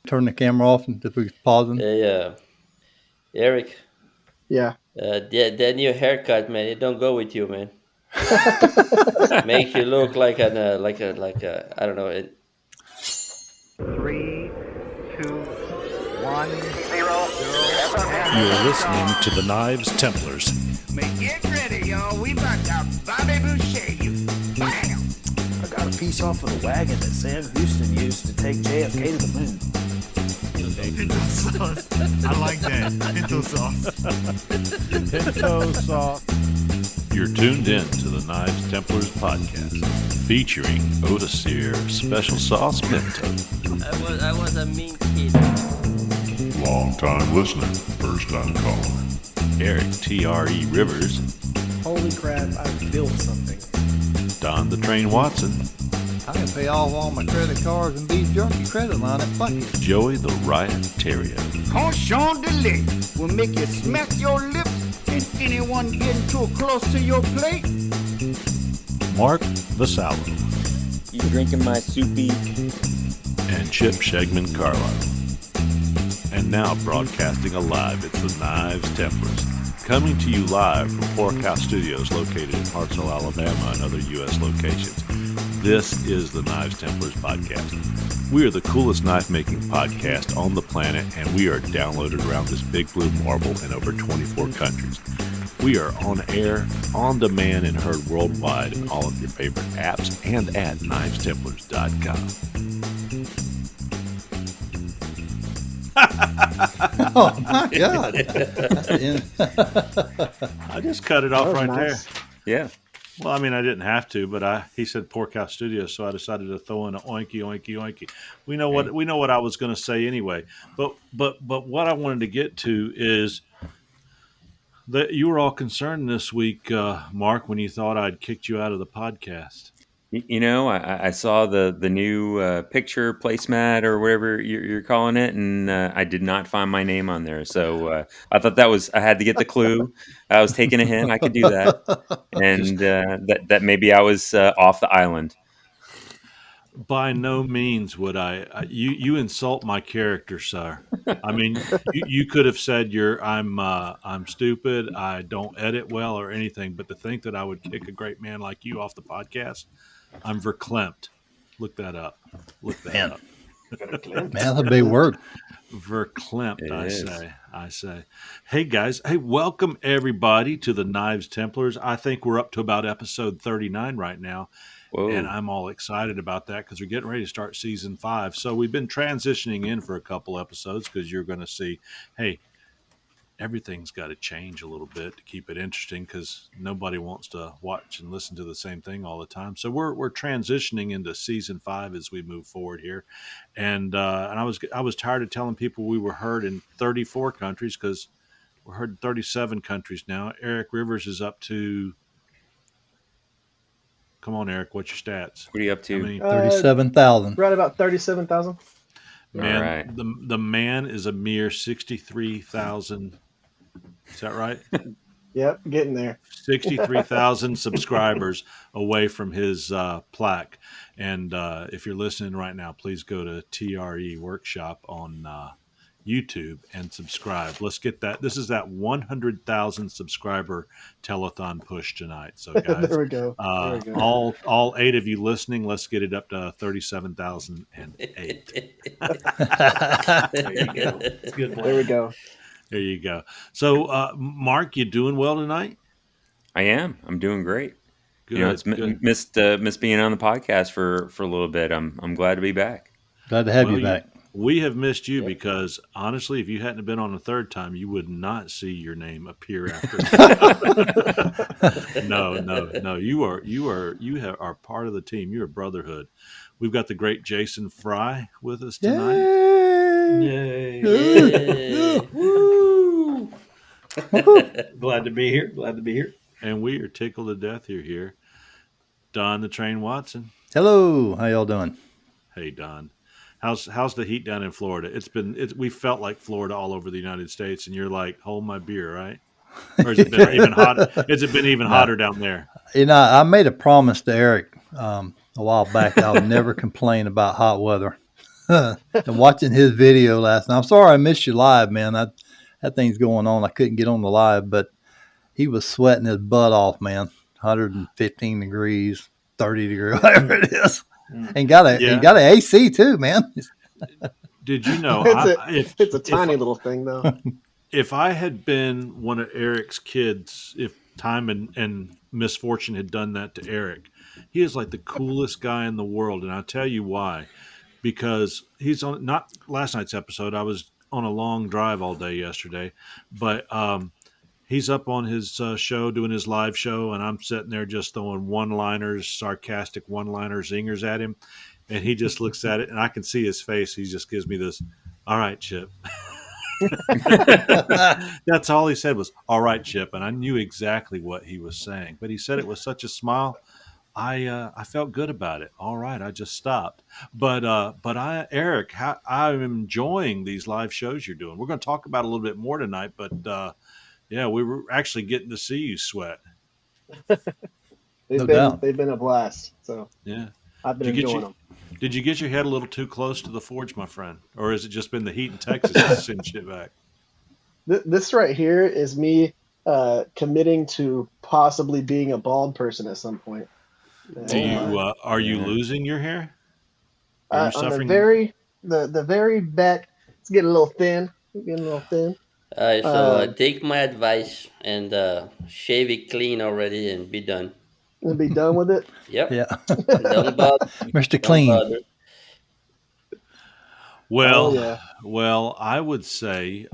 Turn the camera off and if we pausing. Hey, Eric, Yeah. that new haircut, man, it don't go with you, man. Make you look like I don't know. Three, two, one, zero, You're listening to the Knives Templars. Get ready, y'all. We about to Bobby Boucher you. Bam! I got a piece off of the wagon that Sam Houston used to take JFK to the moon. Pinto sauce. I like that. Pinto sauce. Pinto sauce. You're tuned in to the Knives Templars podcast, featuring Odisir Special Sauce Pinto. I was a mean kid. Long time listener, first time caller. Eric T.R.E. Rivers. Holy crap, I built something. Don the Train Watson. I can pay off all my credit cards and beef jerky credit line at Buc-ee's. Joey the Riot Terrier. Cochon de lait will make you smack your lips and anyone getting too close to your plate. Mark Vasallo. You drinking my soupy? And Chip Shegman Carlisle. And now broadcasting alive, it's the Knives Templars. Coming to you live from Porkhouse Studios located in Hartselle, Alabama and other U.S. locations. This is the Knives Templars podcast. We are the coolest knife-making podcast on the planet, and we are downloaded around this big blue marble in over 24 countries. We are on air, on demand, and heard worldwide in all of your favorite apps and at knivestemplars.com. Oh my God! I just cut it off right nice. there. Yeah. Well, I mean, I didn't have to, but he said Porkhouse Studios, so I decided to throw in a oinky, oinky, oinky. We know what I was going to say anyway. But what I wanted to get to is that you were all concerned this week, Mark, when you thought I'd kicked you out of the podcast. You know, I saw the new picture placemat or whatever you're calling it, and I did not find my name on there. So I thought I had to get the clue. I was taking a hint. I could do that. And that maybe I was off the island. By no means would I. You insult my character, sir. I mean, you could have said I'm stupid. I don't edit well or anything. But to think that I would kick a great man like you off the podcast, I'm verklempt. Look that up. Look that up. Man, that's a big word. Verklempt, I say. Hey guys, welcome everybody to the Knives Templars. I think we're up to about episode 39 right now. Whoa. And I'm all excited about that because we're getting ready to start season 5. So we've been transitioning in for a couple episodes because you're going to see, hey, everything's got to change a little bit to keep it interesting because nobody wants to watch and listen to the same thing all the time. So we're transitioning into season 5 as we move forward here. And I was tired of telling people we were heard in 34 countries because we're heard in 37 countries now. Eric Rivers is up to... Come on, Eric. What's your stats? What are you up to? 37,000. Right about 37,000. Man, All right. the man is a mere 63,000. Is that right? Yep, getting there. 63,000 subscribers away from his plaque. And if you're listening right now, please go to TRE Workshop on YouTube and subscribe. Let's get that. This is that 100,000 subscriber telethon push tonight. So guys, There we go. all 8 of you listening, let's get it up to 37,008. There you go. Good plan. There we go. There you go. So Mark, you doing well tonight? I am. I'm doing great. Good. You know, it's missed being on the podcast for a little bit. I'm glad to be back. Glad to have you back. We have missed you because honestly, if you hadn't been on the third time, you would not see your name appear after. No. You are part of the team. You're a brotherhood. We've got the great Jason Fry with us tonight. Yay! Yeah. Woo! Glad to be here. And we are tickled to death you're here. Don the Train Watson. Hello, how y'all doing? Hey Don. How's the heat down in Florida? We felt like Florida all over the United States, and you're like, hold my beer, right? Or has it been even hot? Has it been even hotter down there? You know, I made a promise to Eric a while back. I'll never complain about hot weather. and watching his video last night. I'm sorry I missed you live, man. That thing's going on. I couldn't get on the live, but he was sweating his butt off, man. 115 degrees, 30 degrees, whatever it is. And got a AC too, man. Did you know? It's a tiny little thing, though. If I had been one of Eric's kids, if time and misfortune had done that to Eric, he is like the coolest guy in the world, and I'll tell you why. Because he's on not last night's episode. I was on a long drive all day yesterday, but he's up on his show doing his live show, and I'm sitting there just throwing one-liners, sarcastic one-liner zingers at him, and he just looks at it, and I can see his face. He just gives me this, "All right, Chip." That's all he said was, "All right, Chip," and I knew exactly what he was saying. But he said it with such a smile. I felt good about it. All right, I just stopped. But Eric, I'm enjoying these live shows you're doing. We're going to talk about it a little bit more tonight. But yeah, we were actually getting to see you sweat. They've been a blast. So yeah, I've been enjoying them. Did you get your head a little too close to the forge, my friend, or has it just been the heat in Texas that's sending shit back? This right here is me committing to possibly being a bald person at some point. Are you losing your hair? Are you on suffering? the very back, it's getting a little thin. All right, so take my advice and shave it clean already and be done. And be done with it. Yep. Yeah. Don't bother. Mr. Clean. Bother. Well, I would say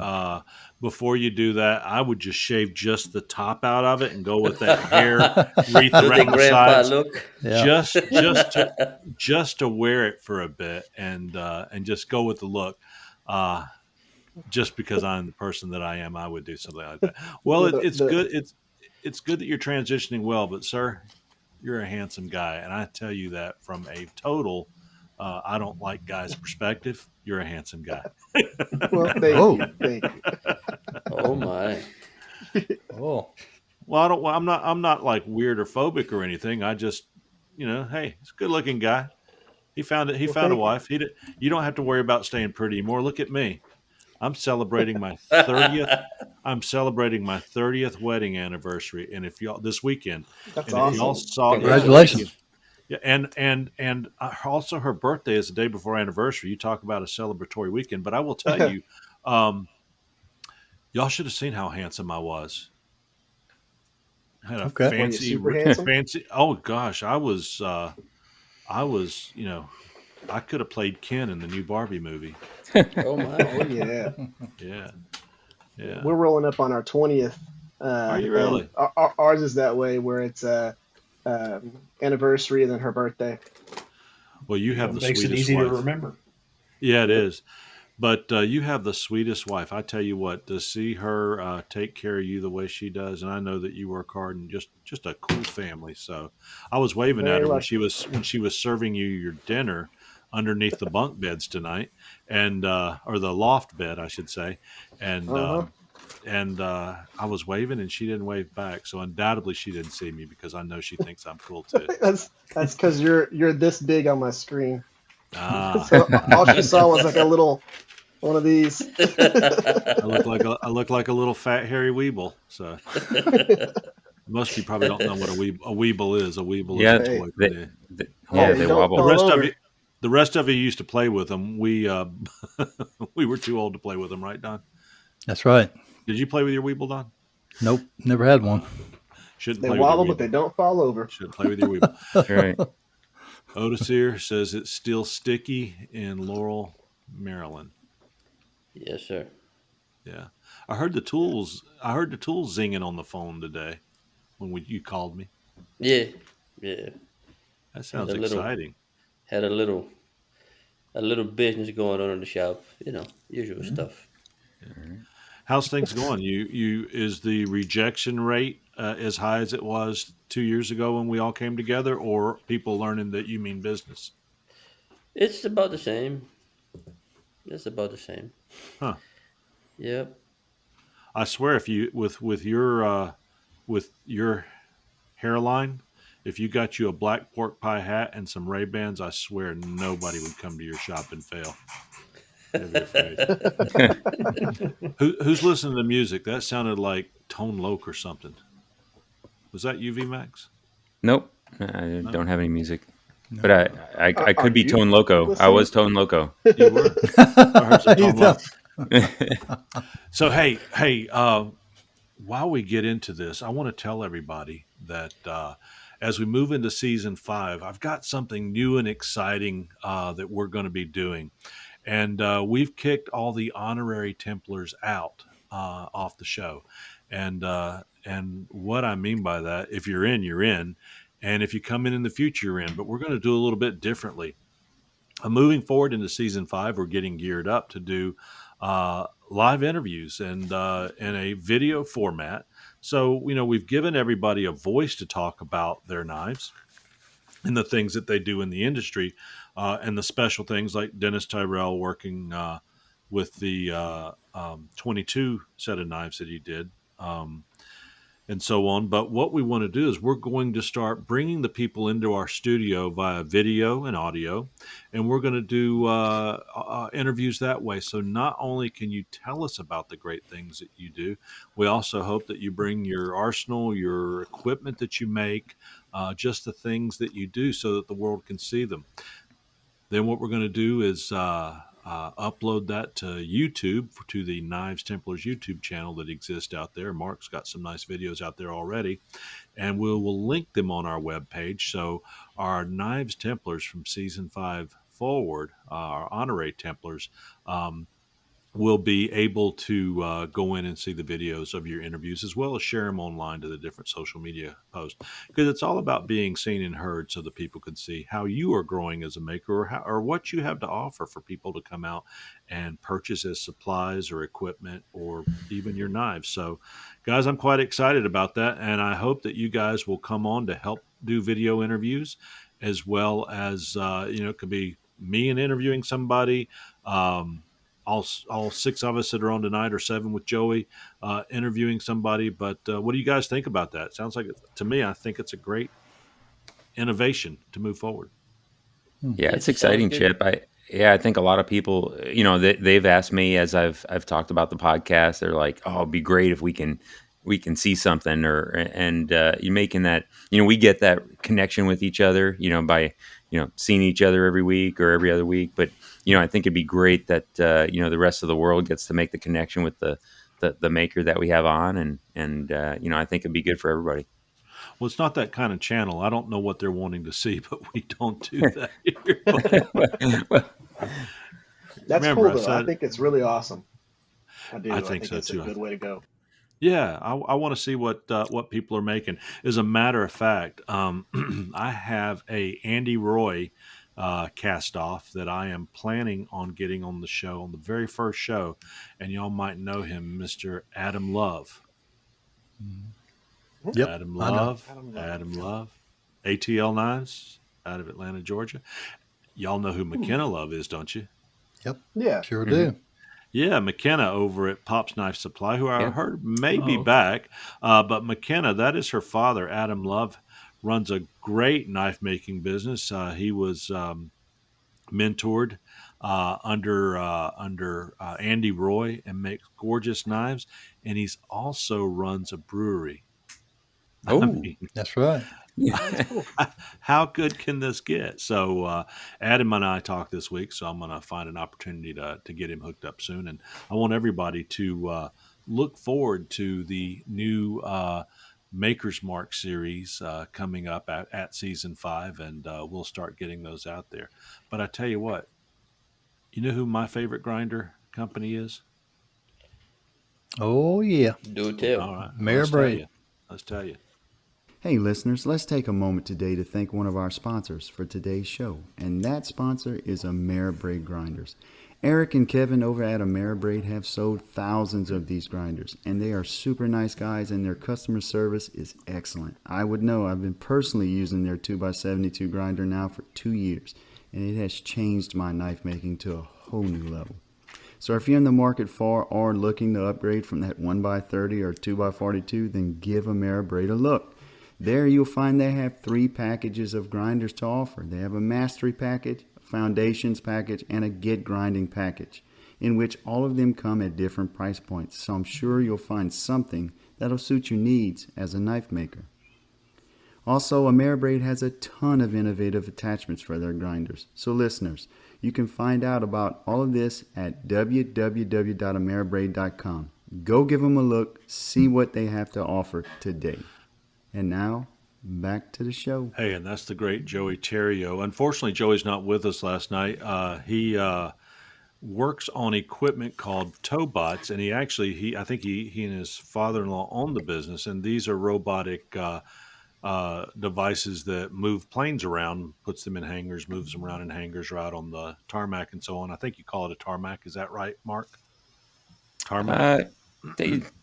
before you do that, I would just shave just the top out of it and go with that hair wreath around the sides, look. Yeah. just to wear it for a bit and just go with the look. Just because I'm the person that I am, I would do something like that. Well, it's good. It's good that you're transitioning well, but sir, you're a handsome guy, and I tell you that from a total. I don't like guys' perspective. You're a handsome guy. Well, thank you. Oh my. Oh. Well, I'm not like weird or phobic or anything. I just, hey, he's a good-looking guy. He found it. He found a wife. You don't have to worry about staying pretty anymore. Look at me. I'm celebrating my 30th. I'm celebrating my 30th wedding anniversary, and if y'all this weekend, That's and awesome. if y'all saw, Congratulations. Yeah, and also her birthday is the day before anniversary. You talk about a celebratory weekend, but I will tell you, y'all should have seen how handsome I was. I had a fancy. Oh gosh, I was. I could have played Ken in the new Barbie movie. Oh my. Oh yeah. Yeah. We're rolling up on our 20th. Are you really? Ours is that way, where it's anniversary and then her birthday. Well, you have the makes sweetest it easy wife. to remember. Yeah, it is. But you have the sweetest wife. I tell you what, to see her take care of you the way she does, and I know that you work hard and just a cool family. So I was waving at her when she was serving you your dinner underneath the bunk beds tonight, and or the loft bed, I should say, and I was waving and she didn't wave back. So undoubtedly she didn't see me because I know she thinks I'm cool too. That's because you're this big on my screen. Ah. So all she saw was like a little one of these. I look like a little fat hairy weeble. So most of you probably don't know what a weeble is. A weeble is a toy. They wobble. The rest of you used to play with them. We we were too old to play with them, right, Don? That's right. Did you play with your weeble, Don? Nope, never had one. Shouldn't They play wobble, with but your they don't fall over. Shouldn't play with your weeble. That's right. Otis here says it's still sticky in Laurel, Maryland. Yes, sir. Yeah, I heard the tools zinging on the phone today when you called me. Yeah. That sounds exciting. Had a little business going on in the shop. Usual stuff. Yeah. How's things going? You is the rejection rate as high as it was 2 years ago when we all came together, or people learning that you mean business? It's about the same. It's about the same. Huh. Yep. I swear, if you with your hairline, if you got you a black pork pie hat and some Ray-Bans, I swear nobody would come to your shop and fail. They'd be afraid. Who's listening to music? That sounded like Tone Loc or something. Was that UV Max? Nope, I don't have any music. No. But I Are could be you Tone Loco. I listening? was Tone Loco. You were. I heard some Tone Loc. You So hey, while we get into this, I want to tell everybody that as we move into season 5, I've got something new and exciting that we're going to be doing. And we've kicked all the honorary Templars out off the show. And what I mean by that, if you're in, you're in. And if you come in the future, you're in. But we're going to do a little bit differently. Moving forward into season 5, we're getting geared up to do live interviews and in a video format. So, we've given everybody a voice to talk about their knives and the things that they do in the industry and the special things like Dennis Tyrell working with the 22 set of knives that he did. And so on. But what we want to do is we're going to start bringing the people into our studio via video and audio, and we're going to do interviews that way. So not only can you tell us about the great things that you do, we also hope that you bring your arsenal, your equipment that you make, just the things that you do so that the world can see them. Then what we're going to do is upload that to YouTube, to the Knives Templars YouTube channel that exists out there. Mark's got some nice videos out there already, and we'll link them on our webpage. So our Knives Templars from season 5 forward, our honorary Templars, will be able to go in and see the videos of your interviews as well as share them online to the different social media posts, because it's all about being seen and heard so that people can see how you are growing as a maker or what you have to offer for people to come out and purchase as supplies or equipment or even your knives. So guys, I'm quite excited about that, and I hope that you guys will come on to help do video interviews as well as it could be me and interviewing somebody, all 6 of us that are on tonight, or 7 with Joey, interviewing somebody. But what do you guys think about that? Sounds like, to me, I think it's a great innovation to move forward. Yeah, it's Yes, exciting, sounds good. Chip. I think a lot of people, they've asked me as I've talked about the podcast. They're like, "Oh, it'd be great if we can see something," and you're making that. We get that connection with each other, by seeing each other every week or every other week. But I think it'd be great that the rest of the world gets to make the connection with the maker that we have on, and I think it'd be good for everybody. Well, it's not that kind of channel. I don't know what they're wanting to see, but we don't do that here. That's Remember, cool, though. I think it's really awesome. I do. I think so it's too. a good way to go. Yeah, I want to see what people are making. As a matter of fact, I have a Andy Roy cast off that I am planning on getting on the show, on the very first show, and y'all might know him, Mr. Adam Love. Yep, Adam I know. Love, ATL Knives out of Atlanta, Georgia. Y'all know who McKenna Love is, don't you? Yep. Yeah. Sure do. Yeah, McKenna over at Pop's Knife Supply, who I heard may be okay. back. But McKenna, that is her father, Adam Love, runs a great knife making business. He was mentored under Andy Roy and makes gorgeous knives. And he's also runs a brewery. Oh, I mean, That's right. how good can this get? So Adam and I talked this week, so I'm going to find an opportunity to get him hooked up soon. And I want everybody to look forward to the new Maker's Mark series coming up at season 5, and we'll start getting those out there. But I tell you what, you know who my favorite grinder company is? Oh yeah, Do tell. All right, Mayor Braid. Let's tell you. Hey listeners, let's take a moment today to thank one of our sponsors for today's show, and that sponsor is Ameribraid Grinders. Eric and Kevin over at Ameribraid have sold thousands of these grinders, and they are super nice guys, and their customer service is excellent. I would know. I've been personally using their 2x72 grinder now for 2 years, and it has changed my knife making to a whole new level. So if you're in the market for or looking to upgrade from that 1x30 or 2x42, then give Ameribraid a look. There you'll find they have 3 packages of grinders to offer. They have a mastery package, a foundations package, and a get grinding package, in which all of them come at different price points. So I'm sure you'll find something that'll suit your needs as a knife maker. Also, Ameribraid has a ton of innovative attachments for their grinders. So listeners, you can find out about all of this at www.ameribraid.com. Go give them a look, see what they have to offer today. And now, back to the show. Hey, and that's the great Joey Terrio. Unfortunately, Joey's not with us last night. He works on equipment called Tobots, and I think he and his father-in-law own the business, and these are robotic devices that move planes around, puts them in hangars, moves them around in hangars or out on the tarmac and so on. I think you call it a tarmac. Is that right, Mark? Tarmac?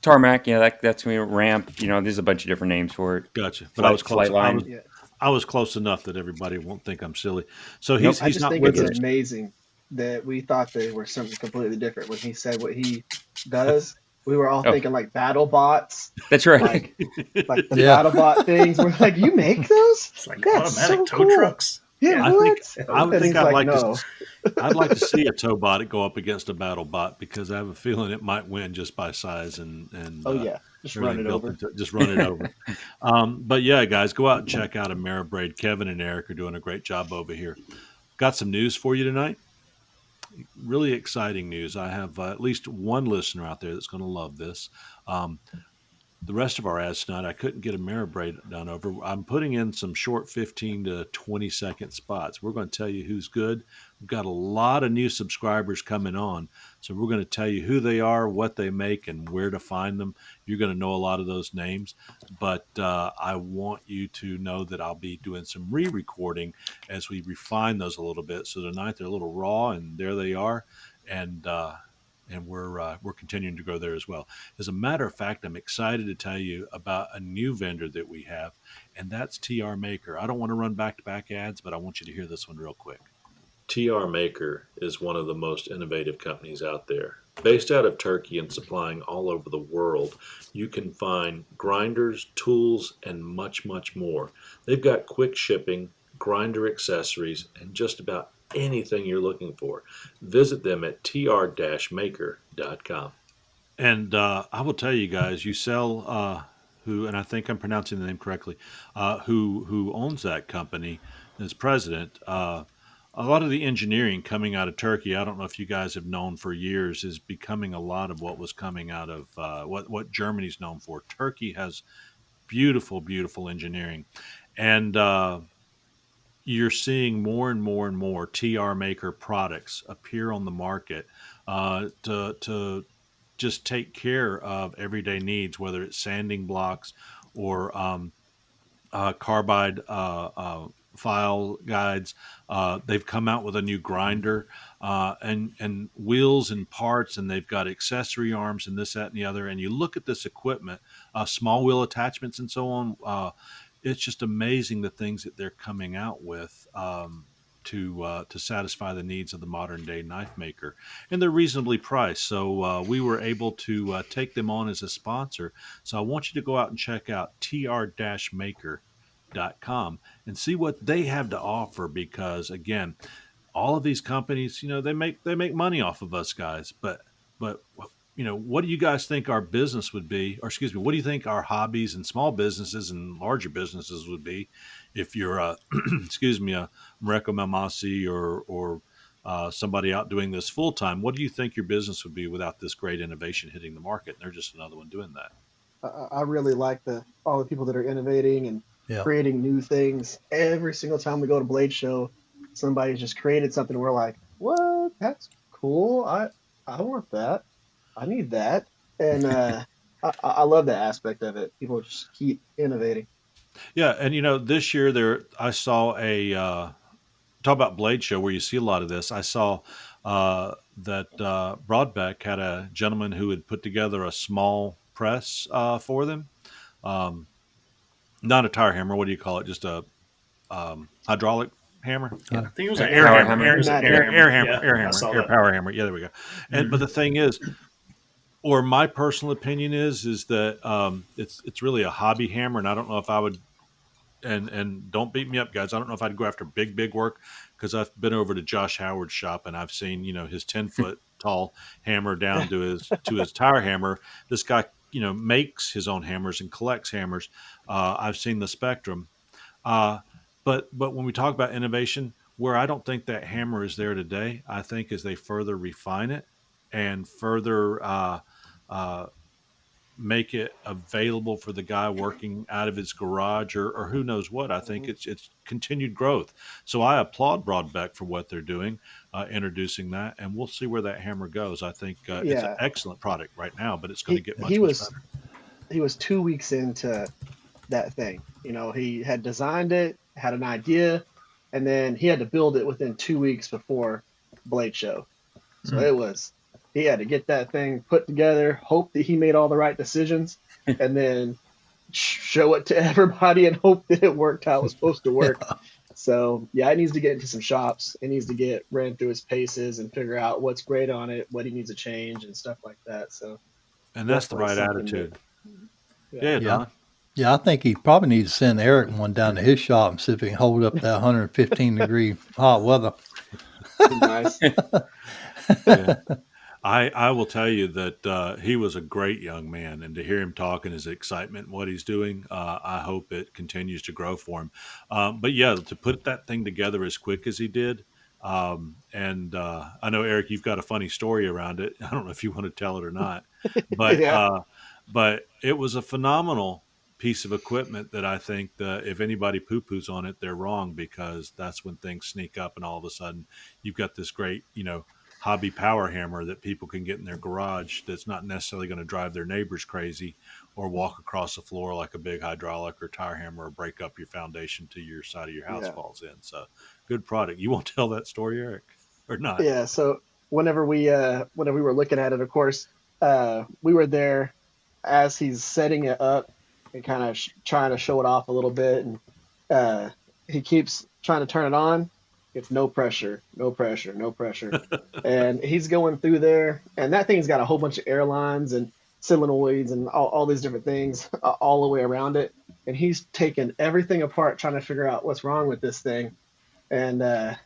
Tarmac, yeah, that's me. Ramp, there's a bunch of different names for it. Gotcha. But I was close. Line. I was close enough that everybody won't think I'm silly. So I he's just not think with it's us. amazing that we thought they were something completely different. When he said what he does, we were all thinking like battle bots. That's right. Like the battle bot things. We're like, you make those? It's like That's automatic so tow cool. trucks. Yeah, I what? think I'd like no. I'd like to see a tow bot go up against a battle bot, because I have a feeling it might win just by size and just run it over. Just run it over. But yeah, guys, go out and check out Ameribraid. Kevin and Eric are doing a great job over here. Got some news for you tonight. Really exciting news. I have at least one listener out there that's going to love this. The rest of our ads tonight, I couldn't get Ameribraid done over. I'm putting in some short 15 to 20-second spots. We're going to tell you who's good. We've got a lot of new subscribers coming on, so we're going to tell you who they are, what they make, and where to find them. You're going to know a lot of those names, but I want you to know that I'll be doing some re-recording as we refine those a little bit. So tonight they're a little raw, and there they are, and we're continuing to grow there as well. As a matter of fact, I'm excited to tell you about a new vendor that we have, and that's TR Maker. I don't want to run back-to-back ads, but I want you to hear this one real quick. TR Maker is one of the most innovative companies out there. Based out of Turkey and supplying all over the world, you can find grinders, tools, and much, much more. They've got quick shipping, grinder accessories, and just about anything you're looking for. Visit them at tr-maker.com. And I will tell you guys, you sell who, and I think I'm pronouncing the name correctly, who owns that company as president. A lot of the engineering coming out of Turkey, I don't know if you guys have known for years, is becoming a lot of what was coming out of what Germany's known for. Turkey has beautiful, beautiful engineering. And you're seeing more and more and more TR Maker products appear on the market to just take care of everyday needs, whether it's sanding blocks or carbide file guides. They've come out with a new grinder and wheels and parts, and they've got accessory arms and this, that, and the other. And you look at this equipment, small wheel attachments and so on. It's just amazing the things that they're coming out with to satisfy the needs of the modern day knife maker, and they're reasonably priced. So we were able to take them on as a sponsor. So I want you to go out and check out tr-maker.com and see what they have to offer, because again, all of these companies, they make money off of us guys, but what do you guys think our business would be, or excuse me, what do you think our hobbies and small businesses and larger businesses would be if you're excuse me, a Mareko Mamasi or somebody out doing this full time? What do you think your business would be without this great innovation hitting the market? And they're just another one doing that. I really like all the people that are innovating and creating new things. Every single time we go to Blade Show, somebody's just created something. We're like, what? That's cool. I want that. I need that. And I love that aspect of it. People just keep innovating. Yeah. And, this year I saw talk about Blade Show where you see a lot of this. I saw that Broadbeck had a gentleman who had put together a small press for them. Not a tire hammer. What do you call it? Just a hydraulic hammer. I think it was an air hammer. Air power hammer. Yeah, there we go. And but the thing is, or my personal opinion is that it's really a hobby hammer, and I don't know if I would and don't beat me up, guys. I don't know if I'd go after big work, because I've been over to Josh Howard's shop and I've seen, his 10-foot tall hammer down to his tire hammer. This guy, makes his own hammers and collects hammers. I've seen the spectrum. Uh, but when we talk about innovation, where I don't think that hammer is there today, I think as they further refine it and further uh, make it available for the guy working out of his garage, or who knows what. I think it's continued growth. So I applaud Broadbeck for what they're doing, introducing that, and we'll see where that hammer goes. I think it's an Yeah, excellent product right now, but it's going to get he much was better. he was 2 weeks into that thing. He had designed it, had an idea, and then he had to build it within 2 weeks before Blade Show. So he had to get that thing put together, hope that he made all the right decisions, and then show it to everybody and hope that it worked how it was supposed to work. So yeah, it needs to get into some shops. It needs to get ran through his paces and figure out what's great on it, what he needs to change, and stuff like that. So And that's the definitely right something attitude. that, Yeah, Yeah. Don. Yeah, I think he probably needs to send Eric one down to his shop and see if he can hold up that 115-degree hot weather. nice. Yeah. I will tell you that he was a great young man, and to hear him talk and his excitement and what he's doing, I hope it continues to grow for him. But yeah, to put that thing together as quick as he did, and I know, Eric, you've got a funny story around it. I don't know if you want to tell it or not, but Yeah. but it was a phenomenal piece of equipment that I think that if anybody poo-poos on it, they're wrong, because that's when things sneak up and all of a sudden you've got this great, hobby power hammer that people can get in their garage that's not necessarily going to drive their neighbors crazy or walk across the floor like a big hydraulic or tire hammer or break up your foundation to your side of your house Yeah. falls in. So good product. You won't tell that story, Eric, or not? Yeah. So whenever we were looking at it, of course, we were there as he's setting it up and kind of trying to show it off a little bit, and he keeps trying to turn it on. It's no pressure, no pressure, no pressure, and he's going through there, and that thing's got a whole bunch of airlines and solenoids and all these different things all the way around it, and he's taking everything apart trying to figure out what's wrong with this thing, and I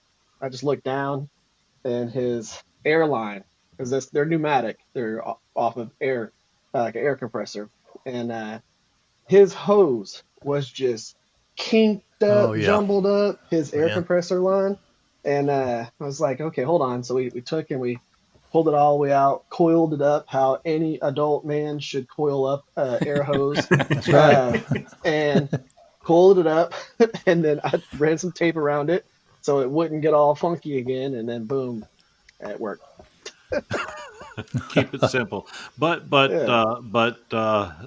just looked down and his airline, because they're pneumatic, they're off of air, like an air compressor, and his hose was just kinked Oh, up, yeah. jumbled up, his air Yeah. compressor line, and I was like, okay, hold on. So we took and we pulled it all the way out, coiled it up, how any adult man should coil up air hose. That's right. And coiled it up, and then I ran some tape around it so it wouldn't get all funky again, and then boom, it worked. Keep it simple, but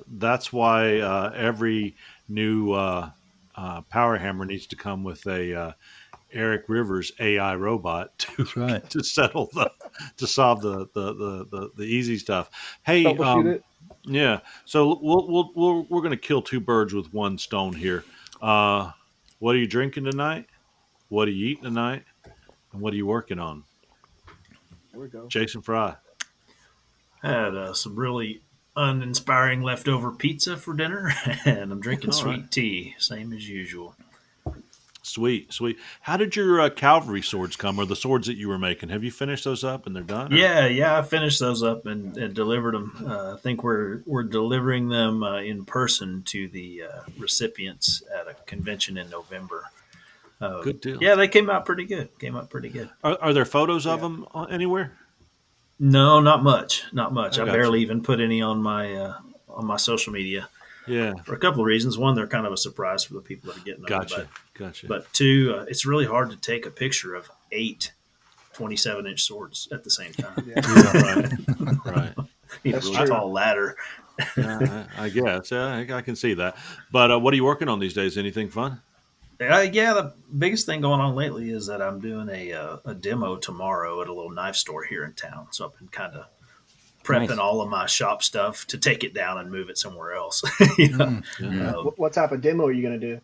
that's why every new power hammer needs to come with a Eric Rivers AI robot to That's right. to solve the easy stuff. Hey, Troubleshoot it. yeah. So we're going to kill two birds with one stone here. What are you drinking tonight? What are you eating tonight? And what are you working on? There we go. Jason Fry. I had some really uninspiring leftover pizza for dinner, and I'm drinking All sweet right. tea, same as usual. Sweet. How did your cavalry swords come, or the swords that you were making? Have you finished those up and they're done? Or? Yeah, I finished those up and delivered them. I think we're delivering them in person to the recipients at a convention in November. Good deal. Yeah, they came out pretty good. Are there photos of them anywhere? No, not much. I gotcha. barely even put any on my social media. Yeah. For a couple of reasons. One, they're kind of a surprise for the people that are getting them. Gotcha. But two, it's really hard to take a picture of 8 27-inch swords at the same time. Right. You need a really tall ladder. Yeah, I guess. Yeah, I can see that. But what are you working on these days? Anything fun? Yeah, the biggest thing going on lately is that I'm doing a demo tomorrow at a little knife store here in town. So I've been kind of prepping all of my shop stuff to take it down and move it somewhere else. What type of demo are you going to do?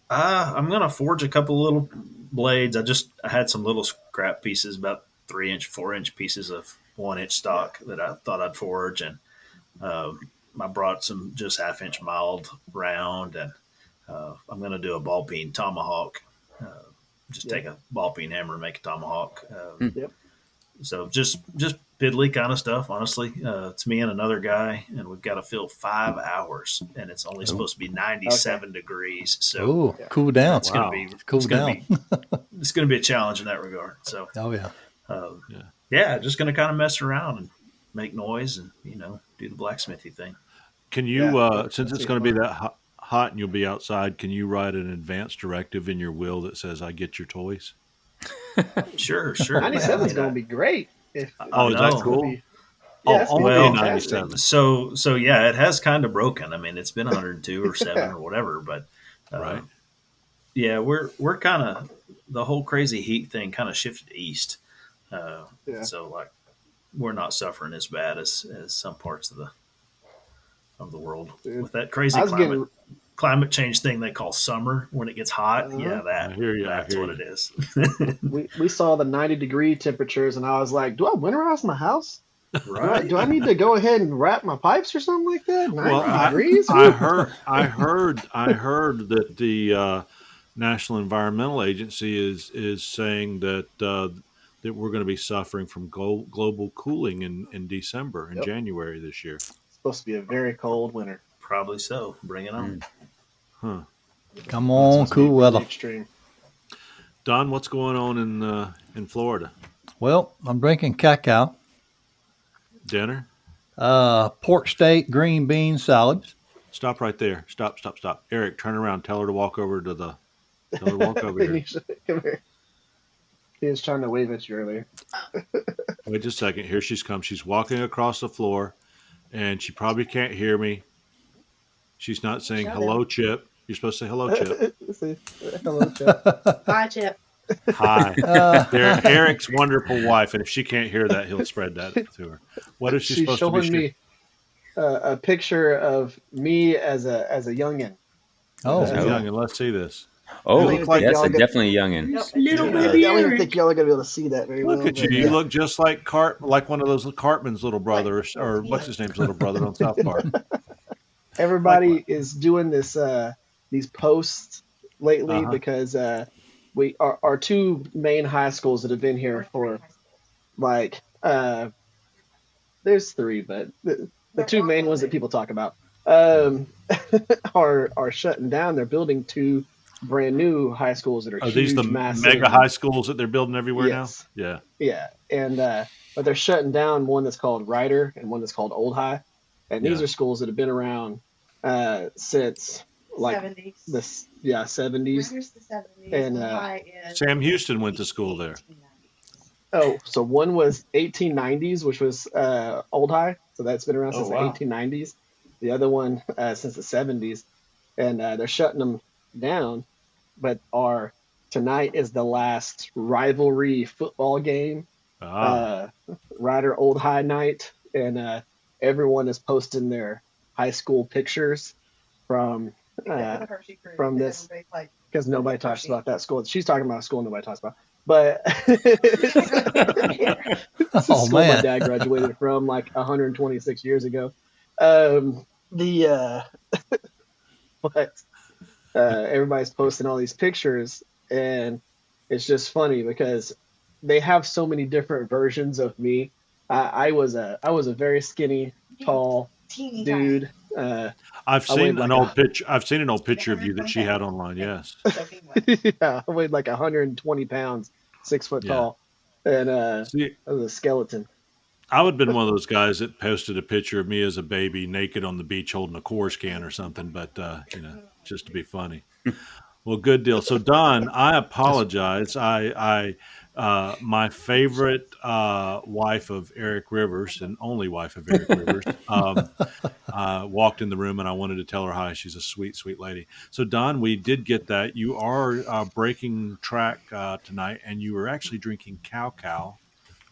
I'm going to forge a couple little blades. I had some little scrap pieces, about 3-inch, 4-inch pieces of 1-inch stock that I thought I'd forge. And I brought some just 1/2-inch mild round, and I'm going to do a ball peen tomahawk. Just take a ball peen hammer and make a tomahawk. Yep. So just piddly kind of stuff. Honestly, it's me and another guy, and we've got to fill 5 hours, and it's only supposed to be 97 degrees. So cool down. It's going to be cool down. It's going to be a challenge in that regard. So just going to kind of mess around and make noise and do the blacksmithy thing. Can you since it's going to be that hot and you'll be outside, can you write an advance directive in your will that says I get your toys? Sure. 97 is going to be great. Is that cool? Well, 97. So yeah, it has kind of broken. I mean, it's been 102 or 7 or whatever, but right. Yeah, we're kind of the whole crazy heat thing kind of shifted east. So like we're not suffering as bad as some parts of the world with that crazy climate change thing they call summer when it gets hot. That's what it is. we saw the 90-degree temperatures, and I was like, do I winterize my house? Right. Do I need to go ahead and wrap my pipes or something like that? 90 degrees? I heard that the National Environmental Agency is saying that we're going to be suffering from global cooling in December and January this year. It's supposed to be a very cold winter. Probably so. Bring it on. Huh. Come on, cool weather. Extreme. Don, what's going on in Florida? Well, I'm drinking cacao. Dinner? Pork steak, green bean salads. Stop right there. Stop. Eric, turn around. Tell her to walk over here. Come here. He was trying to wave at you earlier. Wait just a second. Here she's come. She's walking across the floor, and she probably can't hear me. She's not saying hello, Chip. You're supposed to say hello, Chip. Hello, Chip. Hi, Chip. Hi. They're Eric's wonderful wife, and if she can't hear that, he'll spread that to her. What is she supposed to be? She's showing me a picture of me as a youngin. As a youngin. Let's see this. Oh, that's definitely a youngin. Little baby. I don't even think y'all are gonna be able to see that very well. Look at you. You look just like one of those Cartman's little brother, or what's his name's little brother on South Park. Everybody is doing this these posts lately because we our two main high schools that have been here for like there's 3, but the 2 main ones that people talk about are shutting down. They're building 2 brand new high schools that are huge, these the massive mega high schools that they're building everywhere now? Yeah, and but they're shutting down one that's called Ryder and one that's called Old High, and these are schools that have been around since like 70s. the 70s. Where's the 70s? And Sam Houston went to school there. Oh, so one was 1890s, which was Old High, so that's been around since the 1890s. The other one since the 70s, and they're shutting them down. But tonight is the last rivalry football game, Ryder Old High night, and everyone is posting their high school pictures from this because nobody talks about that school. She's talking about a school nobody talks about. But it's a school my dad graduated from like 126 years ago. Everybody's posting all these pictures, and it's just funny because they have so many different versions of me. I was a very skinny, tall dude. I've seen an old picture of you that she had online. Yes. Yeah, I weighed like 120 pounds, 6 foot tall, and I was a skeleton. I would have been one of those guys that posted a picture of me as a baby naked on the beach holding a Coors can or something, but just to be funny. Well, good deal. So Don, I apologize. My favorite wife of Eric Rivers and only wife of Eric Rivers walked in the room, and I wanted to tell her hi. She's a sweet, sweet lady. So Don, we did get that. You are breaking track tonight, and you were actually drinking cacao.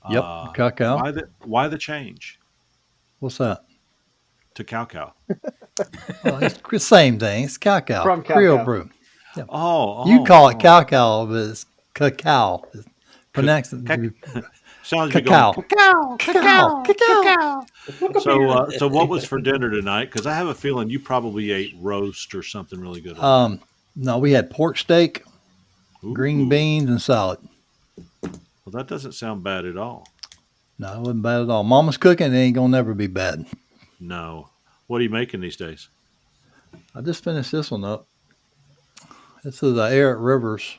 Yep, cacao. Why the change? What's that? To cacao. Well, it's the same thing. It's cacao. From Creole cacao. brew. Yeah. Oh, you call it cacao, but it's cacao. Pronounce it. Sounds like you're going Cacao. Cacao. So what was for dinner tonight? Because I have a feeling you probably ate roast or something really good. No, we had pork steak, green beans, and salad. Well, that doesn't sound bad at all. No, it wasn't bad at all. Mama's cooking, it ain't gonna never be bad. No. What are you making these days? I just finished this one up. This is the Eric Rivers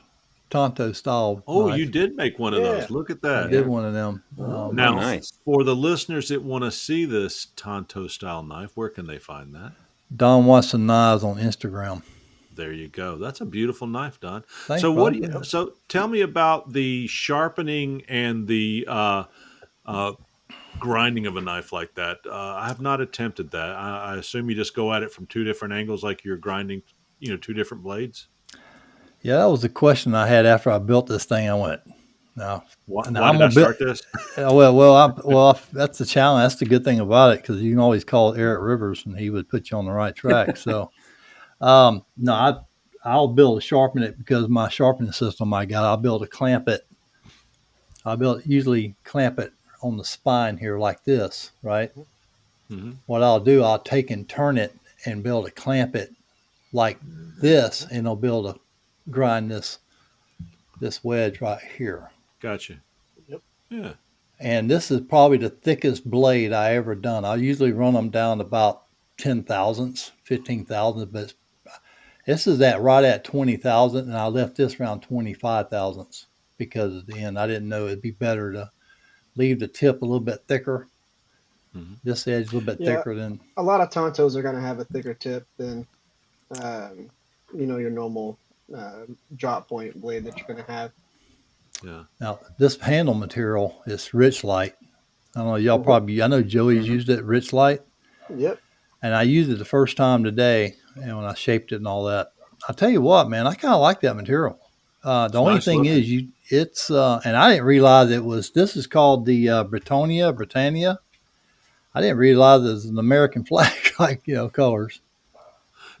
Tonto style. Oh, knife. you did make one of those. Look at that. I did one of them. Now, nice. for the listeners that want to see this Tonto style knife, where can they find that? Don Watson Knives on Instagram. There you go. That's a beautiful knife, Don. Thanks, so what do brother. you? So tell me about the sharpening and the grinding of a knife like that. I have not attempted that. I assume you just go at it from two different angles, like you're grinding, two different blades. Yeah, that was the question I had after I built this thing. I went, now why I'm did gonna I start this? Well, that's the challenge. That's the good thing about it, because you can always call Eric Rivers and he would put you on the right track. So, no, I'll be able to sharpen it because my sharpening system I got. I'll be able to clamp it. Usually clamp it on the spine here like this, right? Mm-hmm. What I'll do, I'll take and turn it and be able to clamp it like this, and I'll be able to grind this wedge right here. Gotcha. Yep. Yeah. And this is probably the thickest blade I ever done. I usually run them down about 10 thousandths, 15 thousandths, but this is right at 20 thousandths, and I left this around 25 thousandths because at the end I didn't know it'd be better to leave the tip a little bit thicker. Mm-hmm. This edge a little bit thicker than. A lot of Tontos are going to have a thicker tip than, your normal drop point blade that you're going to have. Yeah. Now this handle material is Rich Light. I don't know, y'all probably. I know Joey's used it, Rich Light. Yep. And I used it the first time today, and when I shaped it and all that, I'll tell you what, man, I kind of like that material. The only thing is, it's and I didn't realize it was. This is called the Britannia. I didn't realize it was an American flag, colors.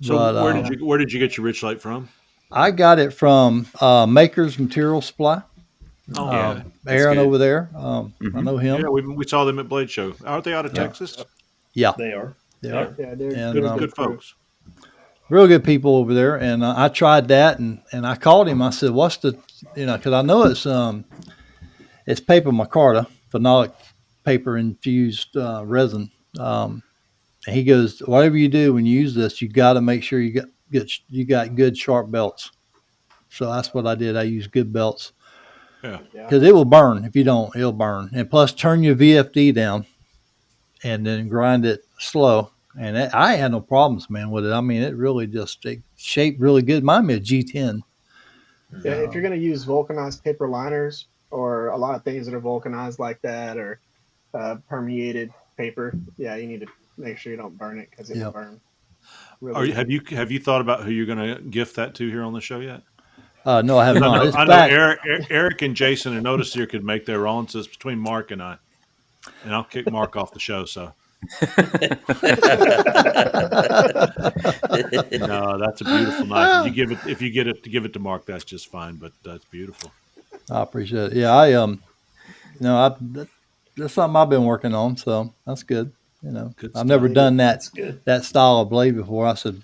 So where did you get your Rich Light from? I got it from Maker's Material Supply. Oh, yeah. Aaron over there. I know him. Yeah, we saw them at Blade Show. Aren't they out of Texas? Yeah, they are. Yeah, they're good folks. Real good people over there. And I tried that, and I called him. I said, "What's the, because I know it's paper micarta, phenolic paper infused resin." And he goes, "Whatever you do when you use this, you got to make sure you got good sharp belts." So that's what I did. I used good belts. Yeah. Because it will burn. If you don't, it'll burn. And plus, turn your VFD down and then grind it slow. And I had no problems, man, with it. I mean, it really it shaped really good. Remind me of G10. Yeah, if you're going to use vulcanized paper liners or a lot of things that are vulcanized like that, or permeated paper, you need to make sure you don't burn it because it will burn. Really have you thought about who you're going to gift that to here on the show yet? No, I have not. I know Eric and Jason and Otis here could make their own. So it's between Mark and I, and I'll kick Mark off the show. So no, that's a beautiful knife. If you get it to give it to Mark, that's just fine. But that's beautiful. I appreciate it. Yeah, that's something I've been working on. So that's good. I've never done that style of blade before. I said.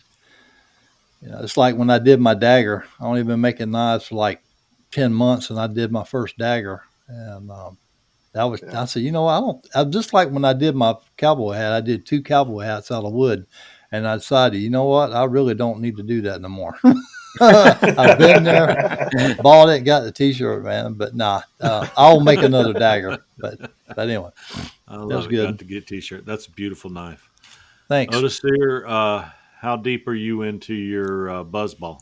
It's like when I did my dagger. I only been making knives for like 10 months, and I did my first dagger. And I said, I'm just like when I did my cowboy hat. I did 2 cowboy hats out of wood, and I decided, you know what? I really don't need to do that no more. I've been there, bought it, got the T-shirt, man. But I'll make another dagger. But anyway, I love it. Good. Got to get T-shirt. That's a beautiful knife. Thanks. Otis here. How deep are you into your buzzball?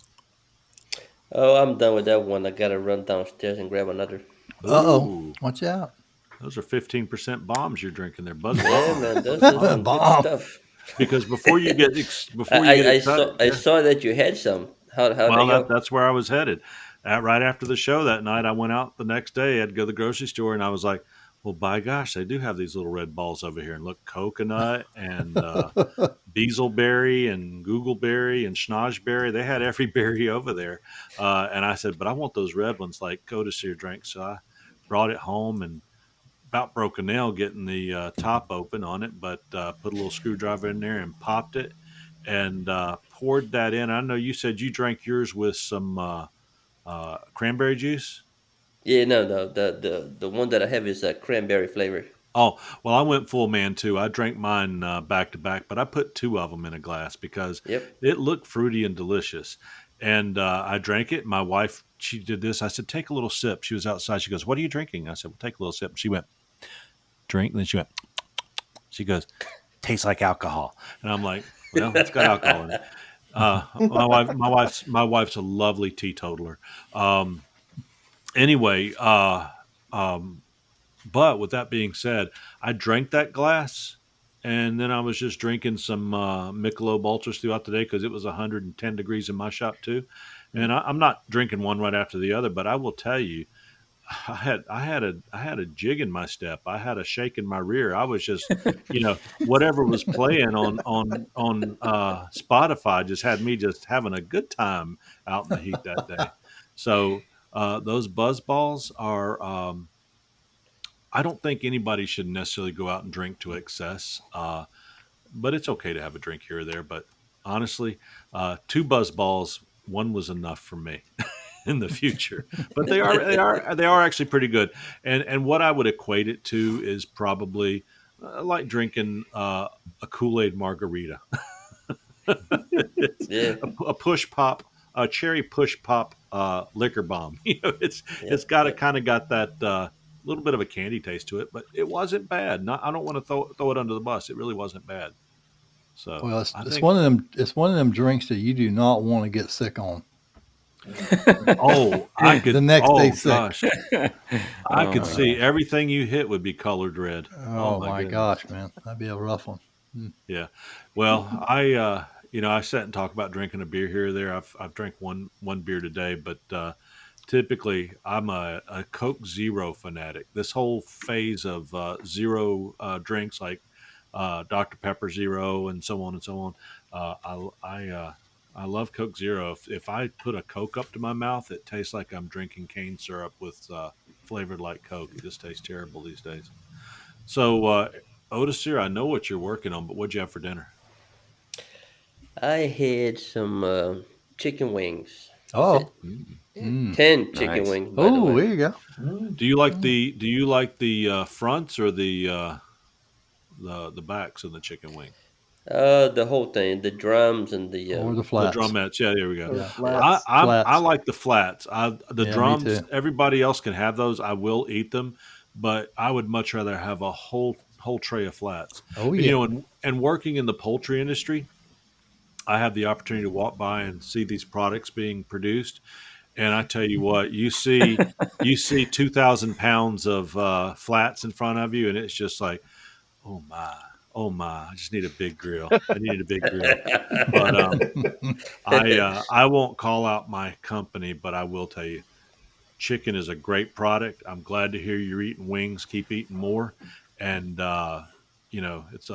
Oh, I'm done with that one. I gotta run downstairs and grab another. Uh-oh. Watch out. Those are 15% bombs you're drinking there, buzzball. Yeah, man, those are some good stuff. Because before you get I saw that you had some. That's where I was headed. Right after the show that night, I went out the next day. I had to go to the grocery store, and I was like, well, by gosh, they do have these little red balls over here. And look, coconut and bezelberry and googleberry and schnozberry. They had every berry over there. And I said, but I want those red ones like Otis here drank. So I brought it home and about broke a nail getting the top open on it, but put a little screwdriver in there and popped it and poured that in. I know you said you drank yours with some cranberry juice. Yeah, no, the one that I have is a cranberry flavor. Oh, well, I went full man too. I drank mine back to back, but I put two of them in a glass because Yep. it looked fruity and delicious. And I drank it. My wife, she did this. I said, take a little sip. She was outside. She goes, what are you drinking? I said, well, take a little sip. She went, drink. And then she went, she goes, tastes like alcohol. And I'm like, well, it's got alcohol in it. My wife's a lovely teetotaler. Um, anyway, um, but with that being said, I drank that glass, and then I was just drinking some Michelob Ultras throughout the day because it was 110 degrees in my shop too. And I'm not drinking one right after the other, but I will tell you, I had a jig in my step. I had a shake in my rear. I was just, whatever was playing on Spotify just had me just having a good time out in the heat that day. So those buzz balls are. I don't think anybody should necessarily go out and drink to excess, but it's okay to have a drink here or there. But honestly, two buzz balls, one was enough for me in the future. But they are actually pretty good. And what I would equate it to is probably like drinking a Kool Aid margarita. It's Yeah. a push pop, a cherry push pop liquor bomb. It's Yep. got a Yep. kind of got that little bit of a candy taste to it, but it wasn't bad. Not, I don't want to throw it under the bus. It really wasn't bad. So Well, it's, I it's think. one of them. It's one of them drinks that you do not want to get sick on. Oh, I The could. next day Oh sick. gosh, I Oh could my see gosh. everything you hit would be colored red. Oh Oh my my goodness. gosh, man, that'd be a rough one. Mm. Yeah. Well, I sat and talk about drinking a beer here or there. I've drank one beer today, but typically I'm a Coke Zero fanatic. This whole phase of zero drinks like Dr Pepper Zero and so on and so on. I love Coke Zero. If I put a Coke up to my mouth, it tastes like I'm drinking cane syrup with flavored like Coke. It just tastes terrible these days. So, Otis here, I know what you're working on, but what'd you have for dinner? I had some chicken wings. That's Oh, it. Mm. Yeah. mm. 10 chicken Nice. wings, by the Oh, way. there you go. Do you like the fronts or the backs of the chicken wing? The whole thing, the drums and the Or the The flats. drumettes, yeah, there we go. Or the Yeah, yeah. I flats. I flats. like the flats. The Yeah, me drums, too. everybody else can have those. I will eat them, but I would much rather have a whole tray of flats. Oh And yeah. and working in the poultry industry, I have the opportunity to walk by and see these products being produced. And I tell you what, you see 2,000 pounds of flats in front of you, and it's just like, oh my, oh my, I just need a big grill. I need a big grill. But I won't call out my company, but I will tell you, chicken is a great product. I'm glad to hear you're eating wings. Keep eating more, and it's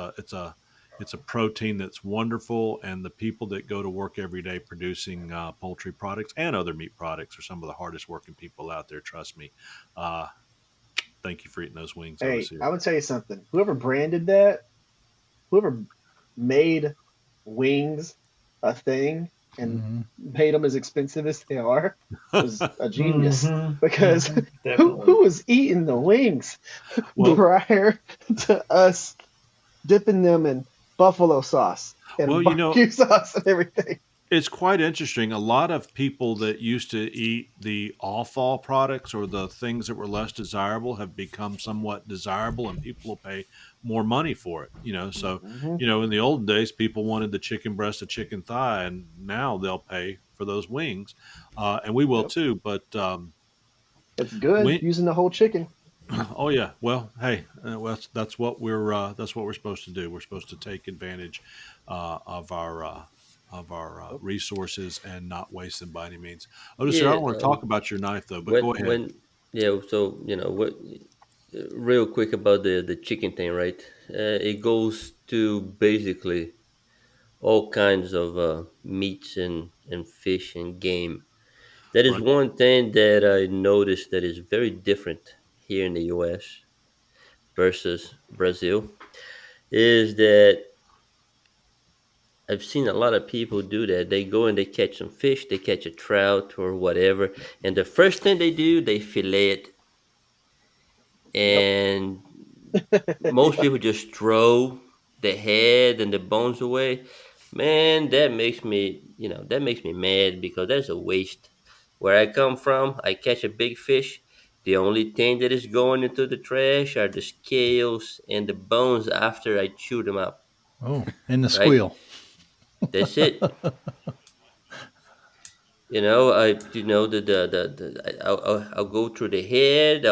a protein that's wonderful. And the people that go to work every day producing poultry products and other meat products are some of the hardest working people out there. Trust me. Uh, thank you for eating those wings, Otis. Hey, Here. I'm gonna tell you something. Whoever branded that, whoever made wings a thing and Hmm. made them as expensive as they are was a genius. Mm-hmm. Because Mm-hmm. who Definitely. was eating the wings Well, prior to us dipping them in buffalo sauce well, and barbecue sauce and everything? it's quite interesting. A lot of people that used to eat the all-fall products or the things that were less desirable have become somewhat desirable, and people will pay more money for it. So Hmm. in the olden days, people wanted the chicken breast, the chicken thigh, and now they'll pay for those wings, and we will Yep. too. But It's good we, using the whole chicken. oh yeah, well, hey, that's what we're supposed to do. We're supposed to take advantage of our Yep. resources and not waste them by any means. Otis, sir, I Yeah. don't want to talk about your knife though, but When go ahead. when yeah, so what real quick about the chicken thing, right? It goes to basically all kinds of meats and fish and game. That is Right. one thing that I noticed that is very different here in the US. versus Brazil is that I've seen a lot of people do that. They go and they catch some fish, they catch a trout or whatever, and the first thing they do, they fillet it. Yep. And most people just throw the head and the bones away. Man, that makes me mad because that's a waste. Where I come from, I catch a big fish. The only thing that is going into the trash are the scales and the bones after I chew them up. Oh, and the Right? squeal. That's it. I'll go through the head.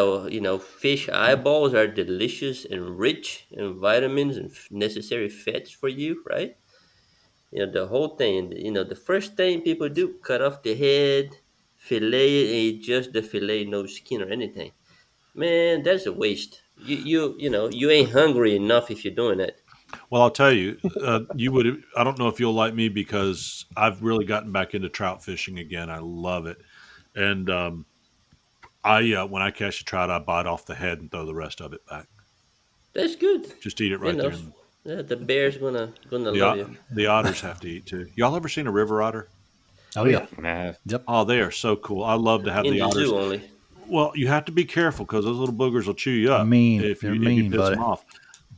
Fish eyeballs are delicious and rich in vitamins and necessary fats for you, right? The whole thing. The first thing people do, cut off the head, fillet it, and eat just the fillet, no skin or anything. Man, that's a waste. You ain't hungry enough if you're doing that. Well, I'll tell you, you would. I don't know if you'll like me because I've really gotten back into trout fishing again. I love it, and I when I catch a trout, I bite off the head and throw the rest of it back. That's good. Just eat it You right know, there. And yeah, the bear's gonna the love you. the otters have to eat too. Y'all ever seen a river otter? Oh yeah. Yep. Oh, they are so cool. I love to have In the the otters. zoo only. Well, you have to be careful because those little boogers will chew you up Mean. if They're you mean, piss buddy. them off.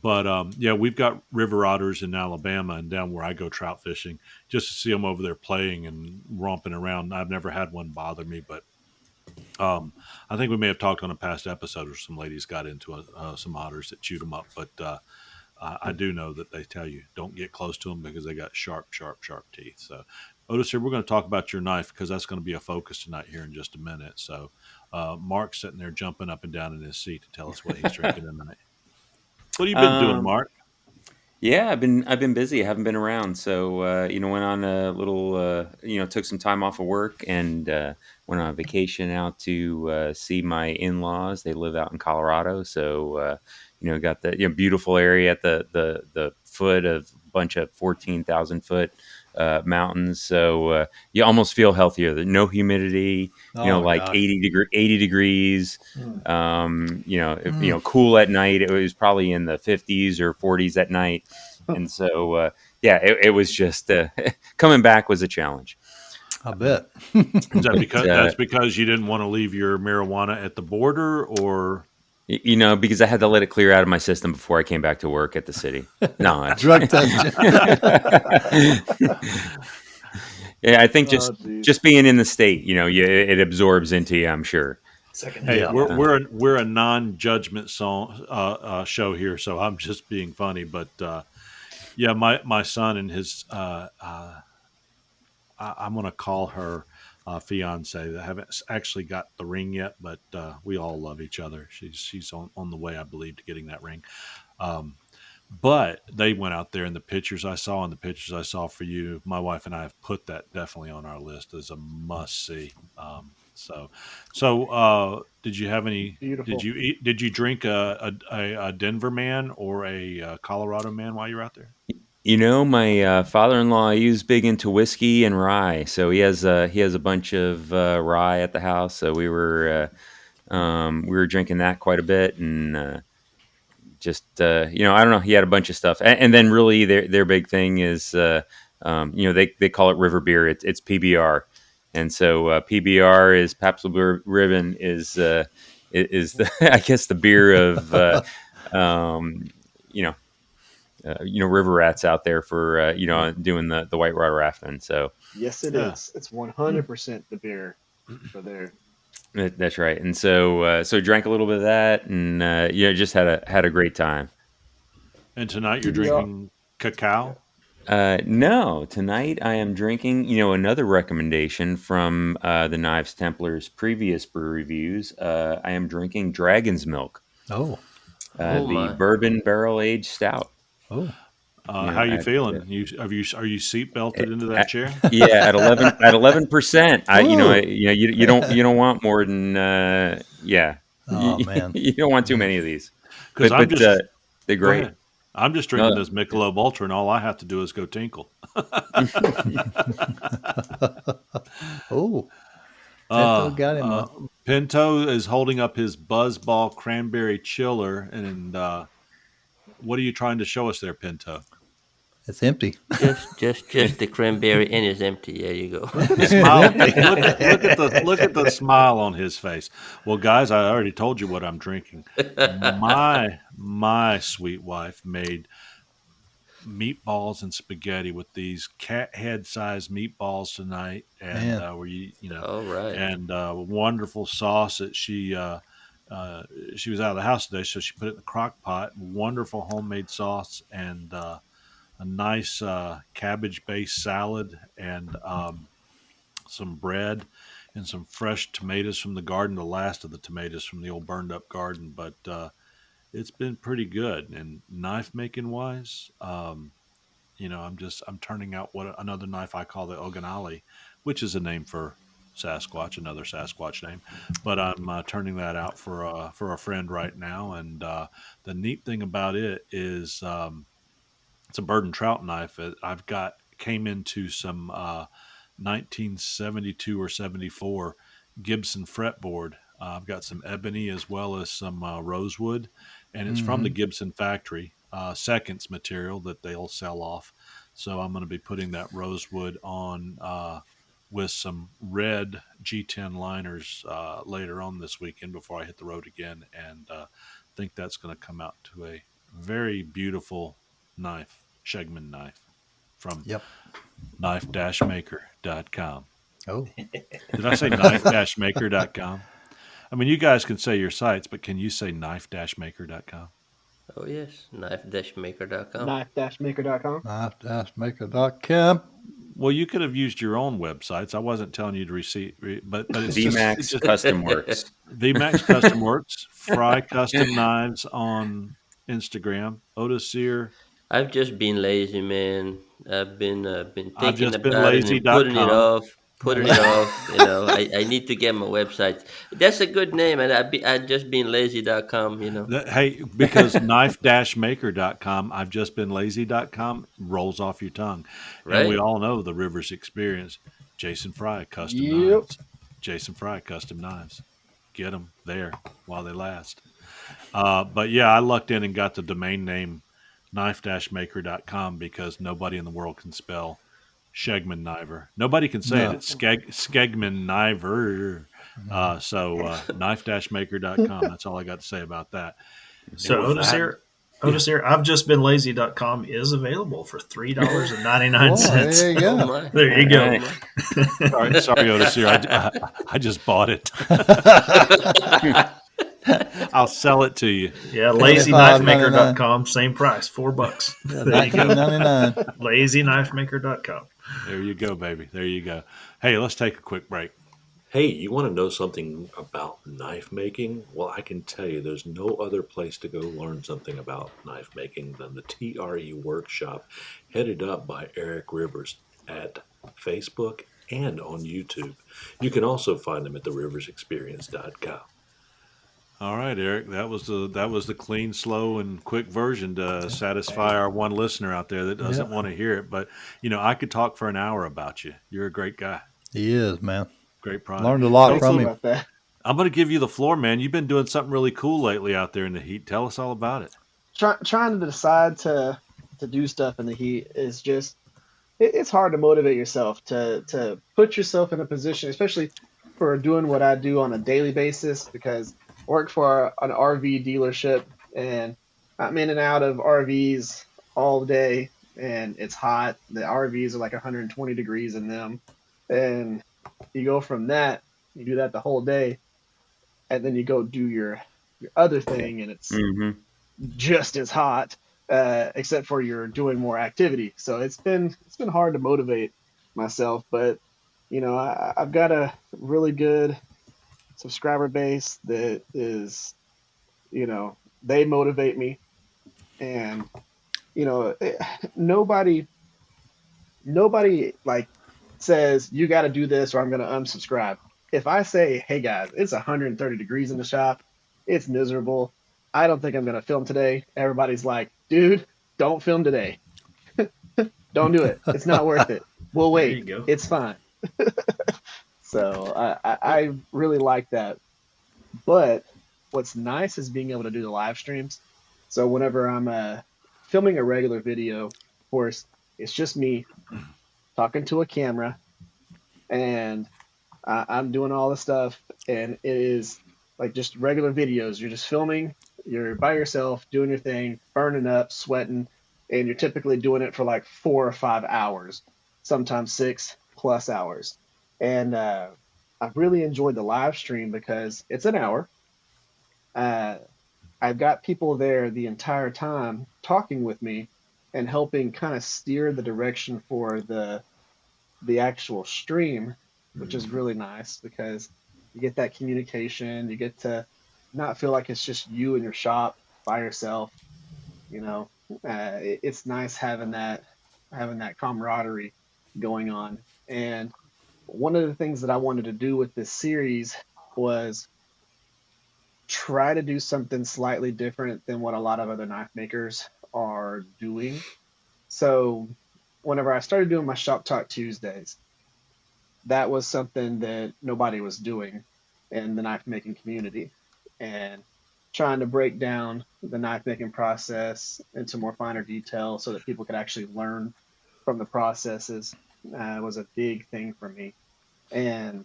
But yeah, we've got river otters in Alabama and down where I go trout fishing just to see them over there playing and romping around. I've never had one bother me, but I think we may have talked on a past episode where some ladies got into some otters that chewed them up. But I do know that they tell you don't get close to them because they got sharp, sharp, sharp teeth. So, Otis, here we're going to talk about your knife because that's going to be a focus tonight here in just a minute. So, Mark's sitting there jumping up and down in his seat to tell us what he's drinking tonight. What have you been doing, Mark? Yeah, I've been busy. I haven't been around, so went on a little, took some time off of work and went on a vacation out to see my in-laws. They live out in Colorado, so got the beautiful area at the foot of a bunch of 14,000 foot mountains. So you almost feel healthier. There's no humidity. Oh, Like gosh. 80 degrees. Cool at night. It was probably in the 50s or 40s at night. And so, it was just coming back was a challenge. I bet. Is that because because you didn't want to leave your marijuana at the border, or because I had to let it clear out of my system before I came back to work at the city. No, Drug testing. Yeah, I think just being in the state, it absorbs into you. I'm sure. Hey, we're a non-judgment show here, so I'm just being funny. But yeah, my son and his I'm going to call her fiance. They haven't actually got the ring yet, but we all love each other. She's on the way, I believe, to getting that ring. But they went out there, and the pictures I saw and the pictures I saw for you, my wife and I have put that definitely on our list as a must see. Did you have any? Beautiful. Did you eat? Did you drink a Denver man or a Colorado man while you were out there? My father-in-law, he was big into whiskey and rye, so he has a bunch of rye at the house. So we were drinking that quite a bit, and I don't know. He had a bunch of stuff, and then really their big thing is they call it river beer. It's PBR, and so PBR is Pabst Blue Ribbon is the I guess the beer of river rats out there for doing the whitewater rafting. So yes, it is. It's 100% the beer for there. That's right. And so drank a little bit of that, and just had a great time. And tonight you're drinking cacao? No, tonight I am drinking, another recommendation from the Knives Templars' previous brew reviews. I am drinking Dragon's Milk. Oh. The bourbon barrel aged stout. Oh. How you feeling? Are you seat belted into that chair? Yeah, at 11%. You don't want more than Oh man, you don't want too many of these. Because they're great. I'm just drinking this Michelob Ultra, and all I have to do is go tinkle. Oh. Pinto got him one. Pinto is holding up his Buzzball Cranberry Chiller, and what are you trying to show us there, Pinto? It's empty. Just the cranberry and it's empty. There you go. Look at the smile. look at the smile on his face. Well, guys, I already told you what I'm drinking. My sweet wife made meatballs and spaghetti with these cat head sized meatballs tonight, and All right. and wonderful sauce that she was out of the house today, so she put it in the crock pot. Wonderful homemade sauce and a nice cabbage based salad and some bread and some fresh tomatoes from the garden, the last of the tomatoes from the old burned up garden, but it's been pretty good. And knife making wise, I'm turning out what another knife I call the Oganali, which is a name for Sasquatch, another Sasquatch name, but I'm turning that out for a friend right now. And the neat thing about it is it's a bird and trout knife. Came into some 1972 or 74 Gibson fretboard. I've got some ebony as well as some rosewood, and it's from the Gibson factory, seconds material that they'll sell off. So I'm going to be putting that rosewood on with some red G10 liners later on this weekend before I hit the road again, and think that's going to come out to a very beautiful knife, Shegman knife from knife-maker.com. Oh. Did I say knife-maker.com? I mean, you guys can say your sites, but can you say knife-maker.com? Oh, yes. Knife-maker.com. Knife-maker.com. Knife-maker.com. Well, you could have used your own websites. I wasn't telling you to but it's VMAX Custom Works. VMAX Custom Works. Fry Custom Knives on Instagram. Otis Sear. I've just been lazy, man. I've been thinking about it and putting it off. I need to get my website. That's a good name, and I've just been lazy.com. Hey, because knife-maker.com, I've just been lazy.com rolls off your tongue, right? And we all know the Rivers experience. Jason Fry Custom Knives. Jason Fry Custom Knives. Get them there while they last. But yeah, I lucked in and got the domain name knife-maker.com because nobody in the world can spell Shegman Kniver. Nobody can say it. It's Skegman Kniver. So knife-maker.com. That's all I got to say about that. So Otis here, I've just been lazy.com is available for $3.99. There you go. There you go. Sorry, Otis here. I just bought it. I'll sell it to you. Yeah, lazyknifemaker.com, same price, $4. There you go. $19.99. Lazyknifemaker.com. There you go, baby. There you go. Hey, let's take a quick break. Hey, you want to know something about knife making? Well, I can tell you there's no other place to go learn something about knife making than the TRE workshop headed up by Eric Rivers at Facebook and on YouTube. You can also find them at theriversexperience.com. All right, Eric, that was the clean, slow, and quick version to satisfy our one listener out there that doesn't want to hear it. But, I could talk for an hour about you. You're a great guy. He is, man. Great product. Learned a lot from him. I'm going to give you the floor, man. You've been doing something really cool lately out there in the heat. Tell us all about it. Trying to decide to do stuff in the heat is just, it's hard to motivate yourself to put yourself in a position, especially for doing what I do on a daily basis, because I work for an RV dealership and I'm in and out of RVs all day and it's hot. The RVs are like 120 degrees in them. And you go from that, you do that the whole day, and then you go do your other thing and it's just as hot, except for you're doing more activity. So it's been hard to motivate myself, but I've got a really good subscriber base that is, they motivate me, and nobody like says you got to do this or I'm going to unsubscribe. If I say, hey guys, it's 130 degrees in the shop, it's miserable, I don't think I'm going to film today, everybody's like, dude, don't film today. Don't do it. It's not worth it. We'll wait. It's fine. So I really like that. But what's nice is being able to do the live streams. So whenever I'm filming a regular video, of course, it's just me talking to a camera, and I'm doing all the stuff, and it is like just regular videos. You're just filming, you're by yourself, doing your thing, burning up, sweating, and you're typically doing it for like 4 or 5 hours, sometimes 6+ hours. And I've really enjoyed the live stream because it's an hour. Uh, I've got people there the entire time talking with me and helping kind of steer the direction for the actual stream, which is really nice because you get that communication, you get to not feel like it's just you in your shop by yourself, you know. It's nice having that camaraderie going on. And one of the things that I wanted to do with this series was try to do something slightly different than what a lot of other knife makers are doing. So whenever I started doing my Shop Talk Tuesdays, that was something that nobody was doing in the knife making community, and trying to break down the knife making process into more finer detail so that people could actually learn from the processes was a big thing for me. And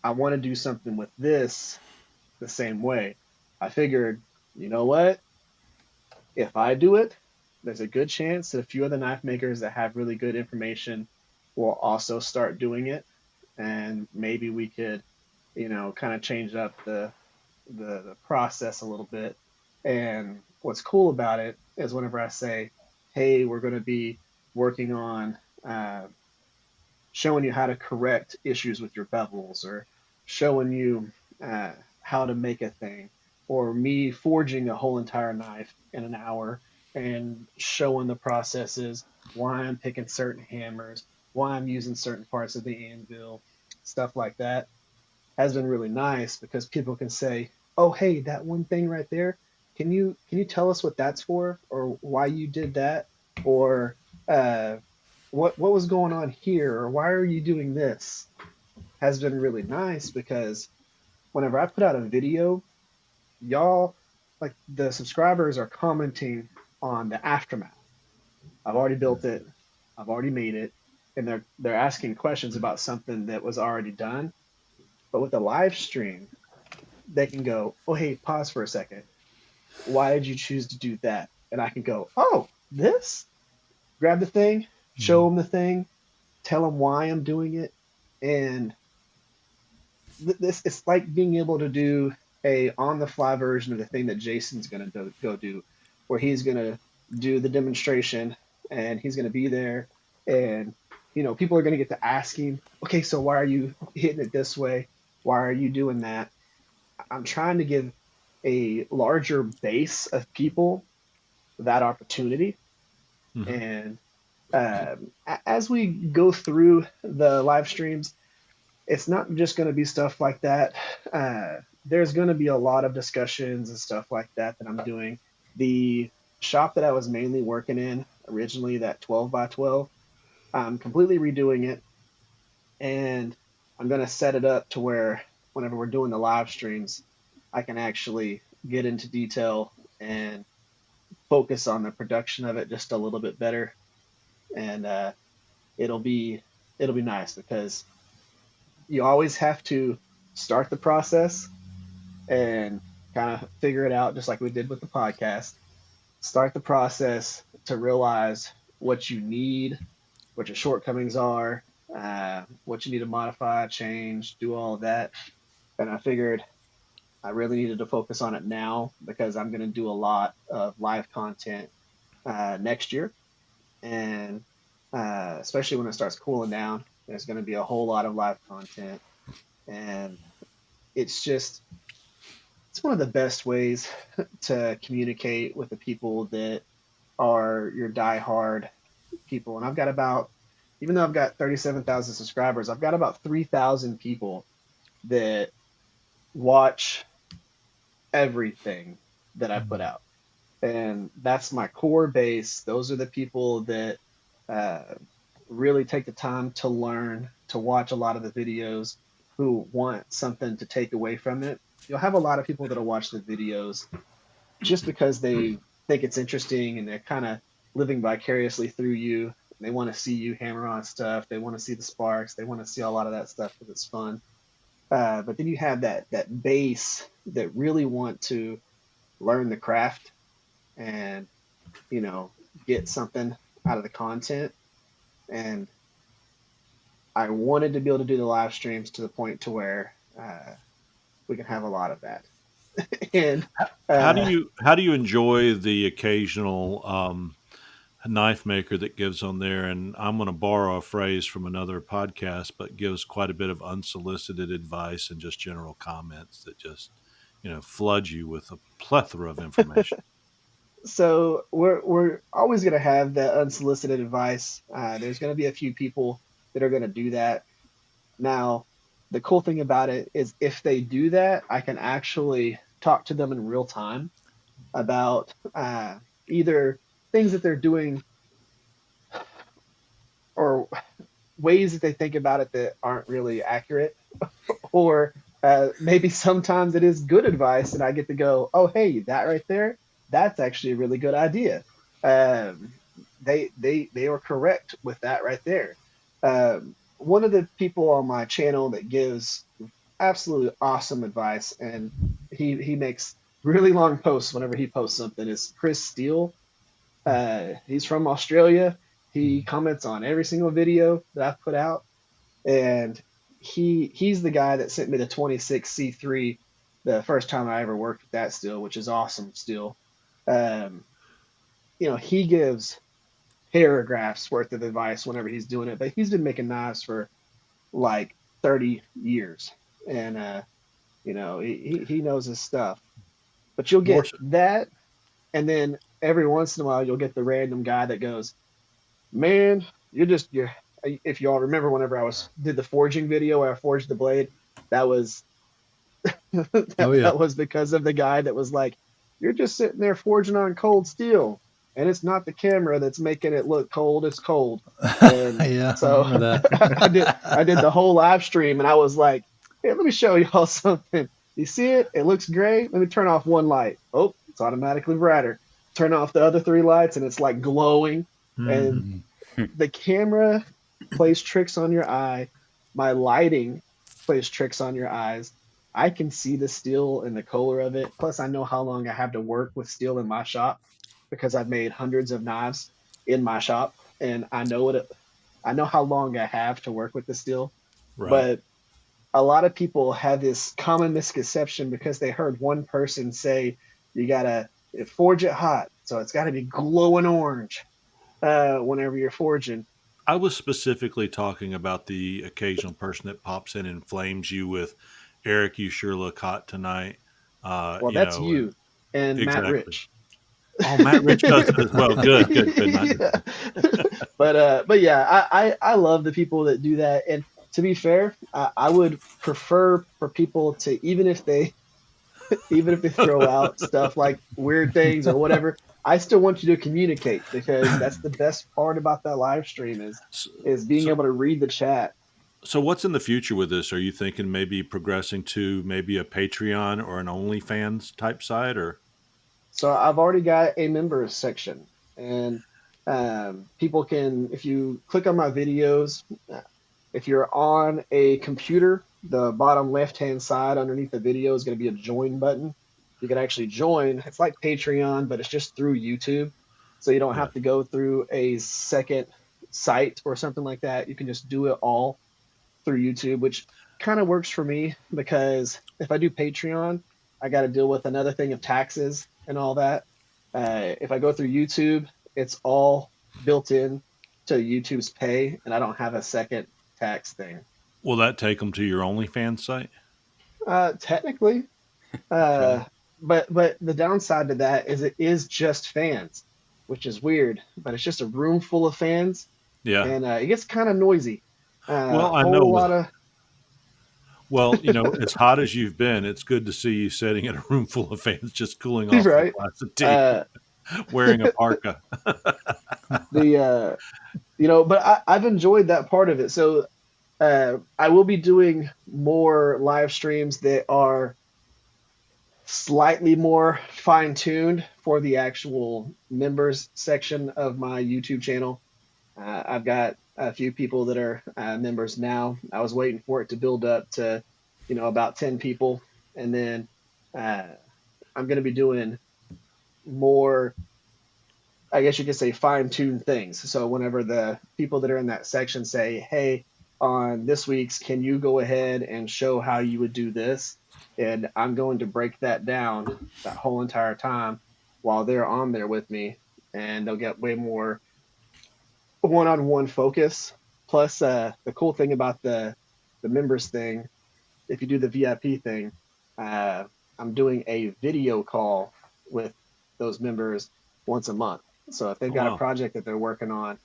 I want to do something with this the same way. I figured, you know what? If I do it, there's a good chance that a few other knife makers that have really good information will also start doing it, and maybe we could, kind of change up the process a little bit. And what's cool about it is whenever I say, "Hey, we're going to be working on uh, showing you how to correct issues with your bevels, or showing you uh, how to make a thing, or me forging a whole entire knife in an hour and showing the processes, why I'm picking certain hammers, why I'm using certain parts of the anvil, stuff like that, has been really nice because people can say, "Oh, hey, that one thing right there, can you tell us what that's for, or why you did that, or uh, what was going on here, or why are you doing this?" Has been really nice because whenever I put out a video, y'all, like, the subscribers are commenting on the aftermath. I've already built it, I've already made it, and they're asking questions about something that was already done. But with a live stream, they can go, "Oh, hey, pause for a second. Why did you choose to do that?" And I can go, "Oh, this?" Grab the thing, show them the thing, tell them why I'm doing it. And this, it's like being able to do a on the fly version of the thing that Jason's going to go do, where he's going to do the demonstration, and he's going to be there, and people are going to get to ask him, "Okay, so why are you hitting it this way? Why are you doing that?" I'm trying to give a larger base of people that opportunity. And as we go through the live streams, it's not just going to be stuff like that. There's going to be a lot of discussions and stuff like that I'm doing. The shop that I was mainly working in originally, that 12 by 12, I'm completely redoing it, and I'm going to set it up to where whenever we're doing the live streams, I can actually get into detail and focus on the production of it just a little bit better. And it'll be it'll be nice because you always have to start the process and kind of figure it out, just like we did with the podcast. Start the process to realize what you need, what your shortcomings are, what you need to modify, change, do all of that. And I figured I really needed to focus on it now because I'm going to do a lot of live content next year. And especially when it starts cooling down, there's going to be a whole lot of live content. And it's just, it's one of the best ways to communicate with the people that are your diehard people. And I've got about, even though I've got 37,000 subscribers, I've got about 3,000 people that watch everything that I put out. And that's my core base. Those are the people that uh, really take the time to learn, to watch a lot of the videos, who want something to take away from it. You'll have a lot of people that'll watch the videos just because they think it's interesting and they're kind of living vicariously through you. They want to see you hammer on stuff. They want to see the sparks. They want to see a lot of that stuff because it's fun. But then you have that base that really want to learn the craft and get something out of the content. And I wanted to be able to do the live streams to the point to where we can have a lot of that. And How do you enjoy the occasional knife maker that gives on there? And I'm going to borrow a phrase from another podcast, but gives quite a bit of unsolicited advice and just general comments that just flood you with a plethora of information. So we're always going to have that unsolicited advice. There's going to be a few people that are going to do that. Now, the cool thing about it is if they do that, I can actually talk to them in real time about either things that they're doing or ways that they think about it that aren't really accurate, or maybe sometimes it is good advice, and I get to go, "Oh, hey, that right there, that's actually a really good idea." Um, they were correct with that right there. One of the people on my channel that gives absolutely awesome advice, and he makes really long posts whenever he posts something, is Chris Steele. He's from Australia. He comments on every single video that I've put out, and he's the guy that sent me the 26C3 the first time I ever worked with that steel, which is awesome steel. Um, he gives paragraphs worth of advice whenever he's doing it, but he's been making knives for like 30 years, and he knows his stuff. But you'll More get so- that, and then every once in a while you'll get the random guy that goes, "Man, you're." If y'all remember, whenever did the forging video where I forged the blade, that was Oh yeah. that was because of the guy that was like, "You're just sitting there forging on cold steel, and it's not the camera that's making it look cold. It's cold." And Yeah, I so remember that. I did the whole live stream, and I was like, "Hey, let me show y'all something. You see it? It looks gray. Let me turn off one light. Oh, it's automatically brighter. Turn off the other three lights, and it's like glowing." And Mhm. the camera plays tricks on your eye. My lighting plays tricks on your eyes. I can see the steel and the color of it. Plus, I know how long I have to work with steel in my shop because I've made hundreds of knives in my shop, and I know how long I have to work with the steel. Right. But a lot of people have this common misconception because they heard one person say you gotta forge it hot, so it's got to be glowing orange whenever you're forging. I was specifically talking about the occasional person that pops in and flames you with, "Eric, you sure look hot tonight." Well, that's And you and Matt exactly. Rich. Oh, Matt Rich does it as well. Good, good, good. Not Yeah. But yeah, I love the people that do that. And to be fair, I would prefer for people to, even if they throw out stuff like weird things or whatever, I still want you to communicate, because that's the best part about that live stream is being so, able to read the chat. so what's in the future with this? Are you thinking maybe progressing to maybe a Patreon or an OnlyFans type site, or? So I've already got a members section, and people can, if you click on my videos, if you're on a computer, the bottom left-hand side underneath the video is going to be a join button. You can actually join. It's like Patreon, but it's just through YouTube. So you don't Yeah. have to go through a second site or something like that. You can just do it all through YouTube, which kind of works for me because if I do Patreon, I got to deal with another thing of taxes and all that. If I go through YouTube, it's all built in to YouTube's pay, and I don't have a second tax thing. Will that take them to your OnlyFans site? Technically, Okay. uh, but the downside to that is it is just fans, which is weird. But it's just a room full of fans, Yeah. and it gets kind of noisy. Well, I know Whole with lot of as hot as you've been, it's good to see you sitting in a room full of fans, just cooling off with a right. glass of tea, Uh, wearing a parka. the But I've enjoyed that part of it. So I will be doing more live streams that are slightly more fine-tuned for the actual members section of my YouTube channel. I've got a few people that are members now. I was waiting for it to build up to, about 10 people. And then uh, I'm going to be doing more, I guess you could say, fine-tuned things. So whenever the people that are in that section say, hey, on this week's, can you go ahead and show how you would do this? And I'm going to break that down that whole entire time while they're on there with me. And they'll get way more one-on-one focus. Plus, the cool thing about the members thing, if you do the VIP thing, uh, I'm doing a video call with those members once a month. So if they've Oh, got a wow. project that they're working on,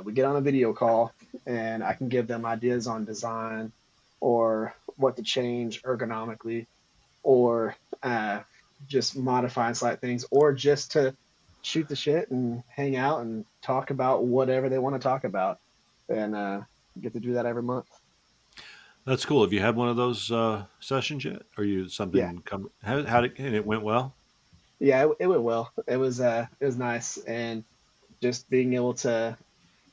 we get on a video call and I can give them ideas on design or what to change ergonomically or just modify and slight things or just to shoot the shit and hang out and talk about whatever they want to talk about. And get to do that every month. That's cool. Have you had one of those sessions yet? Or you Yeah. something come? How did and it went well? Yeah, it went well. It was nice, and just being able to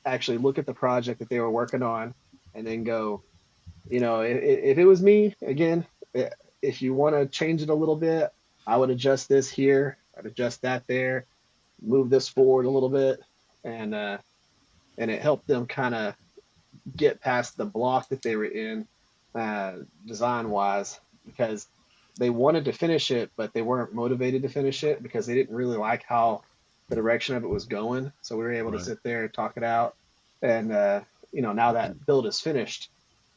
actually look at the project that they were working on, and then go, if it was me again, i- if you want to change it a little bit, I would adjust this here, I'd adjust that there, move this forward a little bit, and it helped them kind of get past the block that they were in, design wise, because they wanted to finish it, but they weren't motivated to finish it because they didn't really like how the direction of it was going. So we were able to Right. sit there and talk it out. And, now that build is finished,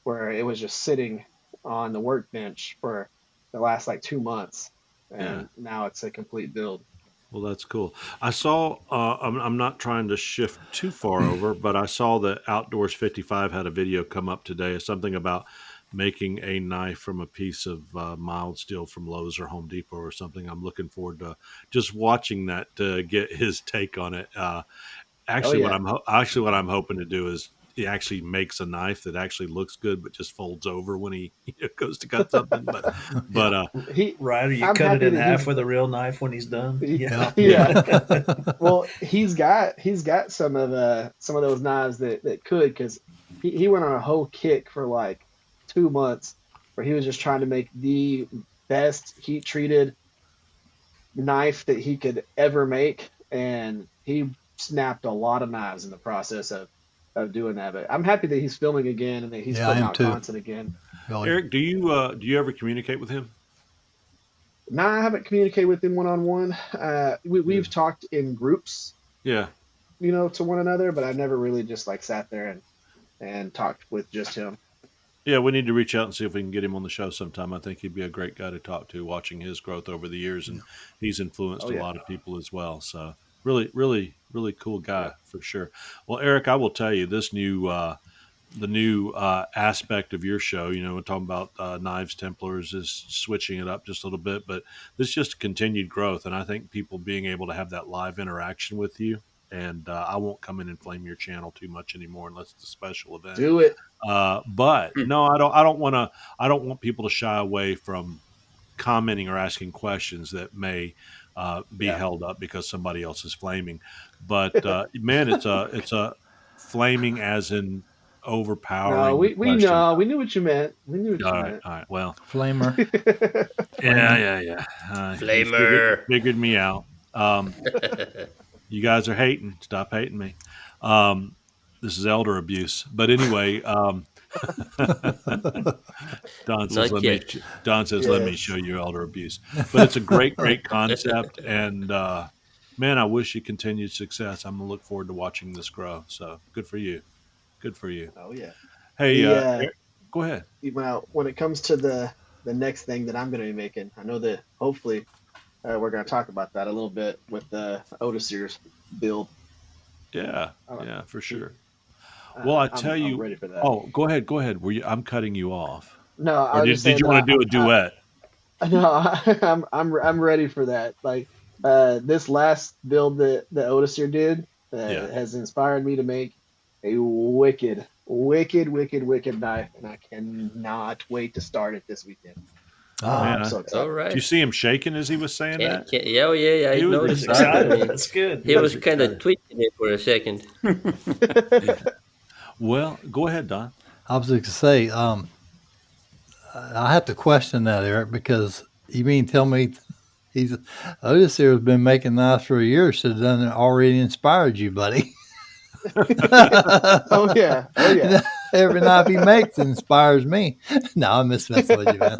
where it was just sitting on the workbench for the last like 2 months. Yeah. And now it's a complete build. Well, that's cool. I saw. I'm not trying to shift too far over, but I saw that Outdoors 55 had a video come up today. Something about making a knife from a piece of mild steel from Lowe's or Home Depot or something. I'm looking forward to just watching that to get his take on it. Oh, Actually, yeah. what I'm hoping to do is he actually makes a knife that actually looks good, but just folds over when he goes to cut something. But Yeah. but He, Right? Or you I'm cut it happy in that half he's, with a real knife when he's done. Yeah. Yeah. yeah. Yeah. Well, he's got some of those knives that could because he went on a whole kick for like 2 months where he was just trying to make the best heat treated knife that he could ever make, and he snapped a lot of knives in the process of doing that. But I'm happy that he's filming again and that he's Yeah, I putting am out too. content again. Really. Eric, do you ever communicate with him? Now I haven't communicated with him one on one. Yeah. We've talked in groups, Yeah. to one another, but I've never really just like sat there and talked with just him. Yeah, we need to reach out and see if we can get him on the show sometime. I think he'd be a great guy to talk to, watching his growth over the years, and he's influenced Oh a yeah. lot of people as well. So really, really, really cool guy Yep. for sure. Well, Eric, I will tell you this new the new aspect of your show. We're talking about Knives Templars is switching it up just a little bit, but this is just continued growth, and I think people being able to have that live interaction with you. And I won't come in and flame your channel too much anymore unless it's a special event. Do it. But no, I don't. I don't want to. I don't want people to shy away from commenting or asking questions that may be Yeah. held up because somebody else is flaming. But man, it's a flaming as in No, overpowering the we question. know. We knew what you meant. We knew what All you right, meant. all right. Well, Flamer. yeah, Flaming. yeah. You Flamer. figured me out. You guys are hating. Stop hating me. Um, this is elder abuse. But anyway, Don says, Not yet. let me Yes. show you elder abuse. But it's a great, great concept. And man, I wish you continued success. I'm going to look forward to watching this grow. So good for you. Good for you. Oh yeah. Hey, The Eric, go ahead. well, when it comes to the next thing that I'm going to be making, I know that hopefully we're going to talk about that a little bit with the Otisier's build. Yeah, Uh, yeah, for sure. Well, I tell I'm you, ready for that. oh, go ahead. Go ahead. I'm cutting you off. No, Or I was just did saying you want that to do a duet? no, I'm ready for that. Like this last build that Otisier did Yeah. has inspired me to make a wicked knife, and I cannot wait to start it this weekend. Ah, I'm Man, so All excited. did you right. see him shaking as he was saying that? Yeah, oh, yeah, I He was He's noticed that. I excited. excited. mean, That's good. he He was was kind of excited. tweaking it for a second. Well, go ahead, Don. I was going to say, I have to question that, Eric, because you mean tell me he's Otis here has been making knives for a year, should have done it already inspired you, buddy. Oh yeah, oh yeah. Every knife he makes inspires me. No, I'm just messing with you, man.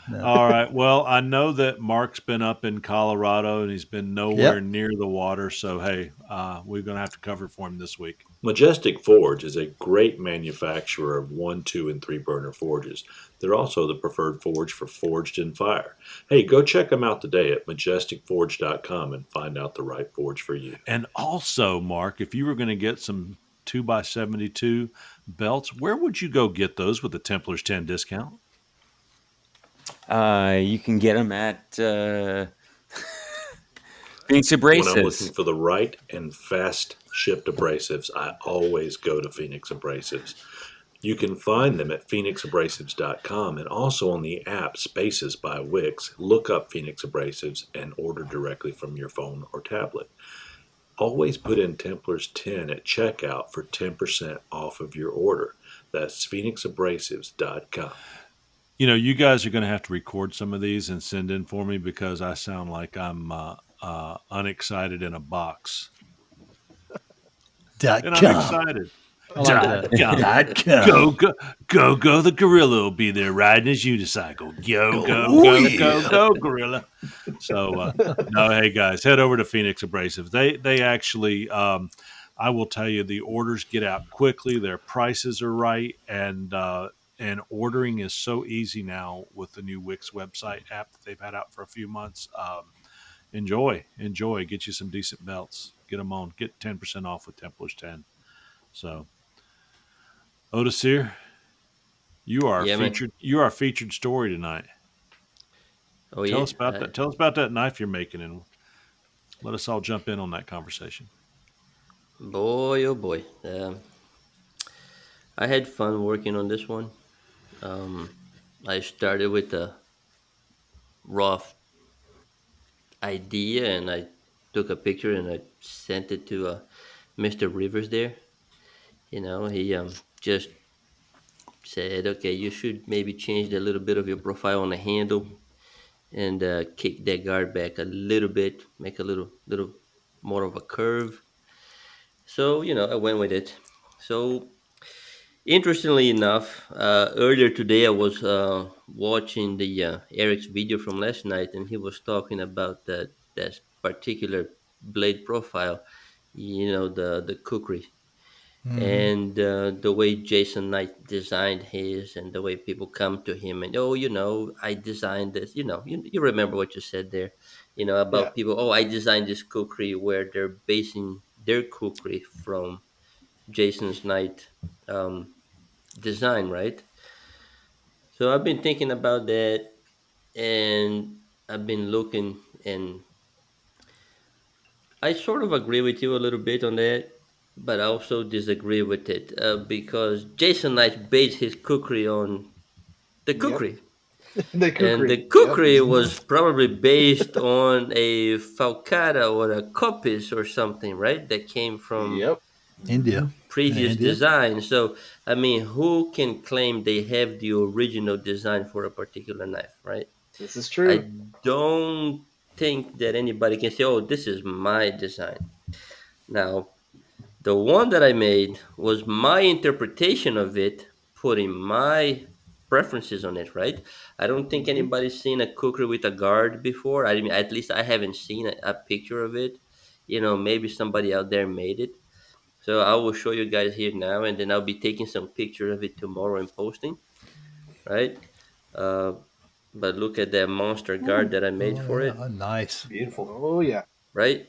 No. All right. Well, I know that Mark's been up in Colorado and he's been nowhere Yep. near the water. So, hey, we're going to have to cover for him this week. Majestic Forge is a great manufacturer of 1, 2, and 3 burner forges. They're also the preferred forge for Forged in Fire. Hey, go check them out today at majesticforge.com and find out the right forge for you. And also, Mark, if you were going to get some 2x72 belts, where would you go get those with the Templar's 10 discount? You can get them at Phoenix When I'm looking Abrasives. for the right and fast shipped abrasives, I always go to Phoenix Abrasives. You can find them at phoenixabrasives.com and also on the app Spaces by Wix. Look up Phoenix Abrasives and order directly from your phone or tablet. Always put in Templar's 10 at checkout for 10% off of your order. That's phoenixabrasives.com. You know, you guys are going to have to record some of these and send in for me because I sound like I'm unexcited in a box. Dot And I'm com. excited. I like that. Dot com. Go, the gorilla will be there riding his unicycle. Go, gorilla. So, no, hey, guys, head over to Phoenix Abrasive. They actually, I will tell you, the orders get out quickly. Their prices are right. And ordering is so easy now with the new Wix website app that they've had out for a few months. Enjoy. Get you some decent belts. Get them on. Get 10% off with Templar's 10. So, Otis here, you are Yeah, man. featured. You are a featured story tonight. Oh, Tell yeah. us about that. Tell us about that knife you're making, and let us all jump in on that conversation. Boy, oh boy. I had fun working on this one. I started with a rough idea and I took a picture and I sent it to Mr. Rivers there. He just said, okay, you should maybe change a little bit of your profile on the handle and kick that guard back a little bit, make a little more of a curve. So, I went with it. So, interestingly enough, earlier today I was watching the Eric's video from last night, and he was talking about that particular blade profile. The cookery Mm-hmm. and the way Jason Knight designed his, and the way people come to him and I designed this. You remember what you said there, Yeah. about people. Oh, I designed this cookery where they're basing their cookery from Jason's Knight. Um, Design, right? So I've been thinking about that, and I've been looking, and I sort of agree with you a little bit on that, but I also disagree with it because Jason Knight based his cookery on the Yep. cookery, The and kukri. the Yep. cookery was probably based on a falcata or a coppice or something, right? That came from Yep. India. previous India. design. So, I mean, who can claim they have the original design for a particular knife, right? This is I true. don't think that anybody can say, oh, this is my design. Now, the one that I made was my interpretation of it, putting my preferences on it, right? I don't think Hmm. anybody's seen a cookery with a guard before. I mean, at least I haven't seen a picture of it. Maybe somebody out there made it. So I will show you guys here now, and then I'll be taking some picture of it tomorrow and posting, right? Uh, but look at that monster guard that I made Oh for yeah, it, nice. Beautiful. Oh yeah. right?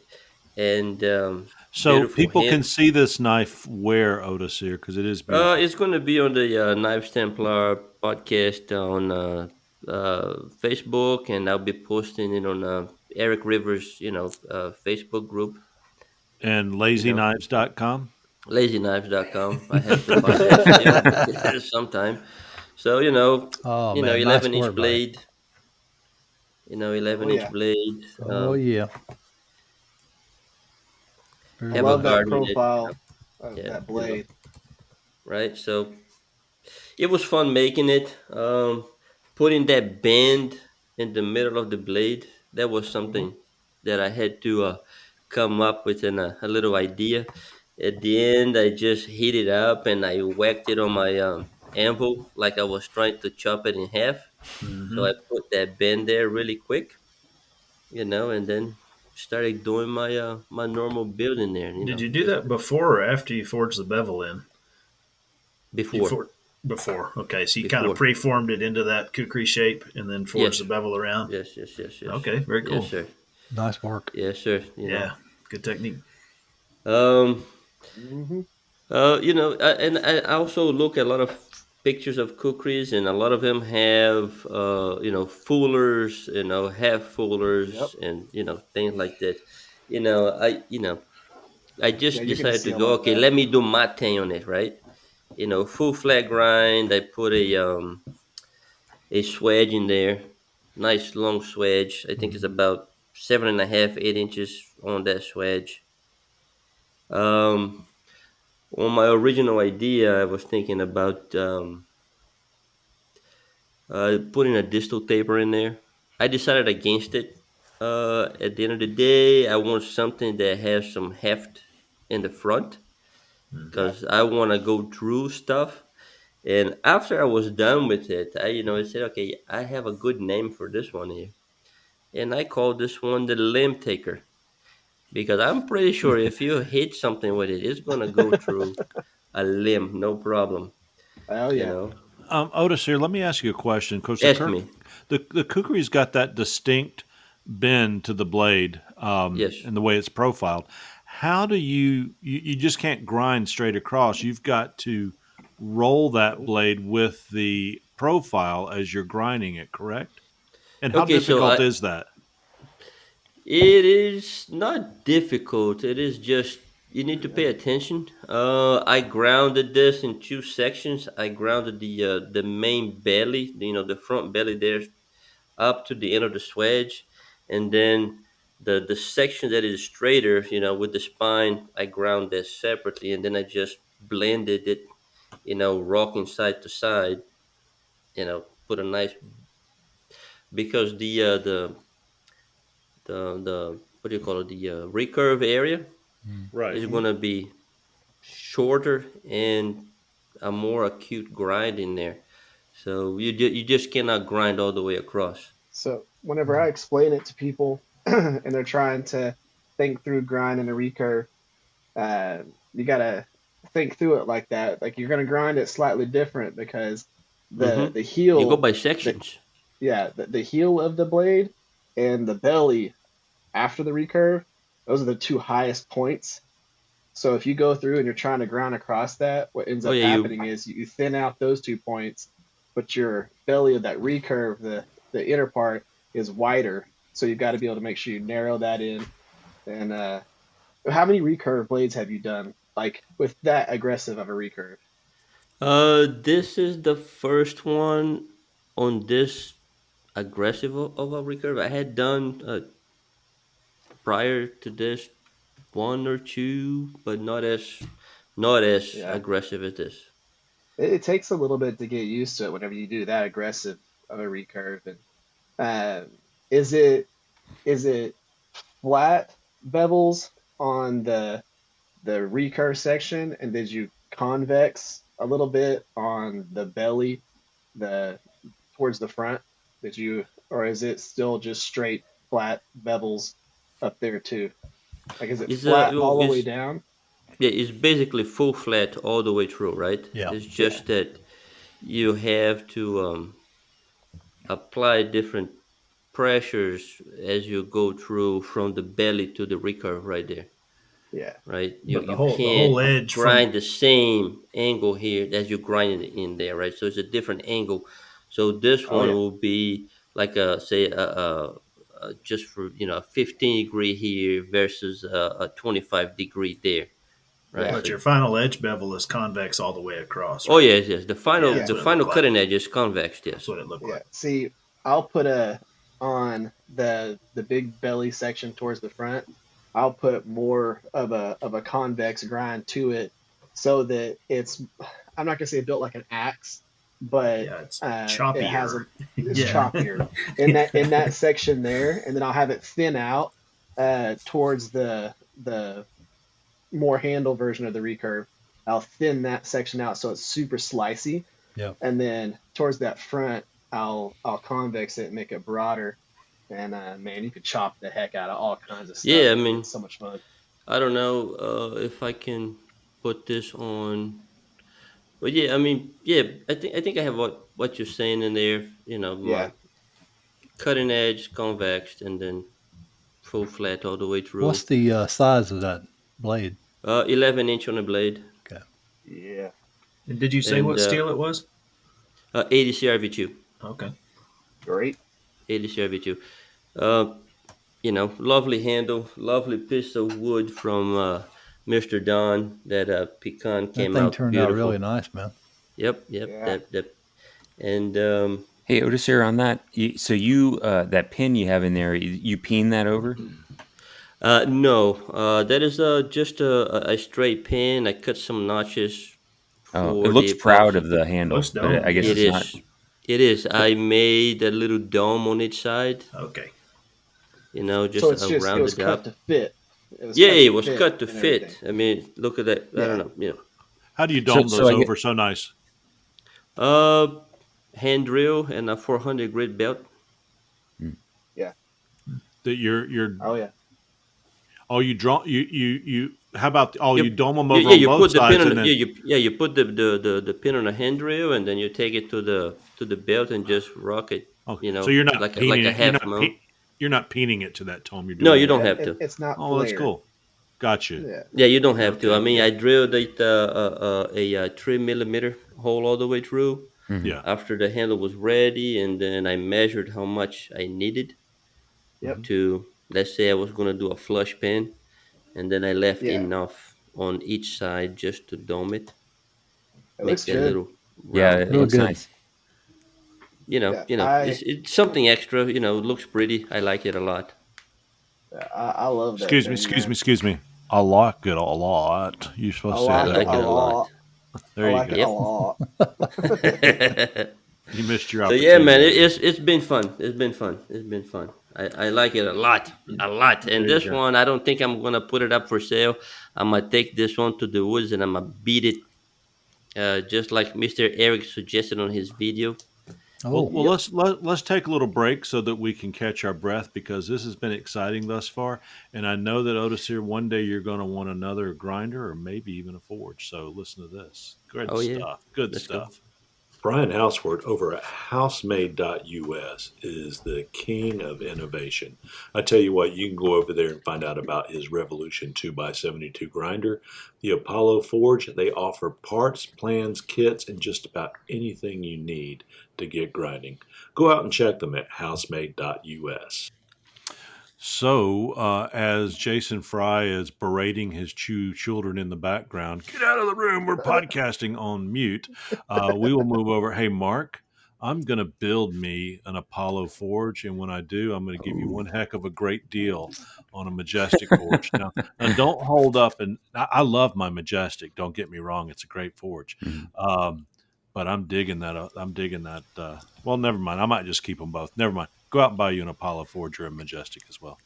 And So beautiful people can hint. see this knife where, Otis here, because it is beautiful. It's going to be on the Knives Templar podcast on Facebook, and I'll be posting it on Eric Rivers, Facebook group. And You know, lazyknives.com. LazyKnives.com. I have to buy that still sometime. So Oh man, nice 11-inch work, buddy. blade. Oh 11-inch yeah, blade. Oh yeah, I very Have a love nice. that guard in it. profile of Yeah, that blade. right. So it was fun making it. Putting that bend in the middle of the blade, that was Hmm. something that I had to come up with a little idea. At the end, I just heat it up and I whacked it on my anvil like I was trying to chop it in half. So I Hmm. put that bend there really quick, and then started doing my normal building there, Did you do just that before or after you forged the bevel in? You before, for before. Okay, so you kind of before. preformed it into that kukri shape and then forged Yes, the bevel around. yes, yes, yes, yes, Okay, very yes, cool. sir. Nice work. Yes, sir. Yeah, good technique. Um, Hmm. and I also look at a lot of pictures of cookeries, and a lot of them have, fullers, half Yep. fullers, and things like that. I Yeah, just you're gonna decided see to a go, lot of okay, that. let me do my thing on it, right? Full flat grind. I put a swedge in there, nice long swedge. I think it's Mhm. about 7.5, 8 inches on that swedge. Um, on my original idea, I was thinking about putting a distal taper in there. I decided against it. At the end of the day, I want something that has some heft in the front Yeah. because I want to go through stuff. And after I was done with it, I said, okay, I have a good name for this one here, and I called this one the limb taker because I'm pretty sure if you hit something with it, it's gonna go through a limb, no problem. Oh You yeah. know, Otis, here, let me ask you a question because ask me. the kukri's got that distinct bend to the blade, Yes. and the way it's profiled. How do you just can't grind straight across? You've got to roll that Nope. blade with the profile as you're grinding it, correct? And how Okay, so difficult is that? it is not difficult. It is just you need to Yeah. pay attention. I grounded this in two sections. I grounded the main belly, the front belly there, up to the end of the swedge, and then the section that is straighter, with the spine, I ground that separately, and then I just blended it, rocking side to side, put a nice because the what do you call it, the recurve area Mm. Right. is Hmm. going to be shorter and a more acute grind in there. So you just cannot grind all the way across. So whenever I explain it to people and they're trying to think through grind and a recurve, you gotta think through it like that. Like you're gonna grind it slightly different because the Hmm. the You go heel, by the sections. yeah, the heel of the blade and the belly after the recurve, those are the two highest points. So if you go through and you're trying to ground across that, what ends Oh up yeah, happening is you thin out those 2 points, but your belly of that recurve, the inner part, is wider. So you've got to be able to make sure you narrow that in. And how many recurve blades have you done, like with that aggressive of a recurve? this is the first one on this aggressive of a recurve. I had done prior to this one or two, but not as Yeah, aggressive as this. it takes a little bit to get used to it whenever you do that aggressive of a recurve. And is it flat bevels on the recurve section, and did you convex a little bit on the belly, the towards the front? Did you, or is it still just straight flat bevels up there too? Like, is it Is flat all the way is down? Yeah, it's basically full flat all the way through, right? Yeah. It's Yeah, just that you have to apply different pressures as you go through from the belly to the recurve right there, yeah, right? You But the you whole can't edge from grind the same angle here as you grind it in there, right? So it's a different angle. So this oh one yeah, will be like a say just for a 15 degree here versus a 25 degree there. right? But So, your final edge bevel is convex all the way across. oh Right? yes. The final Yeah, that's the what it final looked like. cutting edge is convex. That's Yes. what it looked Yeah. like. See, I'll put on the big belly section towards the front. I'll put more of a convex grind to it so that it's, I'm not gonna say built like an axe, but Yeah, it's it has choppier. it's Yeah. choppier in that section there, and then I'll have it thin out towards the more handle version of the recurve. I'll thin that section out so it's super slicey, Yep. and then towards that front, I'll convex it and make it broader. And man, you could chop the heck out of all kinds of stuff, Yeah. I man. mean, It's so much fun. I don't know if I can put this on. But yeah, I mean, yeah, I think I have what you're saying in there. Yeah. My cutting edge, convex, and then full flat all the way What's through. the size of that blade? 11-inch on the blade, Okay. Yeah. And did you say and what steel it was? 80 CRV2. Okay. Great. 80 CRV2. Uh, lovely handle, lovely piece of wood from Mr. Don. That pecan That came thing out turned out really beautiful. nice, man. Yep, Yeah. that, and Hey, Otis, here on that. So that pin you have in there, you peen that over? no, that is just a straight pin. I cut some notches Oh, it for looks the proud epoxy. of the handle, Looks but I dome. guess Yeah. It it's not. is. It is. I made a little dome on each side, Okay. So just it's just it was rounded cut to up. fit. It was Yeah, cut to it was fit cut to and everything. fit. I mean, look at that. I don't Yeah. know. How do you So, dome so those I get. over so nice? Uh, Hand drill and a 400 grit belt. Yeah. That you're Oh yeah. you draw you how about you You, dome them you over yeah, on you both put the pin sides on and then you put the pin on a hand drill, and then you take it to the belt and just rock it. okay. So you're not Like peening a it. You're half not mount. you're not peening it to that tome. You're No, doing you it. don't Yeah. have to. It's not Oh, that's flared. cool. Gotcha. Yeah. Yeah, you don't have to. I Okay. mean, Yeah. I drilled it a 3 millimeter hole all the way through. Mhm. Yeah. After the handle was ready, and then I measured how much I needed Yep. to. Let's say I was gonna do a flush pin, and then I left Yeah. enough on each side just to dome it, It make looks that good. little Yeah, round it Real pin. looks good. nice. Yeah. It's something extra. It looks pretty. I like it a lot. I love that thing, man. Excuse me. I like it a lot. You're I supposed to say it I like that it like a it way. a lot. lot. I There you like go. it a Yep. lot. You missed your So yeah, man, opportunity. it's been fun. It's been fun. It's been fun. I like it a lot, a lot. And There you this go. one, I don't think I'm gonna put it up for sale. I'm gonna take this one to the woods and I'm gonna beat it, just like Mr. Eric suggested on his video. Oh, Yep. Let's take a little break so that we can catch our breath because this has been exciting thus far, and I know that Otis here one day you're going to want another grinder or maybe even a forge. So listen to this. Good Oh yeah, stuff. Good let's go. stuff. Brian Houseward over at housemade.us is the king of innovation. I tell you what, you can go over there and find out about his Revolution 2x72 grinder, the Apollo Forge. They offer parts, plans, kits, and just about anything you need to get grinding. Go out and check them at housemade.us. So, as Jason Fry is berating his children in the background, get out of the room. We're podcasting on mute. We will move over. Hey, Mark, I'm going to build me an Apollo Forge. And when I do, I'm going to give you one heck of a great deal on a Majestic Forge. Now don't hold up. And I love my Majestic. Don't get me wrong. It's a great forge. Mhm. But I'm digging that. I'm digging that. Well, never mind. I might just keep them both. Never mind. Go out and buy you an Apollo Forge or a Majestic as well.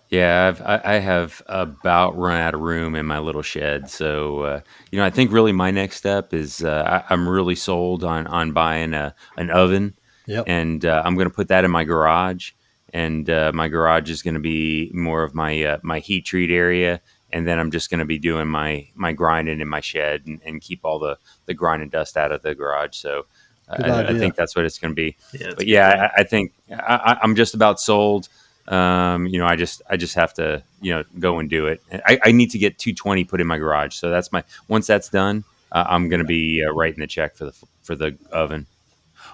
Yeah, I have about run out of room in my little shed. So, I think really my next step is I'm really sold on buying an oven, yep. and I'm going to put that in my garage. And my garage is going to be more of my heat treat area, and then I'm just going to be doing my grinding in my shed and keep all the grind and dust out of the garage. So, Good I idea. think that's what it's going to be. Yeah, it's But a good plan. I think I'm just about sold. I just have to, go and do it. I need to get 220 put in my garage. So once that's done, I'm going to be writing the check for the oven.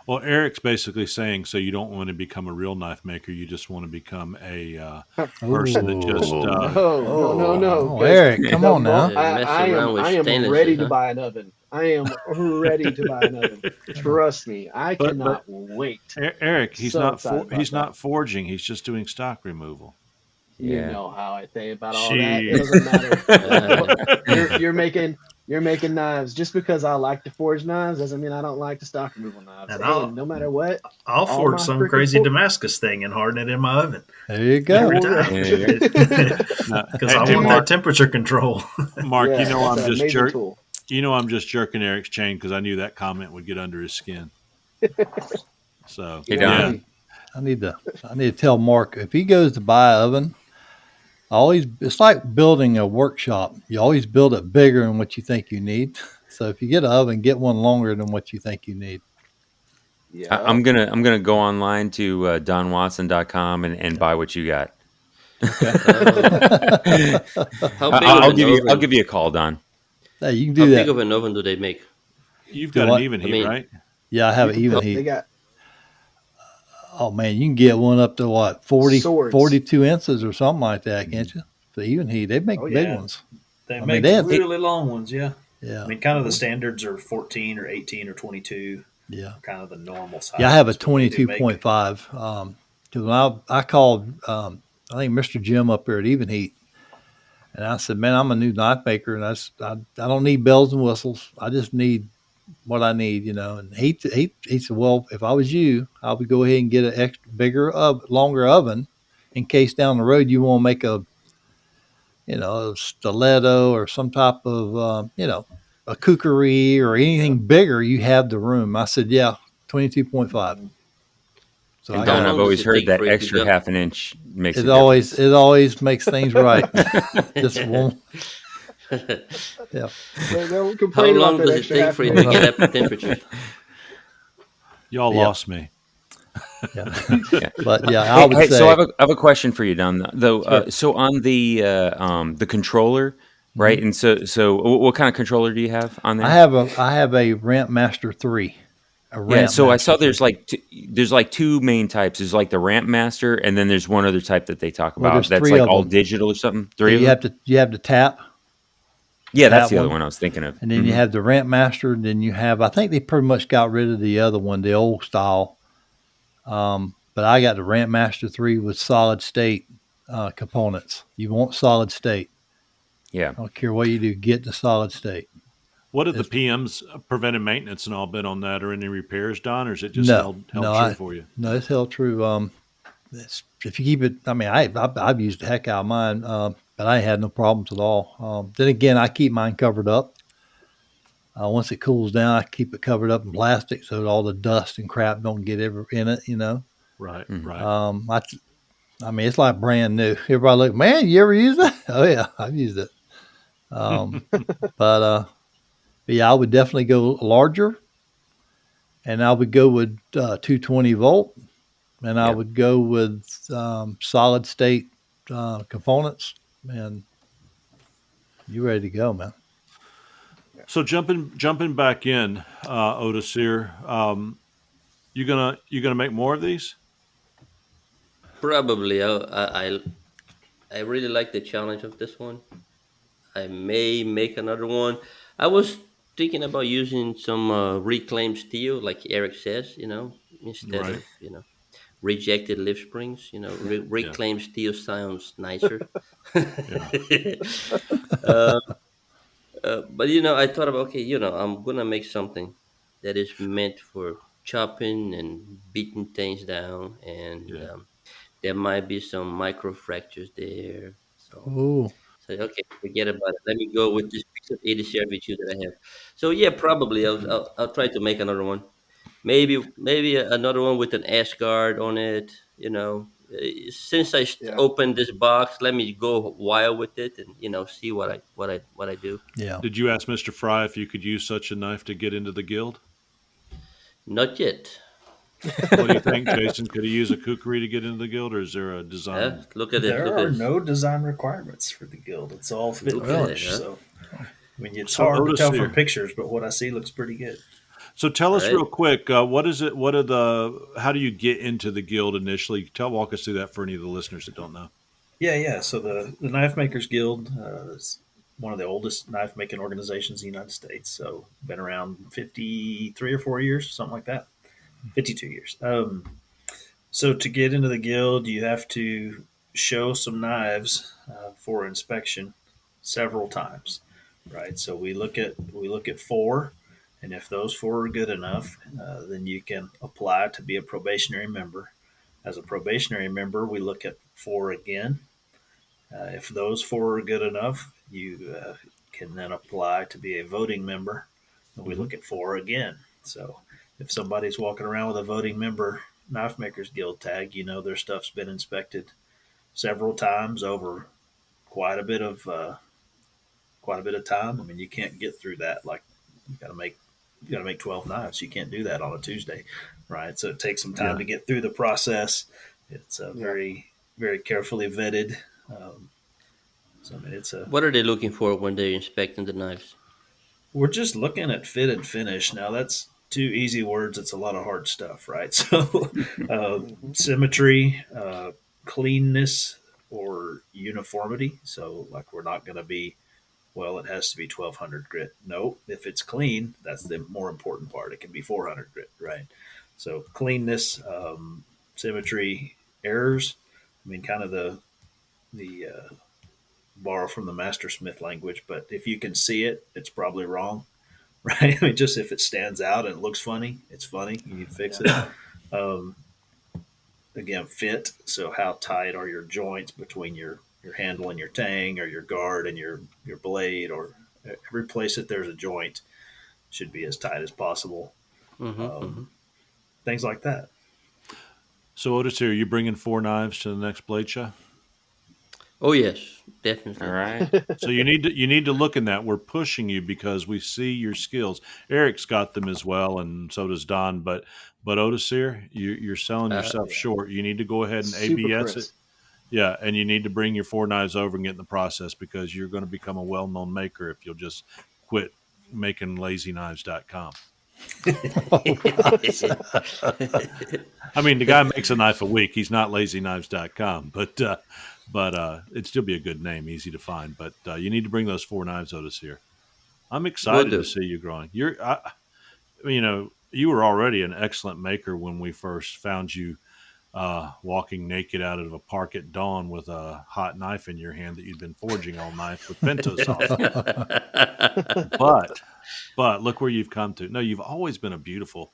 Well, Eric's basically saying, so you don't want to become a real knife maker. You just want to become a person that just. No. Oh, 'Cause Eric, come on now. Mess around with I am stainlesses, ready to huh? buy an oven. I am ready to buy an oven. Trust me, I but cannot wait. Eric, So excited about he's that. not forging. He's just doing stock removal. You Yeah. know how I think about all that. It She. doesn't matter. Uh, You're making knives. Just because I like to forge knives doesn't mean I don't like to stock removal knives. And And no matter what, I'll all forge my some freaking crazy Damascus thing and harden it in my oven There you go. every time. Because I Hey, want Mark, that temperature control. Mark, Yeah, that's an amazing tool. You know, I'm just jerking Eric's chain because I knew that comment would get under his skin. So Hey, yeah, Don. I need to tell Mark if he goes to buy an oven. It's like building a workshop. You always build it bigger than what you think you need. So if you get an oven, get one longer than what you think you need. Yeah. I'm gonna go online to donwatson.com and buy what you got. Okay. how big of an I'll oven? give you a call, Don. Hey, you can How do big that. of an oven do they make? you've Do got an what? even I heat, mean, right? Yeah, I have an even They heat. got Oh man, you can get one up to what 40, swords. 42 inches or something like that, can't you? The even heat. They make Oh, big yeah. ones. They I mean, make they have, really long ones, yeah. yeah, I mean, kind of the standards are 14 or 18 or 22. yeah. Kind of the normal size. Yeah, I have a but they do make 22.5. Because when I called, I think Mr. Jim up there at Even Heat, and I said, "Man, I'm a new knife maker, and I don't need bells and whistles. I just need what I need, you know." And he said, "Well, if I was you, I would go ahead and get an extra bigger, longer oven, in case down the road you want to make a stiletto or some type of a kukri or anything bigger. You have the room." I said, "Yeah, 22.5." So And I How Don, got I've long does always it heard take that for it to extra go? half an inch makes a it. difference. Always makes things right. Just yeah. Don't How complain about long that does it extra take half for an it to inch. get up to temperature? Y'all Yeah. lost me. Yeah. Yeah. But yeah, I would Hey, so say. I have a question for you, Don. Though, Sure. so on the controller, right? Mhm. And so what kind of controller do you have on there? I have a Ramp Master 3. A Yeah, Ramp so I Master saw 3. there's like two main types. There's like the Ramp Master, and then there's one other type that they talk Well, about there's that's 3 like of all them. digital or something. Yeah, Three of them. you have the Yeah, that's tap the other one. one I was thinking of. And then you Hmm. have the Ramp Master, and then you have, I think they pretty much got rid of the other one, the old style. But I got the Ramp Master 3 with solid state components. You want solid state. Yeah. I don't care what you do, get the solid state. What have the It's, PMs preventive maintenance and all been on that, or any repairs done, or is it just no, held true for you? no, it's held true. If you keep it, I mean, I've used the heck out of mine, but I had no problems at all. Then again, I keep mine covered up. Once it cools down, I keep it covered up in plastic so that all the dust and crap don't get ever in it. Right, Mhm. right. I mean, it's like brand new. Everybody look, man, you ever use that? Oh yeah, I've used it. But yeah, I would definitely go larger, and I would go with 220 volt, and I Yeah. would go with solid state components, and you ready to go, man. So jumping back in, Otis here, you gonna make more of these? Probably. I really like the challenge of this one. I may make another one. I was thinking about using some reclaimed steel, like Eric says, instead Right. of rejected lift springs. Yeah. Reclaimed steel sounds nicer. Yeah. uh, but I thought about, okay, I'm gonna make something that is meant for chopping and beating things down, and Yeah. there might be some micro fractures there. So Oh, okay, forget about it. Let me go with this piece of 80 CRV2 that I have. So yeah, probably I'll try to make another one. Maybe another one with an S guard on it. Since I Yeah. opened this box, let me go wild with it and see what I do. yeah. Did you ask Mr. Fry if you could use such a knife to get into the guild? Not yet. What do you think, Jason? Could he use a kukri to get into the guild, or is there a Yeah, design? look at it. there Look are at this. no design requirements for the guild. It's all fit and Look at it, finish. huh? So I mean, it's So hard to Otis tell here. from pictures, but what I see looks pretty good. So tell us right? real quick, what is it? How do you get into the guild initially? Walk us through that for any of the listeners that don't know. Yeah. So the Knife Makers Guild is one of the oldest knife making organizations in the United States. So been around 53 or 4 years, something like that. 52 years. So to get into the guild, you have to show some knives for inspection several times, right? So we look at four, and if those four are good enough, then you can apply to be a probationary member. As a probationary member, we look at four again. If those four are good enough, you can then apply to be a voting member, and we Mm-hmm. look at four again. So if somebody's walking around with a voting member Knife Makers Guild tag, you know their stuff's been inspected several times over quite a bit of time. I mean, you can't get through that. Like you got to make 12 knives. You can't do that on a Tuesday, right? So it takes some time Yeah. to get through the process. It's Yeah. very very carefully vetted. So I mean, What are they looking for when they're inspecting the knives? we're just looking at fit and finish. Now that's two easy words. It's a lot of hard stuff, right? So symmetry, cleanness, or uniformity. So like we're not going to be, well, it has to be 1200 grit. No, if it's clean, that's the more important part. It can be 400 grit, right? So cleanness, symmetry, errors. I mean, kind of the borrow from the mastersmith language, but if you can see it, it's probably wrong, right? I mean, just if it stands out and it looks funny, it's funny. You need to fix it. Um, Again, fit. So how tight are your joints between your handle and your tang, or your guard and your blade, or every place that there's a joint should be as tight as possible. Mm-hmm, mm-hmm. Things like that. So Otis, are you bringing four knives to the next blade show? Oh yes, All definitely. right. So you need to look in that. We're pushing you because we see your skills. Eric's got them as well, and so does Don. But Otis here, you're selling yourself Yeah. short. You need to go ahead and Super ABS it. crisp. Yeah, and you need to bring your four knives over and get in the process because you're going to become a well-known maker if you'll just quit making lazyknives.com. Oh gosh. I mean, the guy makes a knife a week. He's not lazyknives.com, but it'd still be a good name, easy to find. But you need to bring those four knives, Otis. Here, I'm Will excited to do. see you growing. You were already an excellent maker when we first found you walking naked out of a park at dawn with a hot knife in your hand that you'd been forging all night with pinto sauce. But look where you've come to. No, you've always been a beautiful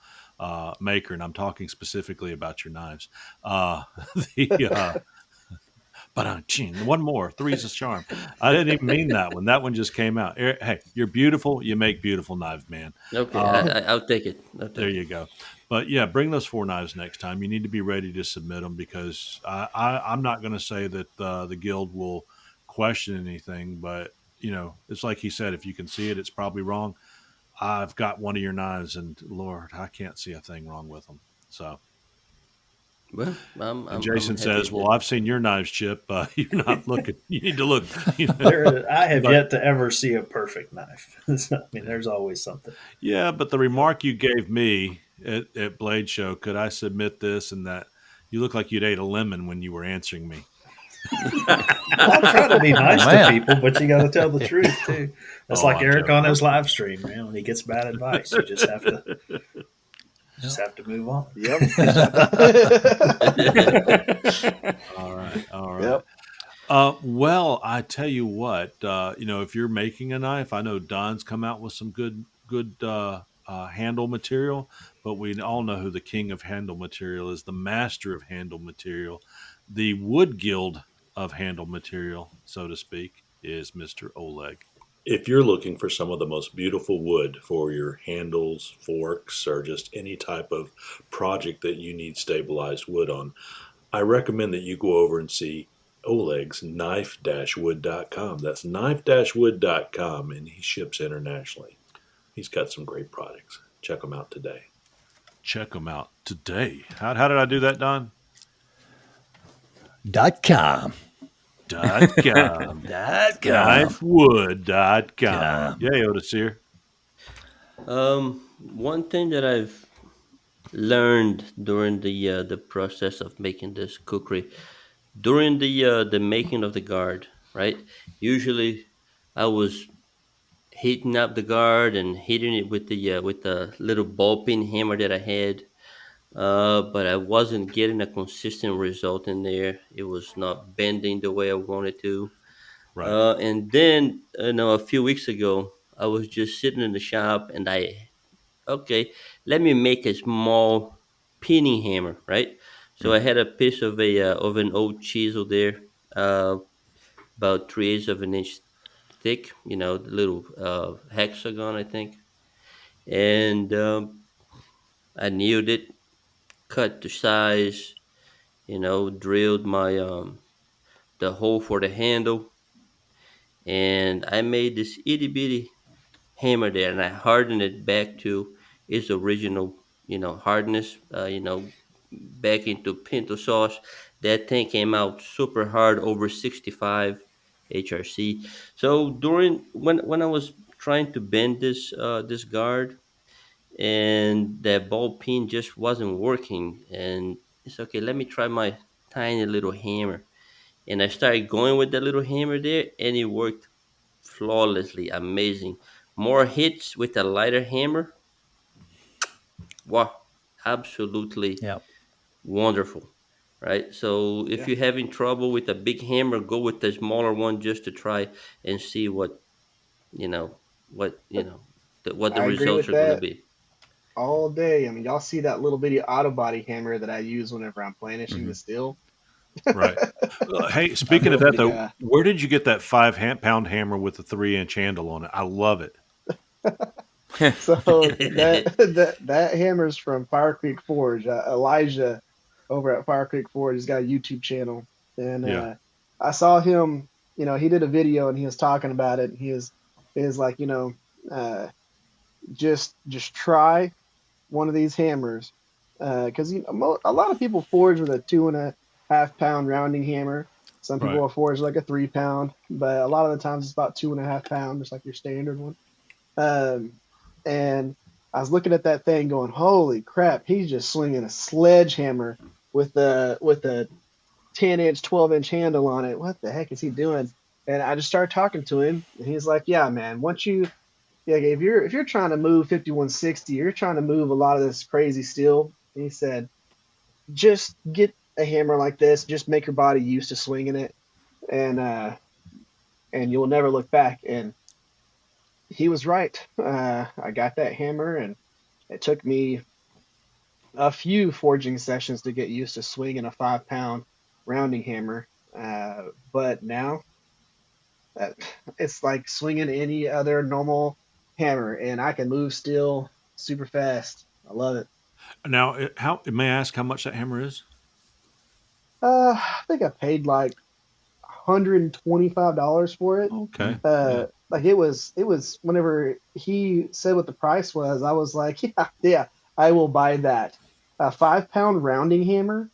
maker, and I'm talking specifically about your knives. The but one more, three's a charm. I didn't even mean that one. That one just came out. Hey, you're beautiful. You make beautiful knives, man. Okay, I'll take it. I'll There take you it. go. But yeah, bring those four knives next time. You need to be ready to submit them because I'm not going to say that the guild will question anything, but it's like he said, if you can see it, it's probably wrong. I've got one of your knives, and Lord, I can't see a thing wrong with them. So, Well, and I'm Jason happy says, "Well, that. I've seen your knives, Chip. You're not looking. You need to look." I have But yet to ever see a perfect knife. So, I mean, there's always something. yeah, but the remark you gave me at Blade Show, could I submit this and that? You look like you'd ate a lemon when you were answering me. Well, I try to be nice to Man. people, but you got to tell the truth too. That's Oh, like I'm Eric on joking. his live stream, man. When he gets bad advice, you just have to move on. Yep. All right, all right. Yep. Well, I tell you what, if you're making a knife, I know Don's come out with some good handle material, but we all know who the king of handle material is, the master of handle material, the wood guild of handle material, so to speak, is Mr. Oleg. If you're looking for some of the most beautiful wood for your handles, forks, or just any type of project that you need stabilized wood on, I recommend that you go over and see Oleg's knife-wood.com. That's knife-wood.com, and he ships internationally. He's got some great products. Check them out today. Check them out today. How did I do that, Don? .com. .com. .com. Knifewood.com. Yay, Otis here. One thing that I've learned during the process of making this cookery, during the making of the guard, right? Usually, I was heating up the guard and hitting it with the little ball peen hammer that I had. But I wasn't getting a consistent result in there. It was not bending the way I wanted to. Right. And then, a few weeks ago, I was just sitting in the shop and okay, let me make a small pinning hammer, right? So I had a piece of an old chisel there, uh, about 3/8 of an inch thick, the little hexagon, I think. And I kneaded it, cut the size, drilled my the hole for the handle, and I made this itty bitty hammer there, and I hardened it back to its original, hardness. Back into pinto sauce. That thing came out super hard, over 65 HRC. So during when I was trying to bend this guard, and that ball peen just wasn't working, and it's okay. Let me try my tiny little hammer, and I started going with that little hammer there, and it worked flawlessly, amazing. More hits with a lighter hammer. Wow, absolutely Yep. wonderful, right? So if Yeah. you're having trouble with a big hammer, go with the smaller one just to try and see you know what the I agree results with are going to that be. all day. I mean, y'all see that little bitty auto body hammer that I use whenever I'm planishing the steel. Right. Hey, That speaking of little that bitty though, guy. where did you get that 5 pound hammer with the 3 inch handle on it? I love it. So that hammer's from Fire Creek Forge. Elijah over at Fire Creek Forge, he's got a YouTube channel, and Yeah. I saw him. He did a video and he was talking about it. He was like, uh, just try one of these hammers, because a lot of people forge with a 2.5 pound rounding hammer. Some people Right. will forge like a 3 pound, but a lot of the times it's about 2.5 pound, just like your standard one. Um, and I was looking at that thing going, holy crap, he's just swinging a sledgehammer with a 10-inch, 12-inch handle on it. What the heck is he doing? And I just started talking to him, and he's like, yeah, man, yeah, if you're trying to move 5160, you're trying to move a lot of this crazy steel. He said, just get a hammer like this, just make your body used to swinging it, and you'll never look back. And he was right. I got that hammer, and it took me a few forging sessions to get used to swinging a 5 pound rounding hammer. But now uh, it's like swinging any other normal hammer, and I can move steel super fast. I love it. Now, how may I ask how much that hammer is? I think I paid like $125 for it. Okay. Yeah. Like it was whenever he said what the price was, I was like, yeah, yeah, I will buy that. A 5 pound rounding hammer,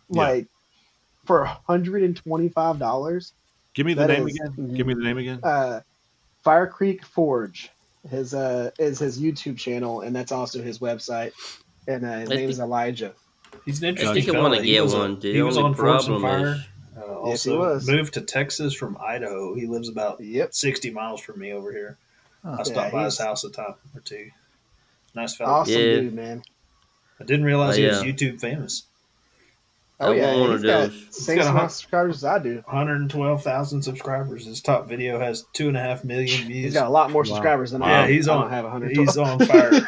Yeah. like for $125. Give me the That name is again. Give me the name again. Fire Creek Forge. His is his YouTube channel, and that's also his website. And his I name is think Elijah. He's an I interesting think I want fella. to get one. The He was only on Forged and problem Fire. is Yes, he Also was. moved to Texas from Idaho. He lives about Yep. 60 miles from me over here. I Yeah, stopped by his he's house a time or two. Nice fella. awesome yeah. dude, man. I didn't realize he I was uh YouTube famous. Oh I yeah, want and one of he's got those. He's same got amount of subscribers as I do. 112,000 subscribers. His top video has 2.5 million He's views. got a lot more Wow. subscribers than I Yeah, Wow. do. he's I don't on. have 112. He's on fire.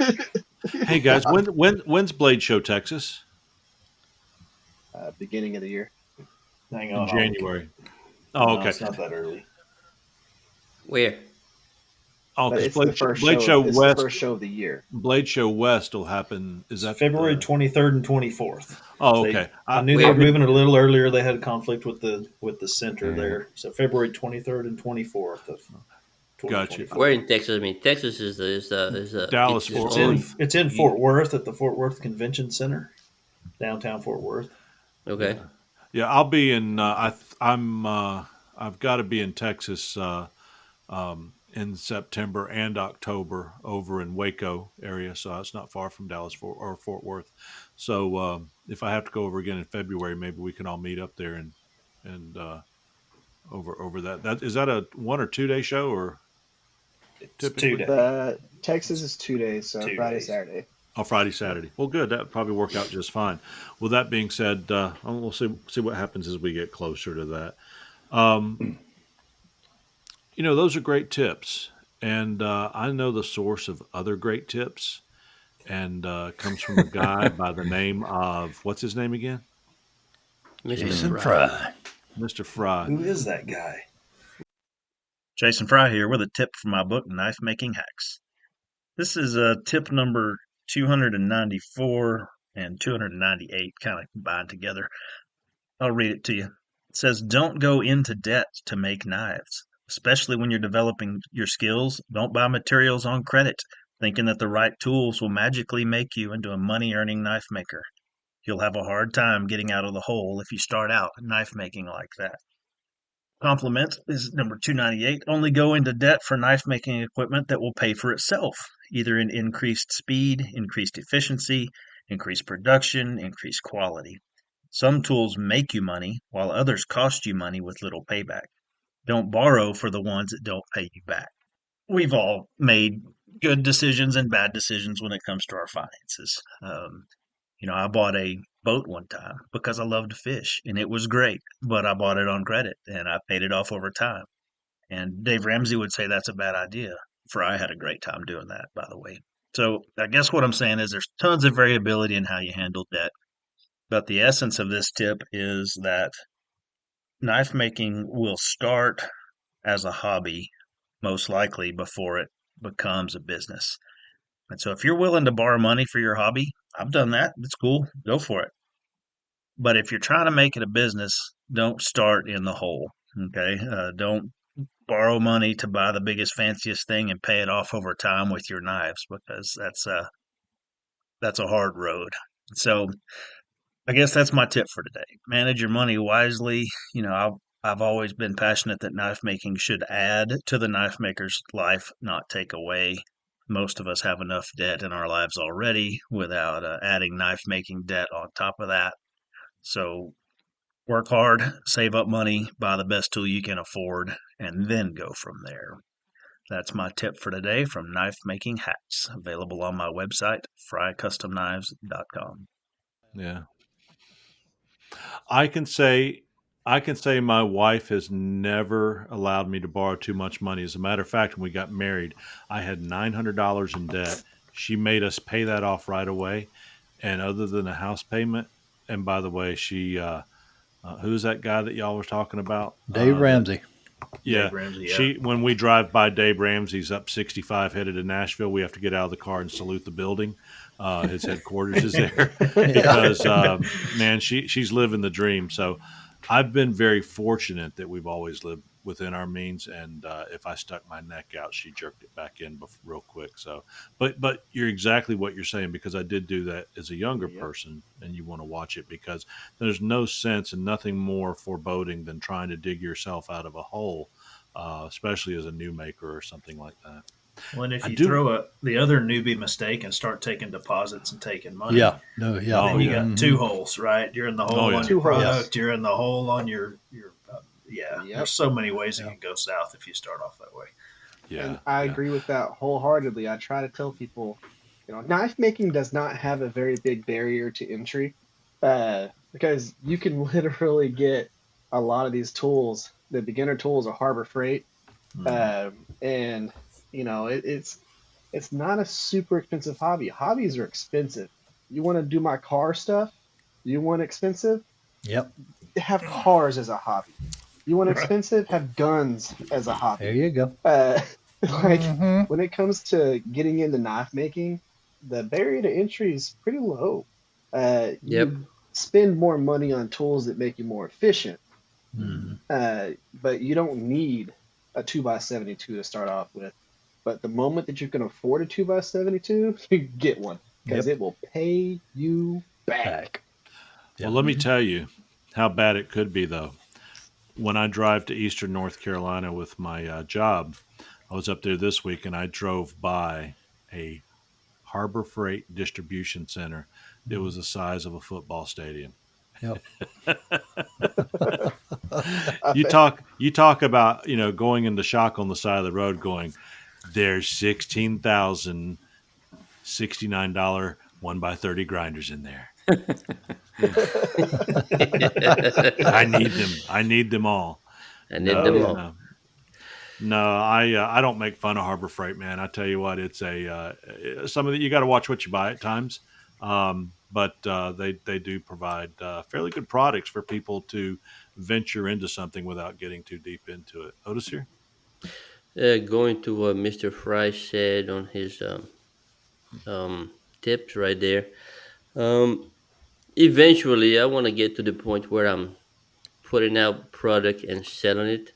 Hey guys, Yeah. when's Blade Show Texas? Beginning of the year. Hang In on, I'll look it up. January. Oh, No, okay. it's not that early. Where? Oh, But because it's the first show. It's the first show of the year. Blade Show West will happen. Is It's that February 23rd and 24th. Oh, They, okay. I knew they Where? were moving it a little earlier. They had a conflict with the center Yeah. there. So February 23rd and 24th of Gotcha. 2024. Where in Texas? I mean, Texas is Dallas, its Fort own. Worth. It's in Fort Worth at the Fort Worth Convention Center, downtown Fort Worth. Okay. Yeah, I'll be in. I've got to be in Texas in September and October over in Waco area, so it's not far from Dallas or Fort Worth. So if I have to go over again in February, maybe we can all meet up there and over that. That is that a 1 or 2 day show or It's typically? 2 day. Texas is 2 days, so 2 Friday, days. Saturday. Oh, Friday, Saturday. Well, good. That would probably work out just fine. Well, that being said, we'll see what happens as we get closer to that. Um, those are great tips, and I know the source of other great tips, and comes from a guy by the name of what's his name again? Mr. Jason Fry. Fry. Mr. Fry. Who is that guy? Jason Fry here with a tip from my book, Knife Making Hacks. This is tip number 294 and 298 kind of combined together. I'll read it to you. It says, don't go into debt to make knives, especially when you're developing your skills. Don't buy materials on credit, thinking that the right tools will magically make you into a money-earning knife maker. You'll have a hard time getting out of the hole if you start out knife making like that. Complement is number 298. Only go into debt for knife making equipment that will pay for itself, either in increased speed, increased efficiency, increased production, increased quality. Some tools make you money, while others cost you money with little payback. Don't borrow for the ones that don't pay you back. We've all made good decisions and bad decisions when it comes to our finances. I bought a boat one time because I love to fish and it was great, but I bought it on credit and I paid it off over time. And Dave Ramsey would say that's a bad idea. For I had a great time doing that, by the way. So I guess what I'm saying is there's tons of variability in how you handle debt. But the essence of this tip is that knife making will start as a hobby, most likely before it becomes a business. And so if you're willing to borrow money for your hobby, I've done that. It's cool. Go for it. But if you're trying to make it a business, don't start in the hole. Okay. Don't borrow money to buy the biggest, fanciest thing and pay it off over time with your knives because that's a hard road. So I guess that's my tip for today. Manage your money wisely. I've always been passionate that knife making should add to the knife maker's life, not take away. Most of us have enough debt in our lives already without adding knife making debt on top of that. So work hard, save up money, buy the best tool you can afford, and then go from there. That's my tip for today from Knife Making Hacks, available on my website, frycustomknives.com. Yeah. I can say my wife has never allowed me to borrow too much money. As a matter of fact, when we got married, I had $900 in debt. She made us pay that off right away. And other than a house payment, and by the way, she who's that guy that y'all were talking about? Dave Ramsey. Yeah, Dave Ramsey, yeah. when we drive by Dave Ramsey's up 65 headed to Nashville, we have to get out of the car and salute the building. His headquarters is there because man, she's living the dream. So I've been very fortunate that we've always lived within our means, and if I stuck my neck out, she jerked it back in real quick. So, but you're exactly what you're saying, because I did do that as a younger person, and you want to watch it because there's no sense and nothing more foreboding than trying to dig yourself out of a hole, especially as a new maker or something like that. Well, and if you throw the other newbie mistake and start taking deposits and taking money, then you got two holes, right? You're in the hole on your product. You're in the hole on your There's so many ways it can go south if you start off that way. Yeah, and I agree with that wholeheartedly. I try to tell people, knife making does not have a very big barrier to entry, because you can literally get a lot of these tools. The beginner tools are Harbor Freight, and it's not a super expensive hobby. Hobbies are expensive. You want to do my car stuff? You want expensive? Yep. Have cars as a hobby. You want expensive? Have guns as a hobby. There you go. When it comes to getting into knife making, the barrier to entry is pretty low. You spend more money on tools that make you more efficient, but you don't need a 2x72 to start off with. But the moment that you can afford a 2x72, you get one, because it will pay you back. Well, let me tell you how bad it could be, though. When I drive to Eastern North Carolina with my job, I was up there this week and I drove by a Harbor Freight distribution center that was the size of a football stadium. Yep. you talk about, going into shock on the side of the road going, there's $16,069 1x30 grinders in there. I need them. I need them all. I need them all. No, I don't make fun of Harbor Freight, man. I tell you what, it's some of you got to watch what you buy at times, but they do provide fairly good products for people to venture into something without getting too deep into it. Otis here. Going to what Mr. Fry said on his tips right there. Um, Eventually, I want to get to the point where I'm putting out product and selling it.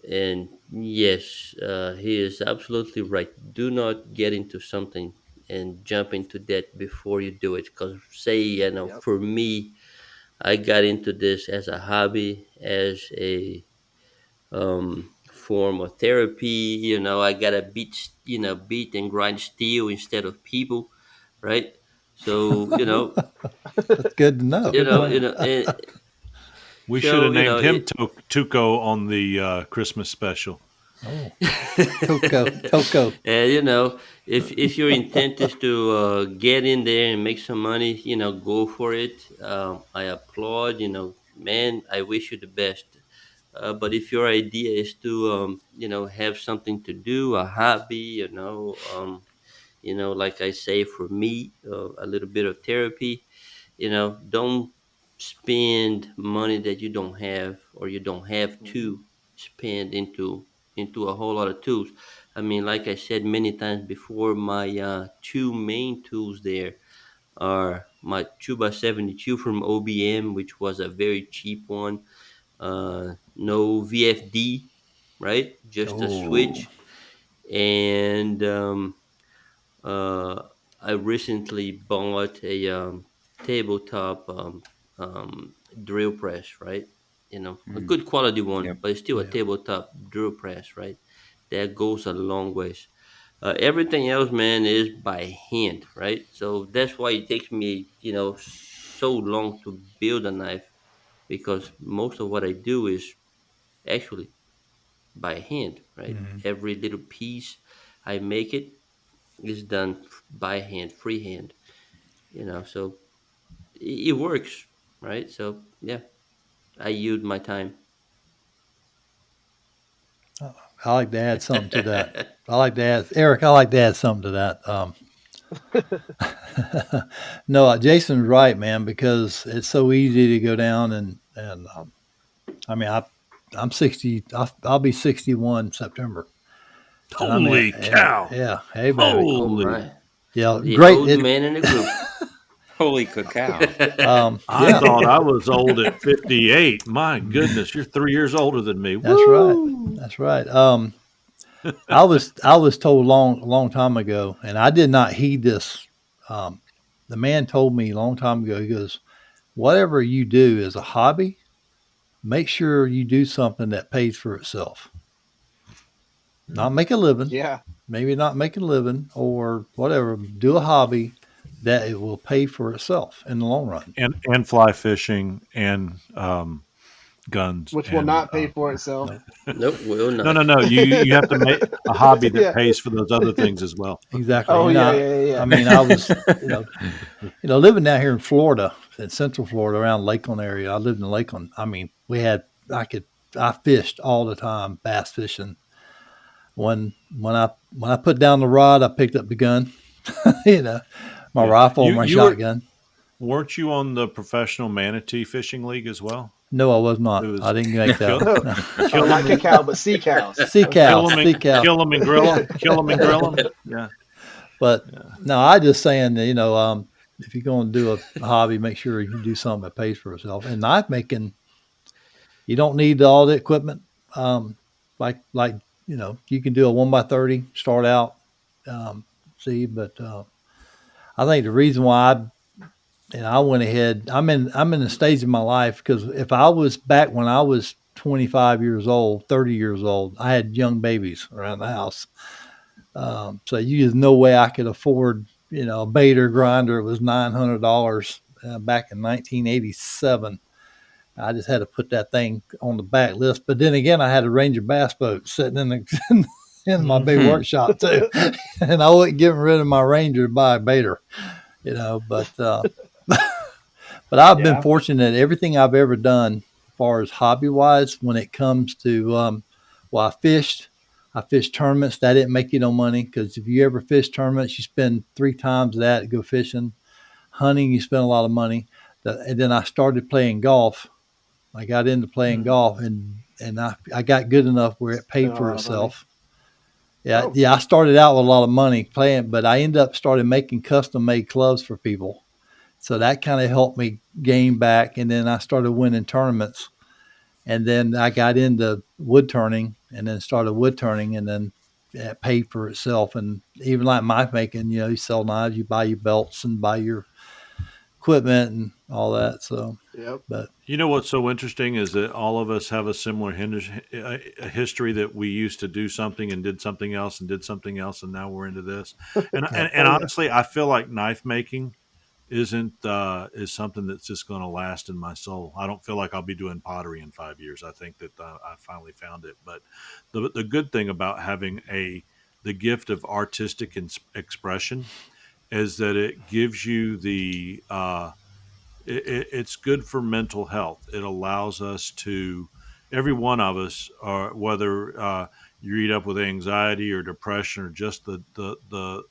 And yes, he is absolutely right. Do not get into something and jump into debt before you do it. Because, say, Yep. for me, I got into this as a hobby, as a form of therapy. I gotta beat and grind steel instead of people, right? So That's good to That's a know. good and We should so have named him it. Tuco on the Christmas special. Oh, Toco. And if your intent is to get in there and make some money, go for it. I applaud. Man, I wish you the best. But if your idea is to have something to do, a hobby, like I say, for me, a little bit of therapy, don't spend money that you don't have or you don't have hmm to spend into a whole lot of tools. I mean, like I said many times before, my two main tools there are my 2x72 from OBM, which was a very cheap one, no VFD, right? Just a Oh, switch. And uh, I recently bought a tabletop drill press, right? A Mm. good quality one, Yep. but it's still a yeah. tabletop drill press, right? That goes a long ways. Everything else, man, is by hand, right? So that's why it takes me, so long to build a knife, because most of what I do is actually by hand, right? Mhm. Every little piece I make it is done by hand, freehand, so it works, right? So yeah, I yield my time. I like to add something to that. I like to add, Eric. I like to add something to that. No, Jason's right, man, because it's so easy to go down and I mean, I'm 60. I'll be 61 September, and I mean, Holy yeah, cow! yeah. Hey, baby. Oh Holy! my, Yeah, the great. old man in the group. Holy cacao! I Yeah, thought I was old at 58. My goodness, you're 3 years older than me. that's right. Woo! That's right. I was told long time ago, and I did not heed this. Um, the man told me a long time ago. He goes, "Whatever you do as a hobby, make sure you do something that pays for itself. Not make a living, Yeah. maybe not make a living or whatever. Do a hobby that it will pay for itself in the long run." And fly fishing and guns Which will and not pay for itself. Nope. Nope, will no. not. You have to make a hobby that Yeah. pays for those other things as well. Exactly. Oh yeah, yeah, yeah, I yeah. mean, I was, living down here in Florida, in Central Florida, around Lakeland area. I lived in Lakeland. I mean, I fished all the time, bass fishing. When I put down the rod, I picked up the gun, you know, my Yeah, rifle, you my you were shotgun. weren't you on the professional manatee fishing league as well? No, I was It not. I was didn't make that. kill No, No. kill not them and cacao, but sea cows. Sea Okay. kill cow, them sea and cow. kill them and grill them, kill them and grill them. Yeah, But yeah. no, I just saying that, if you're going to do a hobby, make sure you do something that pays for itself. And knife making, you don't need all the equipment. Um, like you can do a 1x30 start out. Um, see, but I think the reason why I went ahead, I'm in the stage of my life because if I was back when I was 25 years old, 30 years old. I had young babies around the house. So there's no way I could afford, a Bader grinder. It was $900 back in 1987. I just had to put that thing on the back list. But then again, I had a Ranger bass boat sitting in my big workshop too, and I wasn't getting rid of my Ranger to buy a Bader, But but I've been fortunate. Everything I've ever done, as far as hobby wise, when it comes to, I fished. I fished tournaments. That didn't make you no money because if you ever fish tournaments, you spend 3 times that to go fishing. Hunting, you spend a lot of money. And then I started playing golf. I got into playing golf, and I got good enough where it paid for itself. Yeah, yeah. I started out with a lot of money playing, but I ended up started making custom made clubs for people. So that kind of helped me gain back, and then I started winning tournaments, and then I got into wood turning, and then started wood turning, and then it paid for itself. And even like knife making, you sell knives, you buy your belts and buy your equipment and all that. So, but What's so interesting is that all of us have a similar a history that we used to do something and did something else and did something else, and now we're into this. And honestly, I feel like knife making is something that's just going to last in my soul. I don't feel like I'll be doing pottery in 5 years. I think that I finally found it. But the good thing about having the gift of artistic expression is that it gives you it's good for mental health. It allows us to, every one of us, whether you eat up with anxiety or depression or just the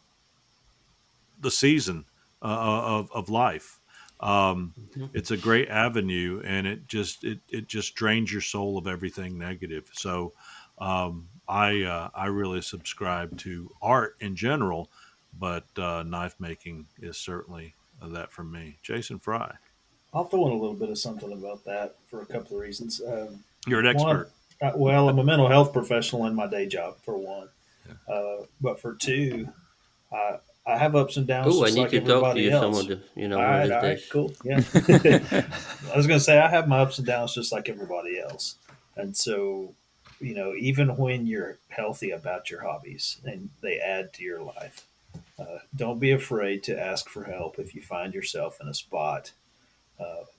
season of life. It's a great avenue, and it just drains your soul of everything negative. So I really subscribe to art in general, but knife making is certainly that for me. Jason Fry. I'll throw in a little bit of something about that for a couple of reasons. You're an One, expert. well, I'm a mental health professional in my day job, for one. Yeah. But for two, I have ups and downs Oh, I just need like to talk to everybody you some else. of the, All one of right, these all right, days. cool. Yeah. I was going to say, I have my ups and downs just like everybody else. And so, even when you're healthy about your hobbies and they add to your life, don't be afraid to ask for help if you find yourself in a spot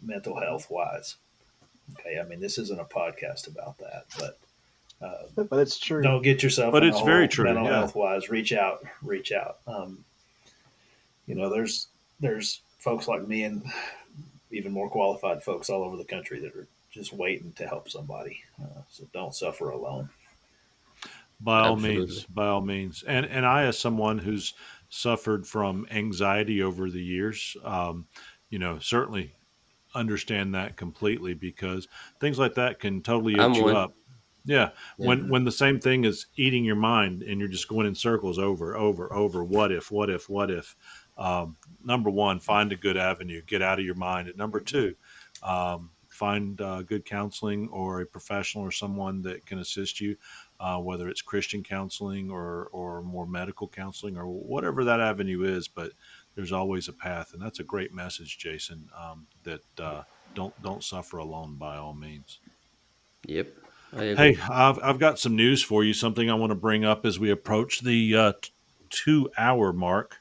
mental health wise. Okay. I mean, this isn't a podcast about that, but but it's true. don't get yourself But in a it's very hole true. mental Yeah. health wise. Reach out, reach out. There's folks like me and even more qualified folks all over the country that are just waiting to help somebody. So don't suffer alone. By all means, Absolutely. by all means. And I, as someone who's suffered from anxiety over the years, certainly understand that completely because things like that can totally I'm eat you one. up. Yeah, Yeah. when the same thing is eating your mind and you're just going in circles over. What if? What if? What if? Number one, find a good avenue, get out of your mind. And number two, find good counseling or a professional or someone that can assist you, whether it's Christian counseling or more medical counseling or whatever that avenue is. But there's always a path, and that's a great message, Jason. That don't suffer alone by all means. Yep. I Hey, agree. I've got some news for you. Something I want to bring up as we approach the 2 hour mark,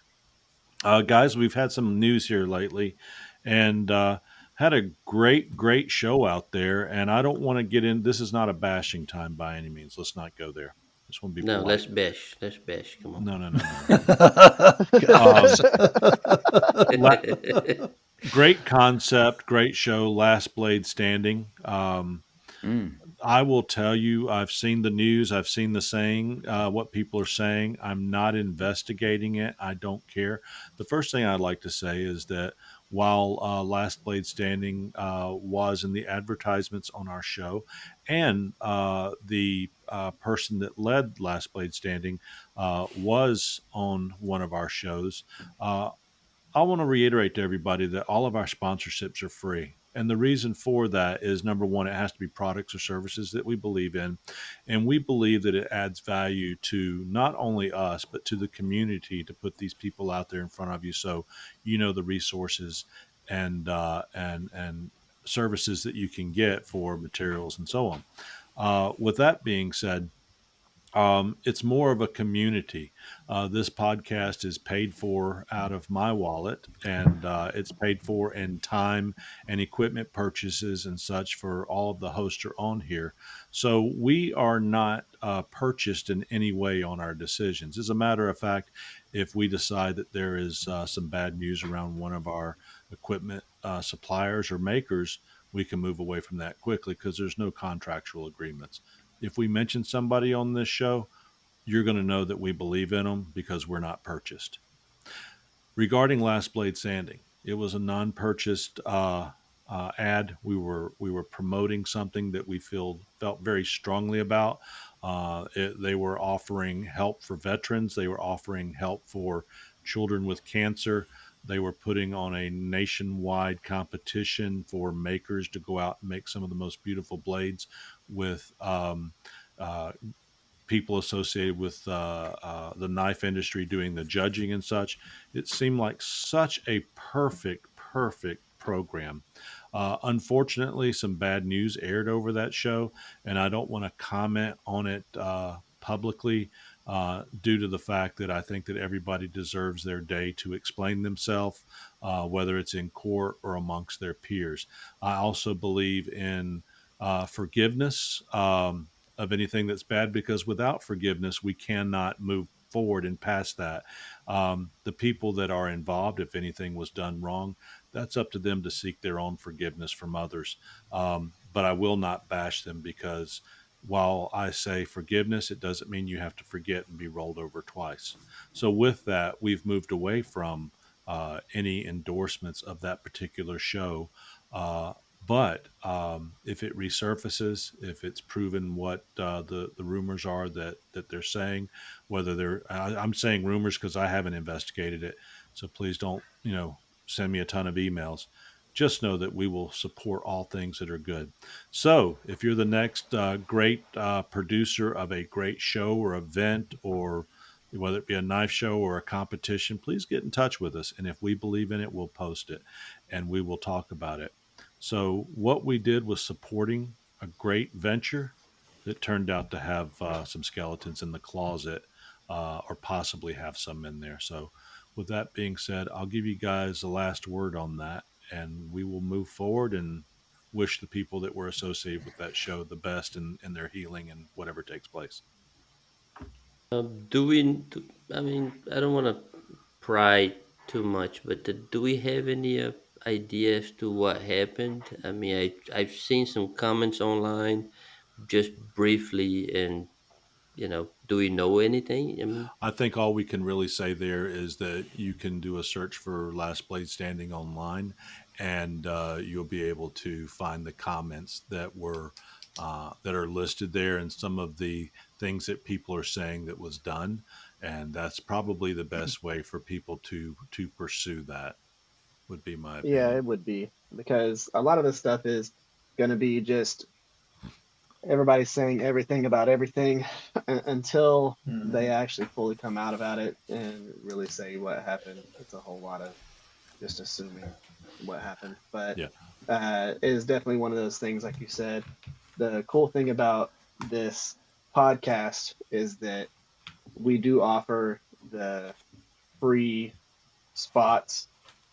guys. We've had some news here lately, and had a great show out there. And I don't want to get in. This is not a bashing time by any means. Let's not go there. Just want to be No, polite. let's bash. Let's bash. Come on. No. Gosh. La- Great concept, great show. Last Blade Standing. I will tell you, I've seen the news. I've seen the saying, what people are saying. I'm not investigating it. I don't care. The first thing I'd like to say is that while Last Blade Standing was in the advertisements on our show, and the person that led Last Blade Standing was on one of our shows, I want to reiterate to everybody that all of our sponsorships are free. And the reason for that is number one, it has to be products or services that we believe in. And we believe that it adds value to not only us, but to the community to put these people out there in front of you. So, the resources and services that you can get for materials and so on. With that being said, it's more of a community. This podcast is paid for out of my wallet, and it's paid for in time and equipment purchases and such for all of the hosts are on here. So we are not purchased in any way on our decisions. As a matter of fact, if we decide that there is some bad news around one of our equipment suppliers or makers, we can move away from that quickly because there's no contractual agreements. If we mention somebody on this show, you're going to know that we believe in them because we're not purchased. Regarding Last Blade Sanding, it was a non-purchased ad. We were promoting something that we felt very strongly about. They were offering help for veterans. They were offering help for children with cancer. They were putting on a nationwide competition for makers to go out and make some of the most beautiful blades with uh, people associated with the knife industry doing the judging and such. It seemed like such a perfect program. Unfortunately, some bad news aired over that show, and I don't want to comment on it publicly due to the fact that I think that everybody deserves their day to explain themselves, whether it's in court or amongst their peers. I also believe in forgiveness. Of anything that's bad because without forgiveness, we cannot move forward and past that. The people that are involved, if anything was done wrong, that's up to them to seek their own forgiveness from others. But I will not bash them because while I say forgiveness, it doesn't mean you have to forget and be rolled over twice. So, with that, we've moved away from any endorsements of that particular show. But if it resurfaces, if it's proven what the rumors are that they're saying, whether I'm saying rumors because I haven't investigated it, so please don't send me a ton of emails. Just know that we will support all things that are good. So if you're the next great producer of a great show or event, or whether it be a knife show or a competition, please get in touch with us. And if we believe in it, we'll post it and we will talk about it. So what we did was supporting a great venture that turned out to have some skeletons in the closet, or possibly have some in there. So with that being said, I'll give you guys the last word on that, and we will move forward and wish the people that were associated with that show the best in their healing and whatever takes place. I mean, I don't want to pry too much, but do we have any idea as to what happened? I mean, I've seen some comments online, just briefly, and do we know anything? I mean, I think all we can really say there is that you can do a search for Last Blade Standing online, and you'll be able to find the comments that are listed there, and some of the things that people are saying that was done, and that's probably the best way for people to pursue that. Would be my Yeah, opinion. it would be because a lot of this stuff is going to be just everybody's saying everything about everything until they Mhm. actually fully come out about it and really say what happened. It's a whole lot of just assuming what happened. But Yeah. it is definitely one of those things, like you said. The cool thing about this podcast is that we do offer the free spots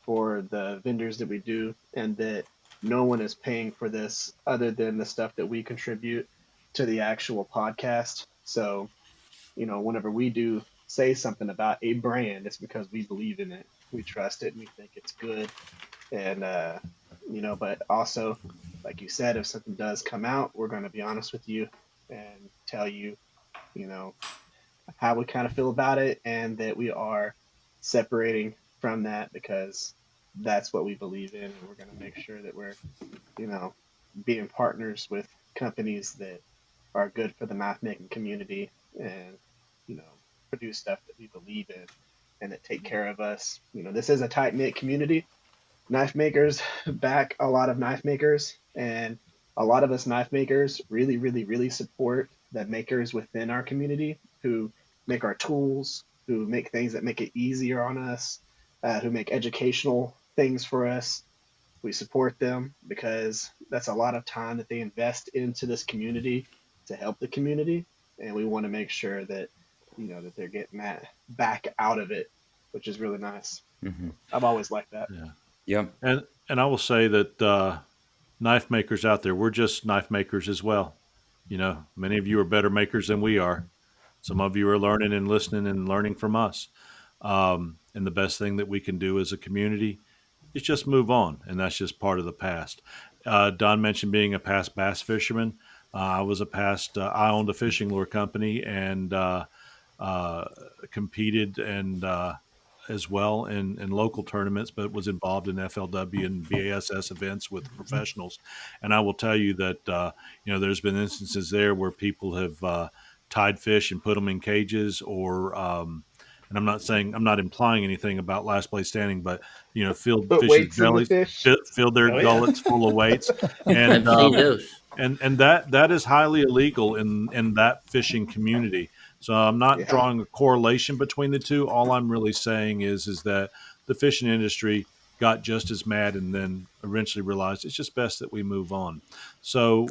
for the vendors that we do, and that no one is paying for this other than the stuff that we contribute to the actual podcast. So, whenever we do say something about a brand, it's because we believe in it, we trust it, and we think it's good. And, but also, like you said, if something does come out, we're going to be honest with you and tell you, you know, how we kind of feel about it, and that we are separating from that because that's what we believe in, and we're going to make sure that we're, you know, being partners with companies that are good for the knife making community, and you know produce stuff that we believe in and that take care of us. This is a tight knit community. Knife makers back a lot of knife makers, and a lot of us knife makers really, really, really support the makers within our community who make our tools, who make things that make it easier on us, who make educational things for us. We support them because that's a lot of time that they invest into this community to help the community, and we want to make sure that that they're getting that back out of it, which is really nice. Mm-hmm. I've always liked that. Yeah. Yep. And I will say that knife makers out there, we're just knife makers as well. Many of you are better makers than we are. Some of you are learning and listening and learning from us. And the best thing that we can do as a community is just move on, and that's just part of the past. Don mentioned being a past bass fisherman. I was a past. I owned a fishing lure company and uh, competed and as well in local tournaments, but was involved in FLW and BASS events with professionals. And I will tell you that there's been instances there where people have tied fish and put them in cages, or and I'm not implying anything about last place standing, but filled Put fish's weights in the bellies, fish. filled their Oh yeah. gullets full of weights, and I've seen those. that is highly illegal in that fishing community. So I'm not Yeah. drawing a correlation between the two. All I'm really saying is that the fishing industry got just as mad and then eventually realized it's just best that we move on. So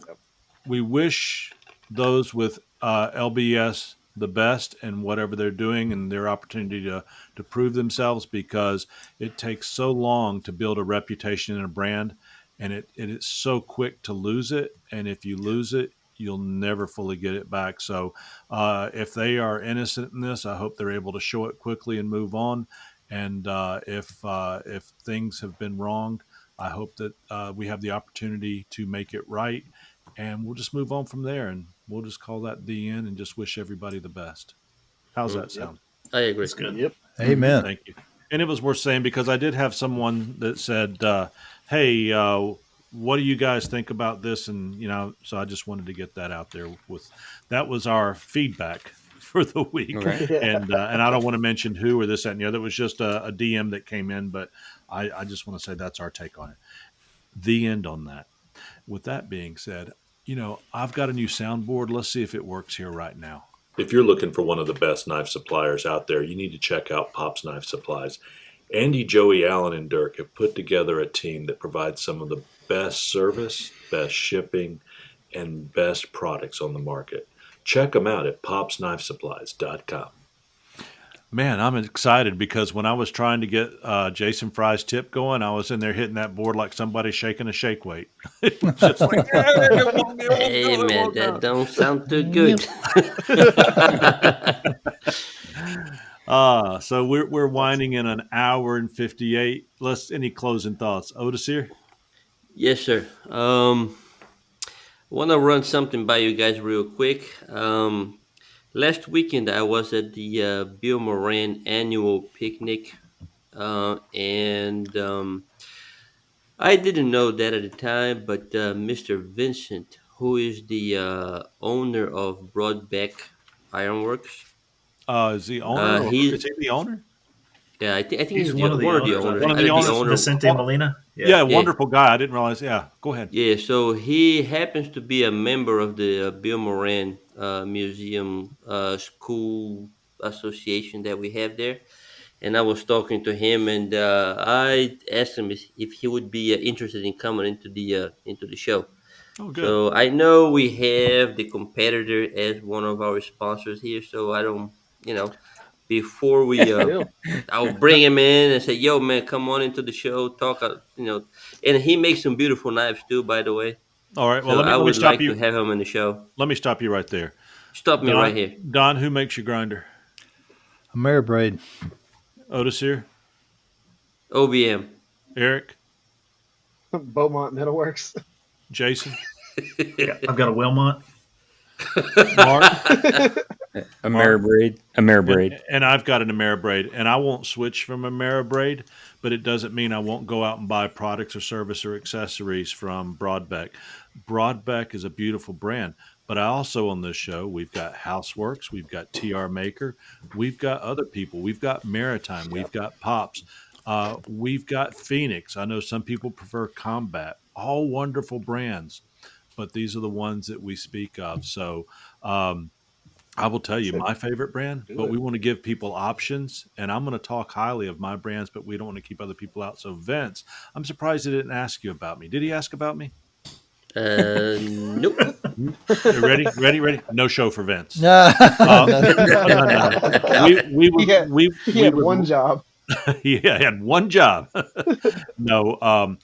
we wish those with LBS the best and whatever they're doing and their opportunity to prove themselves, because it takes so long to build a reputation and a brand, and it is so quick to lose it. And if you lose it, you'll never fully get it back. So if they are innocent in this, I hope they're able to show it quickly and move on. And if things have been wronged, I hope that we have the opportunity to make it right, and we'll just move on from there, and we'll just call that the end and just wish everybody the best. How's that Yep, sound? I agree. That's good. Yep. Mm-hmm. Amen. Thank you. And it was worth saying because I did have someone that said, "Hey, what do you guys think about this?" And so I just wanted to get that out there. That was our feedback for the week, Okay. Yeah. and I don't want to mention who or this that and the other. It was just a DM that came in, but I just want to say that's our take on it. The end on that. With that being said, I've got a new soundboard. Let's see if it works here right now. If you're looking for one of the best knife suppliers out there, you need to check out Pop's Knife Supplies. Andy, Joey, Allen, and Dirk have put together a team that provides some of the best service, best shipping, and best products on the market. Check them out at popsknifesupplies.com. Man, I'm excited because when I was trying to get Jason Fry's tip going, I was in there hitting that board like somebody shaking a shake weight. It was just like, Hey man, that don't sound too good. So we're winding in an hour and 58. Any closing thoughts, Otis here? Yes, sir. I want to run something by you guys real quick. Last weekend I was at the Bill Moran annual picnic, and I didn't know that at the time, but Mr. Vincent, who is the owner of Broadbeck Ironworks, Is he owner or is he he the owner? yeah, I think He's he's one of the one of the owners, I owners, One of think. the either the owners. owner. Vicente Molina. Yeah, Yeah, wonderful guy. I didn't realize. Yeah, go ahead. yeah. So he happens to be a member of the Bill Moran Museum School Association that we have there. And I was talking to him, and I asked him if he would be interested in coming into the show. Oh, good. So I know we have the competitor as one of our sponsors here. So I don't, you know, before we, Still. I'll bring him in and say, "Yo, man, come on into the show, talk." And he makes some beautiful knives too, by the way. All right. Well, So let me I let me would stop like to you. have him in the show. Let me stop you right there. Stop me right here. Don, who makes your grinder? Ameribraid. Otis here. OBM. Eric. Beaumont Metalworks. Jason. I've got a Wilmot. Mark. Ameribraid. And I've got an Ameribraid, and I won't switch from Ameribraid, but it doesn't mean I won't go out and buy products or service or accessories from Broadbeck. Broadbeck is a beautiful brand, but I also on this show we've got Houseworks, we've got TR Maker, we've got other people, we've got Maritime, we've got Pops, we've got Phoenix. I know some people prefer Combat. All wonderful brands, but these are the ones that we speak of. So I will tell you So, my favorite brand, do but it. we want to give people options, and I'm going to talk highly of my brands, but we don't want to keep other people out. So Vince, I'm surprised he didn't ask you about me. Did he ask about me? Nope. Ready? No show for Vince. No, No, no. no. Oh God, he We had would. one job. He had one job. No,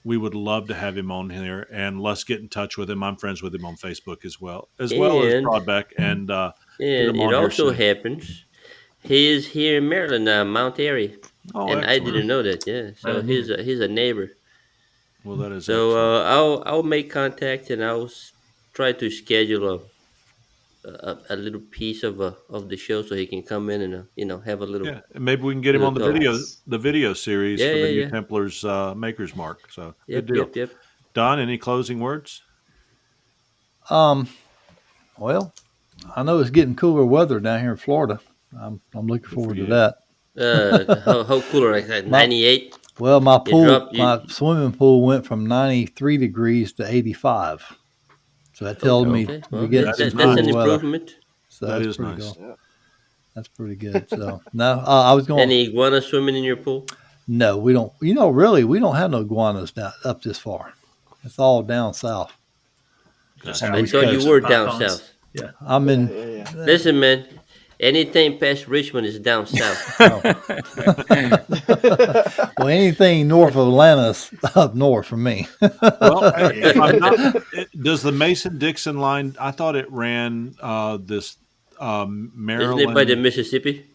we would love to have him on here, and let's get in touch with him. I'm friends with him on Facebook as well as and Broadbeck, and get and him it on here also soon. happens he is here in Maryland now, Mount Airy, Oh, and I excellent. didn't know that. Yeah, I so knew. he's a neighbor. Well, that is So excellent. I'll make contact and try to schedule a little piece of the show so he can come in and have a Yeah, and maybe we can get him little on talk. Yes. the video series Yeah, for the yeah, New yeah. Templars Maker's Mark. So good Yep, deal. yep, yep. Don, any closing words? Um, well, I know it's getting cooler weather down here in Florida. I'm looking Good for forward to you. that. How cool are like My 98? well, You drop my you. swimming pool went from 93 degrees to 85. So that tells me Okay, we're well getting That some is that's cooler an nice. weather. improvement. So That that's is pretty nice. cool. Yeah. That's pretty good. So no, I was going. Any iguana swimming in your pool? No, we don't. Really, we don't have no iguanas down up this far. It's all down south Just on the I East thought you alligators Coast. and were down pythons. south. Yeah. I'm Yeah, in. yeah, yeah. Listen, man. Anything past Richmond is down south. Oh. Well, anything north of Atlanta's up north for me. Well, if I'm not, Yeah. does the Mason Dixon line? I thought it ran this Isn't it by the Maryland. Mississippi?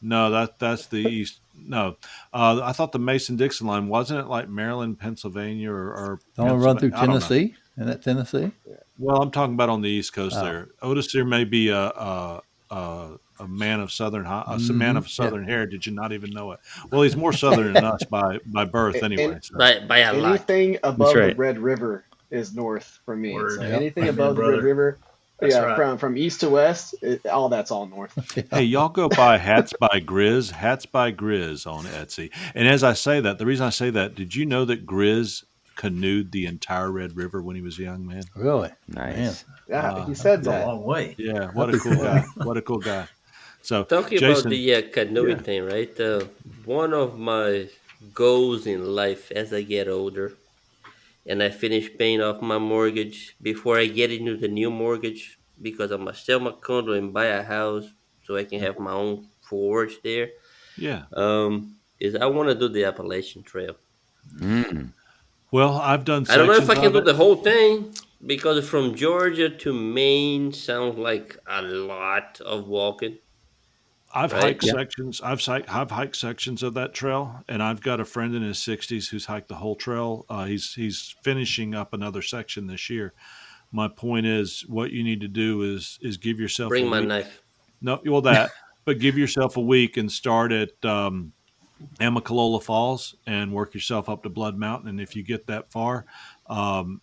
No, that's the east. No, I thought the Mason Dixon line wasn't it like Maryland, Pennsylvania, or Don't we run Pennsylvania? through I don't know. Tennessee? Isn't that Tennessee? Well, I'm talking about on the East Coast Oh. there. Otis, there may be a man of man of Yeah. Southern heritage and not even know it. Well, he's more Southern than us by birth, And anyway. So. By a lot. anything That's above the right. Red River is north for me. Word. So Yep. anything Amen, above the Red brother. River, That's yeah, right. from east to west, all that's all north. Hey, y'all go buy hats by Grizz on Etsy. And as I say that, the reason I say that, did you know that Grizz canoed the entire Red River when he was a young man? Really? Nice. Man. Yeah, he said That's a that. long way. Yeah, what a That'd be cool cool. guy. What a cool guy. So, Talking about Jason, the canoeing yeah. thing, right? One of my goals in life as I get older and I finish paying off my mortgage before I get into the new mortgage because I'm gonna sell my condo and buy a house so I can have my own forge there. Yeah. Is I want to do the Appalachian Trail. Mm. Well, I've done I don't know if I sections can of do it. the whole thing because from Georgia to Maine sounds like a lot of walking, I've right? hiked sections. I've hiked sections of that trail, and I've got a friend in his 60s who's hiked the whole trail. He's finishing up another section this year. My point is, what you need to do is give yourself a Bring my week. knife. No, well but give yourself a week and start at Amicalola Falls and work yourself up to Blood Mountain. And if you get that far,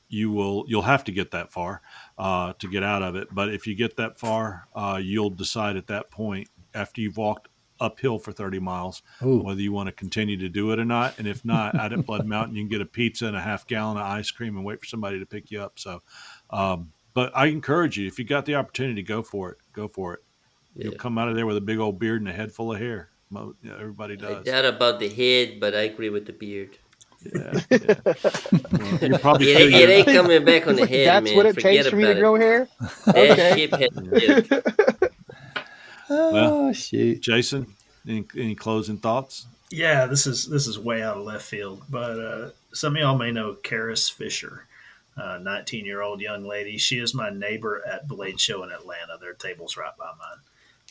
you'll have to get that far to get out of it. But if you get that far, you'll decide at that point after you've walked uphill for 30 miles Ooh. whether you want to continue to do it or not. And if not, out at Blood Mountain, you can get a pizza and a half gallon of ice cream and wait for somebody to pick you up. So, but I encourage you, if you got the opportunity, go for it. Go for it. You'll Yeah. come out of there with a big old beard and a head full of hair. Everybody I does. doubt about the head, but I agree with the beard. Yeah. Well, you probably It ain't coming back on the head, That's man. what it Forget takes for me to about grow it. hair. That Okay. ship has sailed. Oh, shoot. Jason, any closing thoughts? Yeah, this is way out of left field, but some of y'all may know Karis Fisher, 19-year-old young lady. She is my neighbor at Blade Show in Atlanta. Their table's right by mine.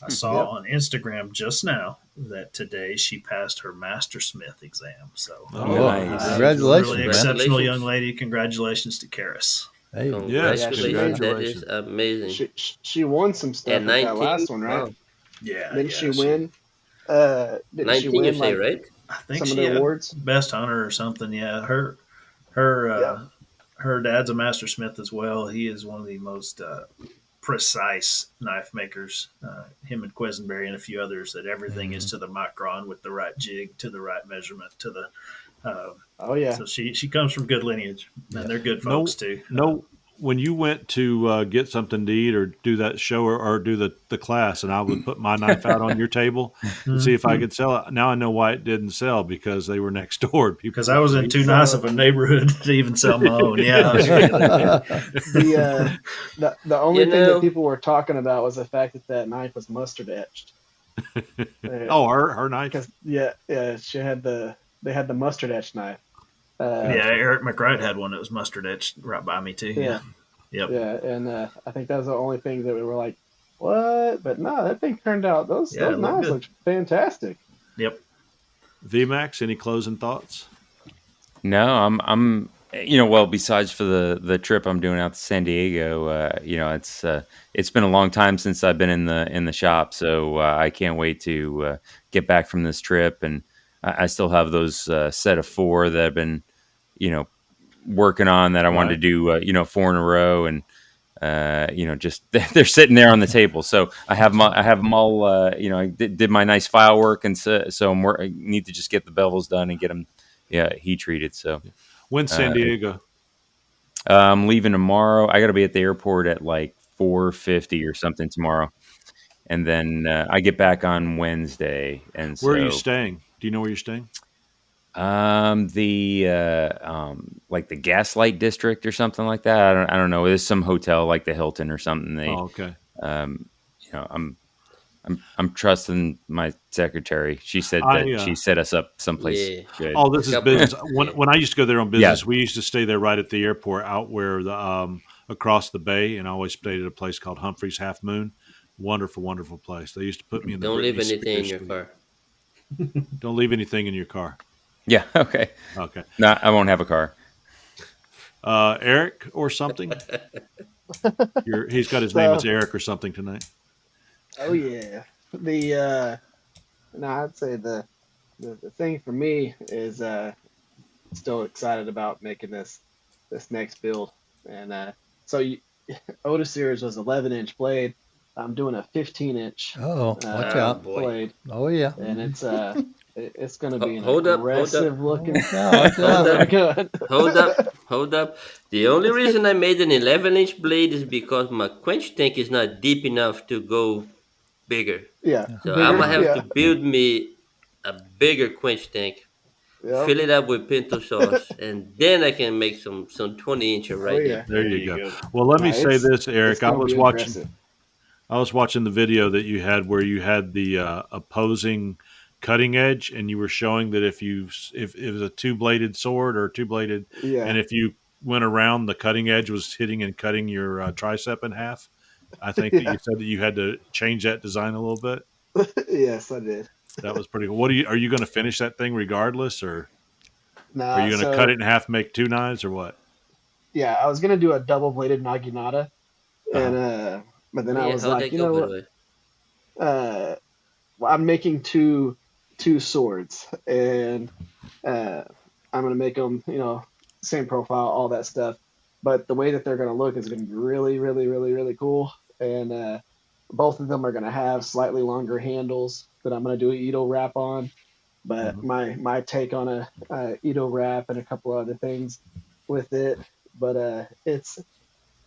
I saw on Instagram just now that today she passed her Mastersmith exam. So, nice. Congratulations, really man. exceptional young lady. Congratulations to Karis. Hey. Yes, Congratulations. That congratulations. is amazing. She won some stuff At with that 19, last one, right? wow. Yeah, Didn't yeah, she win? Didn't she 19 you win say, like right? I think some she of the had awards? best hunter or something. Yeah, her dad's a mastersmith as well. He is one of the most precise knife makers. Him and Quisenberry and a few others. That everything is to the micron with the right jig, to the right measurement, to the. Oh yeah. So she comes from good lineage, and they're good folks too. when you went to get something to eat or do that show or do the class, and I would put my knife out on your table to see if I could sell it. Now I know why it didn't sell, because they were next door. People Because I was in too nice of a neighborhood to even sell my own. Yeah, the only thing that people were talking about was the fact that that knife was mustard etched. Oh, her knife. Because she had they had the mustard etched knife. Eric McWright had one that was mustard etched right by me too. Yeah. Yep. Yeah, and I think that was the only thing that we were like, what? But no, that thing turned out, those knives looked fantastic. Yep. VMAX, any closing thoughts? No, I'm well, besides for the trip I'm doing out to San Diego, it's been a long time since I've been in the shop, so I can't wait to get back from this trip, and I still have those set of 4 that I've been working on that I wanted to do 4 in a row, and just they're sitting there on the table. So I have them all. I did my nice file work, and so I need to just get the bevels done and get them heat treated. So when's San Diego? I'm leaving tomorrow. I got to be at the airport at like 4:50 or something tomorrow, and then I get back on Wednesday. And where are you staying? Do you know where you're staying? Like the Gaslight District or something like that. I don't know. There's some hotel like the Hilton or something. Okay. I'm trusting my secretary. She said that she set us up someplace good. Oh, this is business. When I used to go there on business, we used to stay there right at the airport, out where the across the bay, and I always stayed at a place called Humphrey's Half Moon. Wonderful, wonderful place. They used to put me in the. Don't leave Britney anything in Spears your car. Don't leave anything in your car. Yeah. Okay. Okay. No, I won't have a car. Eric or something. He's got his name as Eric or something tonight. Oh yeah. I'd say the thing for me is still excited about making this next build, and Otis Series was 11-inch blade. I'm doing a 15-inch. Watch out, blade. Oh yeah, and it's going to be an hold aggressive up. looking. Hold up. The only reason I made an 11-inch blade is because my quench tank is not deep enough to go bigger. Yeah. So I'm gonna have to build me a bigger quench tank, fill it up with pinto sauce, and then I can make some 20-inch right there. There you go. Well, let me say this, Eric. I was watching the video that you had where you had the opposing cutting edge, and you were showing that if it was a 2-bladed sword or 2-bladed, and if you went around, the cutting edge was hitting and cutting your tricep in half. I think that you said that you had to change that design a little bit. Yes, I did. That was pretty cool. What are you going to finish that thing regardless, or are you going to cut it in half, make 2 knives, or what? Yeah, I was going to do a double-bladed naginata, and but then I was like, you know what? I'm making two swords, and I'm going to make them, same profile, all that stuff. But the way that they're going to look is going to be really, really, really, really cool. And both of them are going to have slightly longer handles that I'm going to do an Edo wrap on. But my take on a Edo wrap and a couple of other things with it. But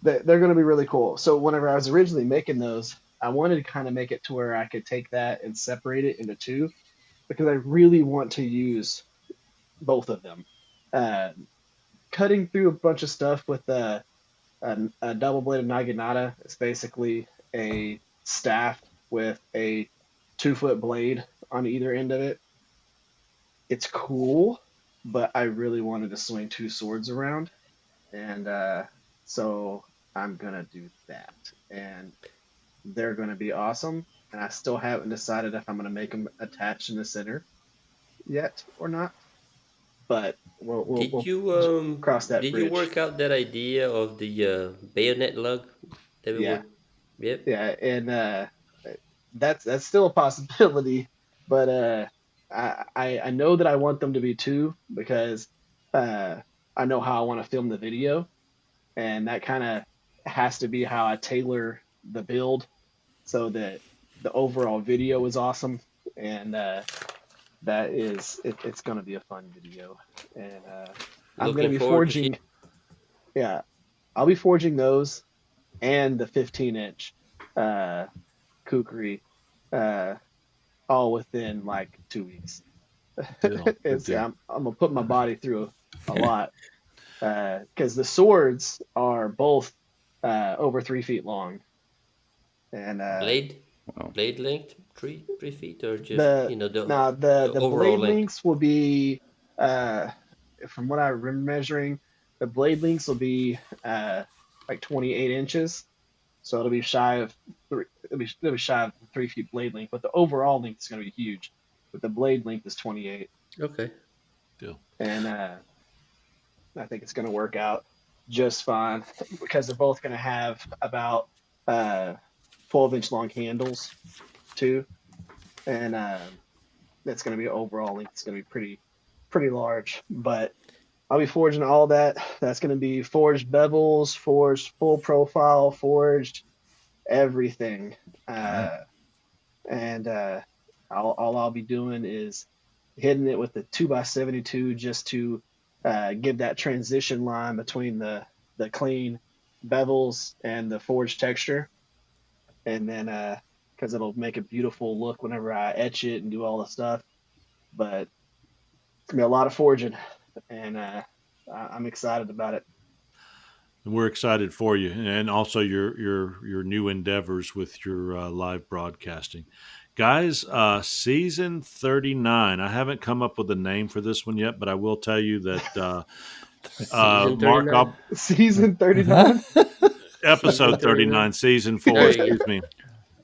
they're going to be really cool. So whenever I was originally making those, I wanted to kind of make it to where I could take that and separate it into 2, because I really want to use both of them. Cutting through a bunch of stuff with a double-bladed naginata is basically a staff with a 2-foot blade on either end of it. It's cool, but I really wanted to swing 2 swords around, and so I'm gonna do that, and they're gonna be awesome. And I still haven't decided if I'm gonna make them attached in the center yet or not. But we'll cross that bridge. Did you work out that idea of the bayonet lug? Yeah, and that's still a possibility. But I know that I want them to be 2 because I know how I want to film the video, and that kind of has to be how I tailor the build so that the overall video is awesome. And it's going to be a fun video, and I'm going to be forging. Yeah, I'll be forging those and the 15-inch kukri, uh, all within like 2 weeks. Deal. Good deal. I'm gonna put my body through a lot because the swords are both over 3 feet long, and Blade Wow. blade length 3 feet, or just the now the the overall blade length. links will be uh, from what I remember measuring, the blade links will be like 28 inches, so it'll be shy of it'll be shy of 3 feet blade length, but the overall length is going to be huge. But the blade length is 28, Okay. Deal. and I think it's going to work out just fine because they're both going to have about uh, 12-inch long handles too, and that's going to be overall length. It's going to be pretty large. But I'll be forging all that. That's going to be forged bevels, forged full profile, forged everything. Wow. And all I'll be doing is hitting it with the 2x72 just to give that transition line between the clean bevels and the forged texture, and then because it'll make a beautiful look whenever I etch it and do all the stuff. But it's gonna be a lot of forging, and I'm excited about it. And we're excited for you, and also your new endeavors with your live broadcasting, guys. Season 39. I haven't come up with a name for this one yet, but I will tell you that Season Mark, 39. Season 39. Season episode 39. 39, season 4. There you Excuse me.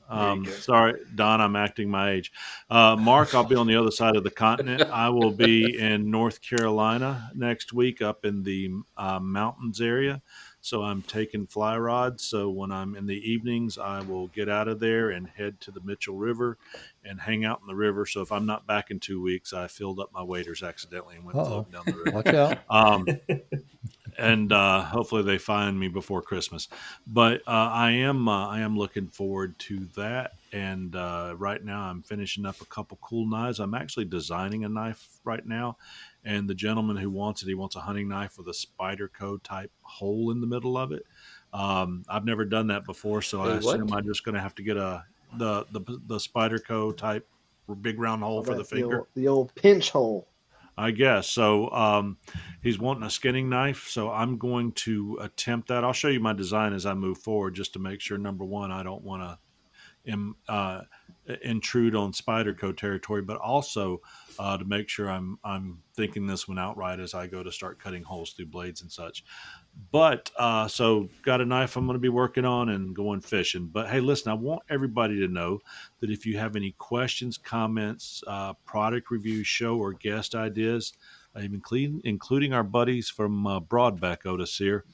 There you go. Sorry, Don, I'm acting my age. Mark, I'll be on the other side of the continent. I will be in North Carolina next week, up in the mountains area. So I'm taking fly rods. So when I'm in the evenings, I will get out of there and head to the Mitchell River and hang out in the river. So if I'm not back in 2 weeks, I filled up my waders accidentally and went Uh-oh. floating down the river. Watch out. And hopefully they find me before Christmas. But I am looking forward to that. And right now I'm finishing up a couple cool knives. I'm actually designing a knife right now, and the gentleman who wants it, he wants a hunting knife with a spider co type hole in the middle of it. I've never done that before, so I Hey, assume what? I'm just going to have to get the spider co type big round hole Oh, for the that's the finger. old pinch hole. I guess so. He's wanting a skinning knife, so I'm going to attempt that. I'll show you my design as I move forward, just to make sure. Number one, I don't want to intrude on Spyderco territory, but also to make sure I'm thinking this one out right as I go to start cutting holes through blades and such. But so got a knife I'm going to be working on and going fishing. But hey, listen, I want everybody to know that if you have any questions, comments, product reviews, show or guest ideas, including our buddies from Broadback Otis here,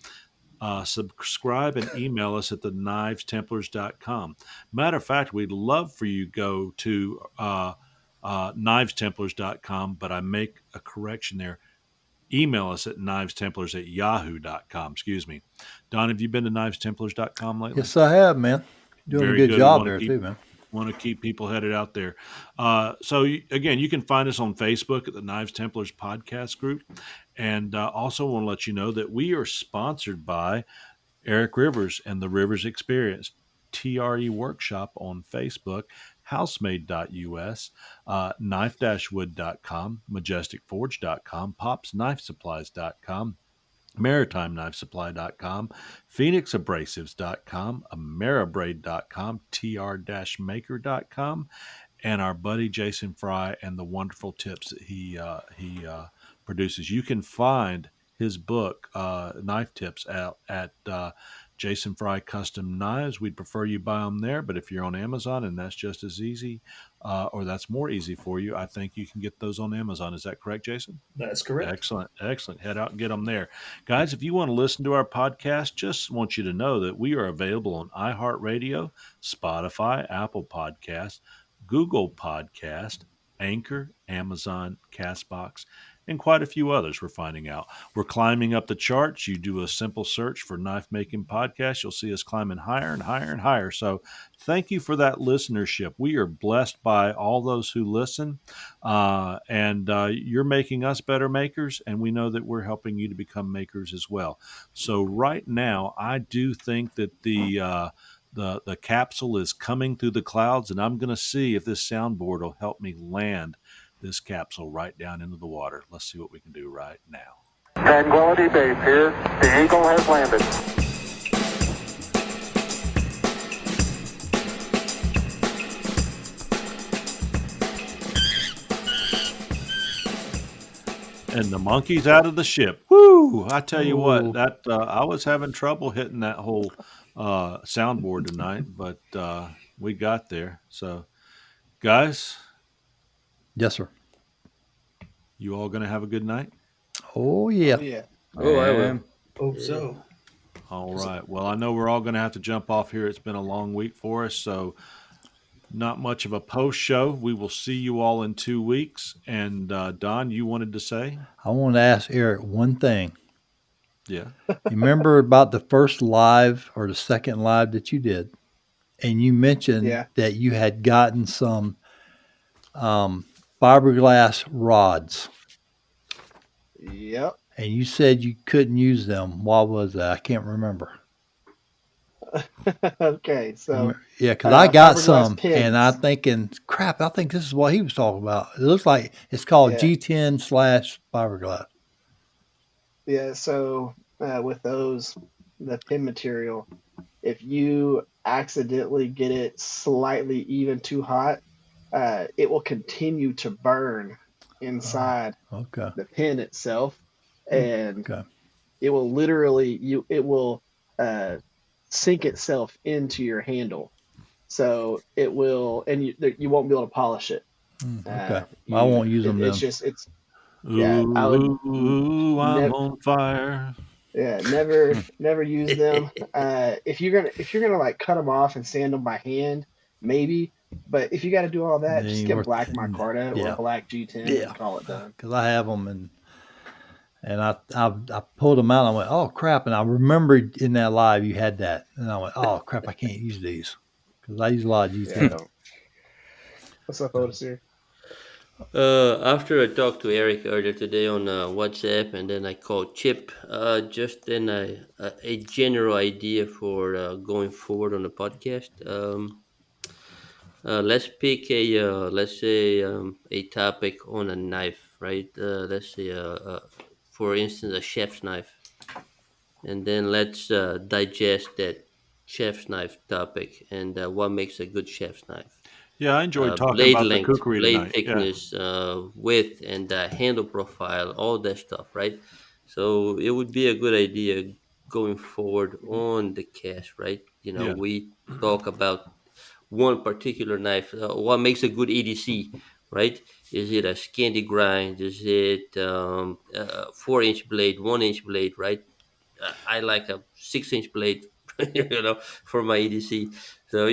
subscribe and email us at the knivestemplars.com. Matter of fact, we'd love for you to go to knivestemplars.com, but I make a correction there. Email us at knivestemplars@yahoo.com. Excuse me. Don, have you been to knivestemplars.com lately? Yes, I have, man. You're doing a Very good good. We job want to there keep too, man. people headed out there. Again, you can find us on Facebook at the Knives Templars podcast group, and also want to let you know that we are sponsored by Eric Rivers and the Rivers Experience, TRE Workshop on Facebook, housemade.us, knife-wood.com, majesticforge.com, popsknifesupplies.com, maritimeknifesupply.com, phoenixabrasives.com, ameribraid.com, tr-maker.com, and our buddy Jason Fry and the wonderful tips that he produces. You can find his book, Knife Tips, out at Jason Fry Custom Knives. We'd prefer you buy them there, but if you're on Amazon and that's just as easy, or that's more easy for you, I think you can get those on Amazon. Is that correct, Jason? That's correct. Excellent. Excellent. Head out and get them there. Guys, if you want to listen to our podcast, just want you to know that we are available on iHeartRadio, Spotify, Apple Podcasts, Google Podcast, Anchor, Amazon, Castbox, and quite a few others we're finding out. We're climbing up the charts. You do a simple search for Knife Making Podcast, you'll see us climbing higher and higher and higher. So thank you for that listenership. We are blessed by all those who listen, and you're making us better makers, and we know that we're helping you to become makers as well. So right now, I do think that the capsule is coming through the clouds, and I'm going to see if this soundboard will help me land this capsule right down into the water. Let's see what we can do right now. Tranquility Base here. The Eagle has landed. And the monkey's out of the ship. Woo! I tell you what, that I was having trouble hitting that whole soundboard tonight, but we got there. So, guys. Yes, sir. You all going to have a good night? Oh, yeah. Oh, yeah. Oh, I will. Hope so. All right. Well, I know we're all going to have to jump off here. It's been a long week for us, so not much of a post show. We will see you all in 2 weeks. And Don, you wanted to say? I wanted to ask Eric one thing. Yeah. You remember about the first live or the second live that you did? And you mentioned that you had gotten some fiberglass rods. Yep. And you said you couldn't use them. Why was that? I can't remember. Okay, so yeah, because I got some, pins. and I'm thinking, crap. I think this is what he was talking about. It looks like it's called G10 / fiberglass. Yeah. So with those, the pin material, if you accidentally get it slightly even too hot, it will continue to burn inside the pin itself, and it will literally it will sink itself into your handle, so it will, and you won't be able to polish it. I won't use them. It's just Ooh, I'm on fire. Yeah, never use them. If you're gonna like cut them off and sand them by hand, maybe. But if you got to do all that, just get black micarta or black G10 and call it done. Because I have them, and I pulled them out. And I went, oh crap! And I remembered in that live you had that, and I went, oh crap! I can't use these because I use a lot of G10. Yeah, what's up, Otis here? After I talked to Eric earlier today on WhatsApp, and then I called Chip, just then a general idea for going forward on the podcast. Let's pick let's say a topic on a knife, right? Let's say for instance a chef's knife, and then let's digest that chef's knife topic and what makes a good chef's knife. Yeah, I enjoyed talking Blade about length, the cookery blade tonight. thickness, width, and handle profile, all that stuff, right? So it would be a good idea going forward on the cast, right? We talk about one particular knife. What makes a good EDC, right? Is it a Scandi grind? Is it 4-inch blade, 1-inch blade, right? I like a 6-inch blade, for my EDC. So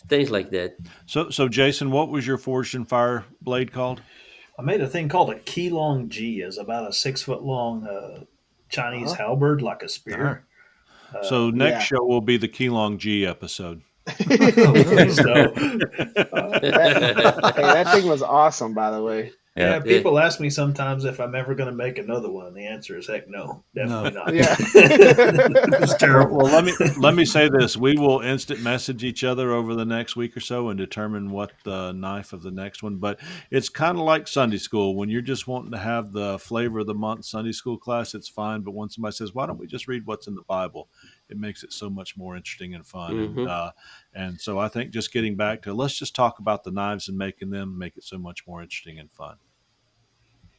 things like that. So Jason, what was your Forged and Fire blade called? I made a thing called a Keelong G. It's about a 6-foot long Chinese halberd, like a spear. So next show will be the Keelong G episode. That thing was awesome, by the way. Yeah, people ask me sometimes if I'm ever going to make another one. The answer is heck no, definitely not. Yeah, it's terrible. Well, let me say this: we will instant message each other over the next week or so and determine what the knife of the next one. But it's kind of like Sunday school when you're just wanting to have the flavor of the month Sunday school class. It's fine, but when somebody says, "Why don't we just read what's in the Bible?" it makes it so much more interesting and fun. Mm-hmm. And so I think just getting back to let's just talk about the knives and making them make it so much more interesting and fun.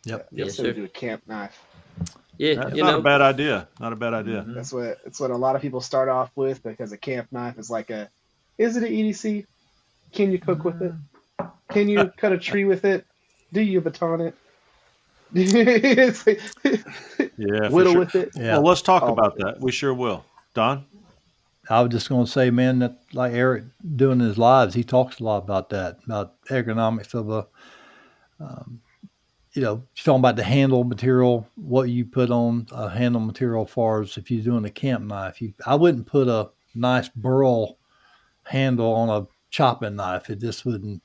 Yep. Yes, sir. Do a camp knife. Yeah, that's not a bad idea. Not a bad idea. That's what a lot of people start off with, because a camp knife is like is it an EDC? Can you cook with it? Can you cut a tree with it? Do you baton it? Whittle with it. Yeah. Well, let's talk about that. We sure will. Don? I was just going to say, man, that like Eric doing his lives, he talks a lot about that, about ergonomics of You know, you're talking about the handle material, what you put on a handle material as far as if you're doing a camp knife. I wouldn't put a nice burl handle on a chopping knife. It just wouldn't.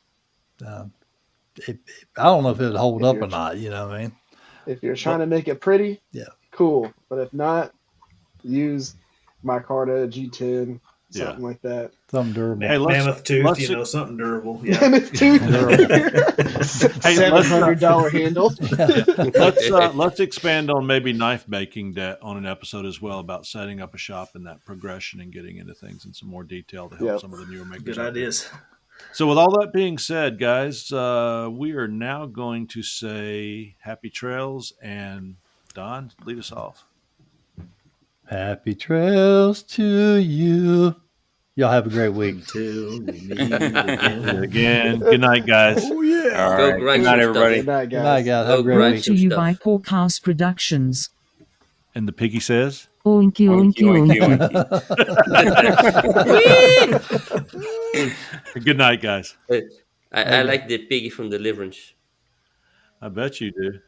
Uh, I don't know if it'd hold up or not. You know what I mean? If you're trying to make it pretty, yeah, cool. But if not, use micarta G10, something like that. Something durable. Hey, Mammoth tooth, something durable. Yeah. Mammoth tooth. Hey, $700 handle. Let's expand on maybe knife making that on an episode as well about setting up a shop and that progression and getting into things in some more detail to help some of the newer makers. Good ideas. So with all that being said, guys, we are now going to say happy trails, and Don, lead us off. Happy trails to you. Y'all have a great week. Until we meet again. Good night, guys. Oh, yeah. All right. Good night, everybody. Good night, Good night, guys. Have a great Brought week. to you by Porkhouse Productions. And the piggy says, Oinky, oinky, oinky. Good night, guys. I like the piggy from Deliverance. I bet you do.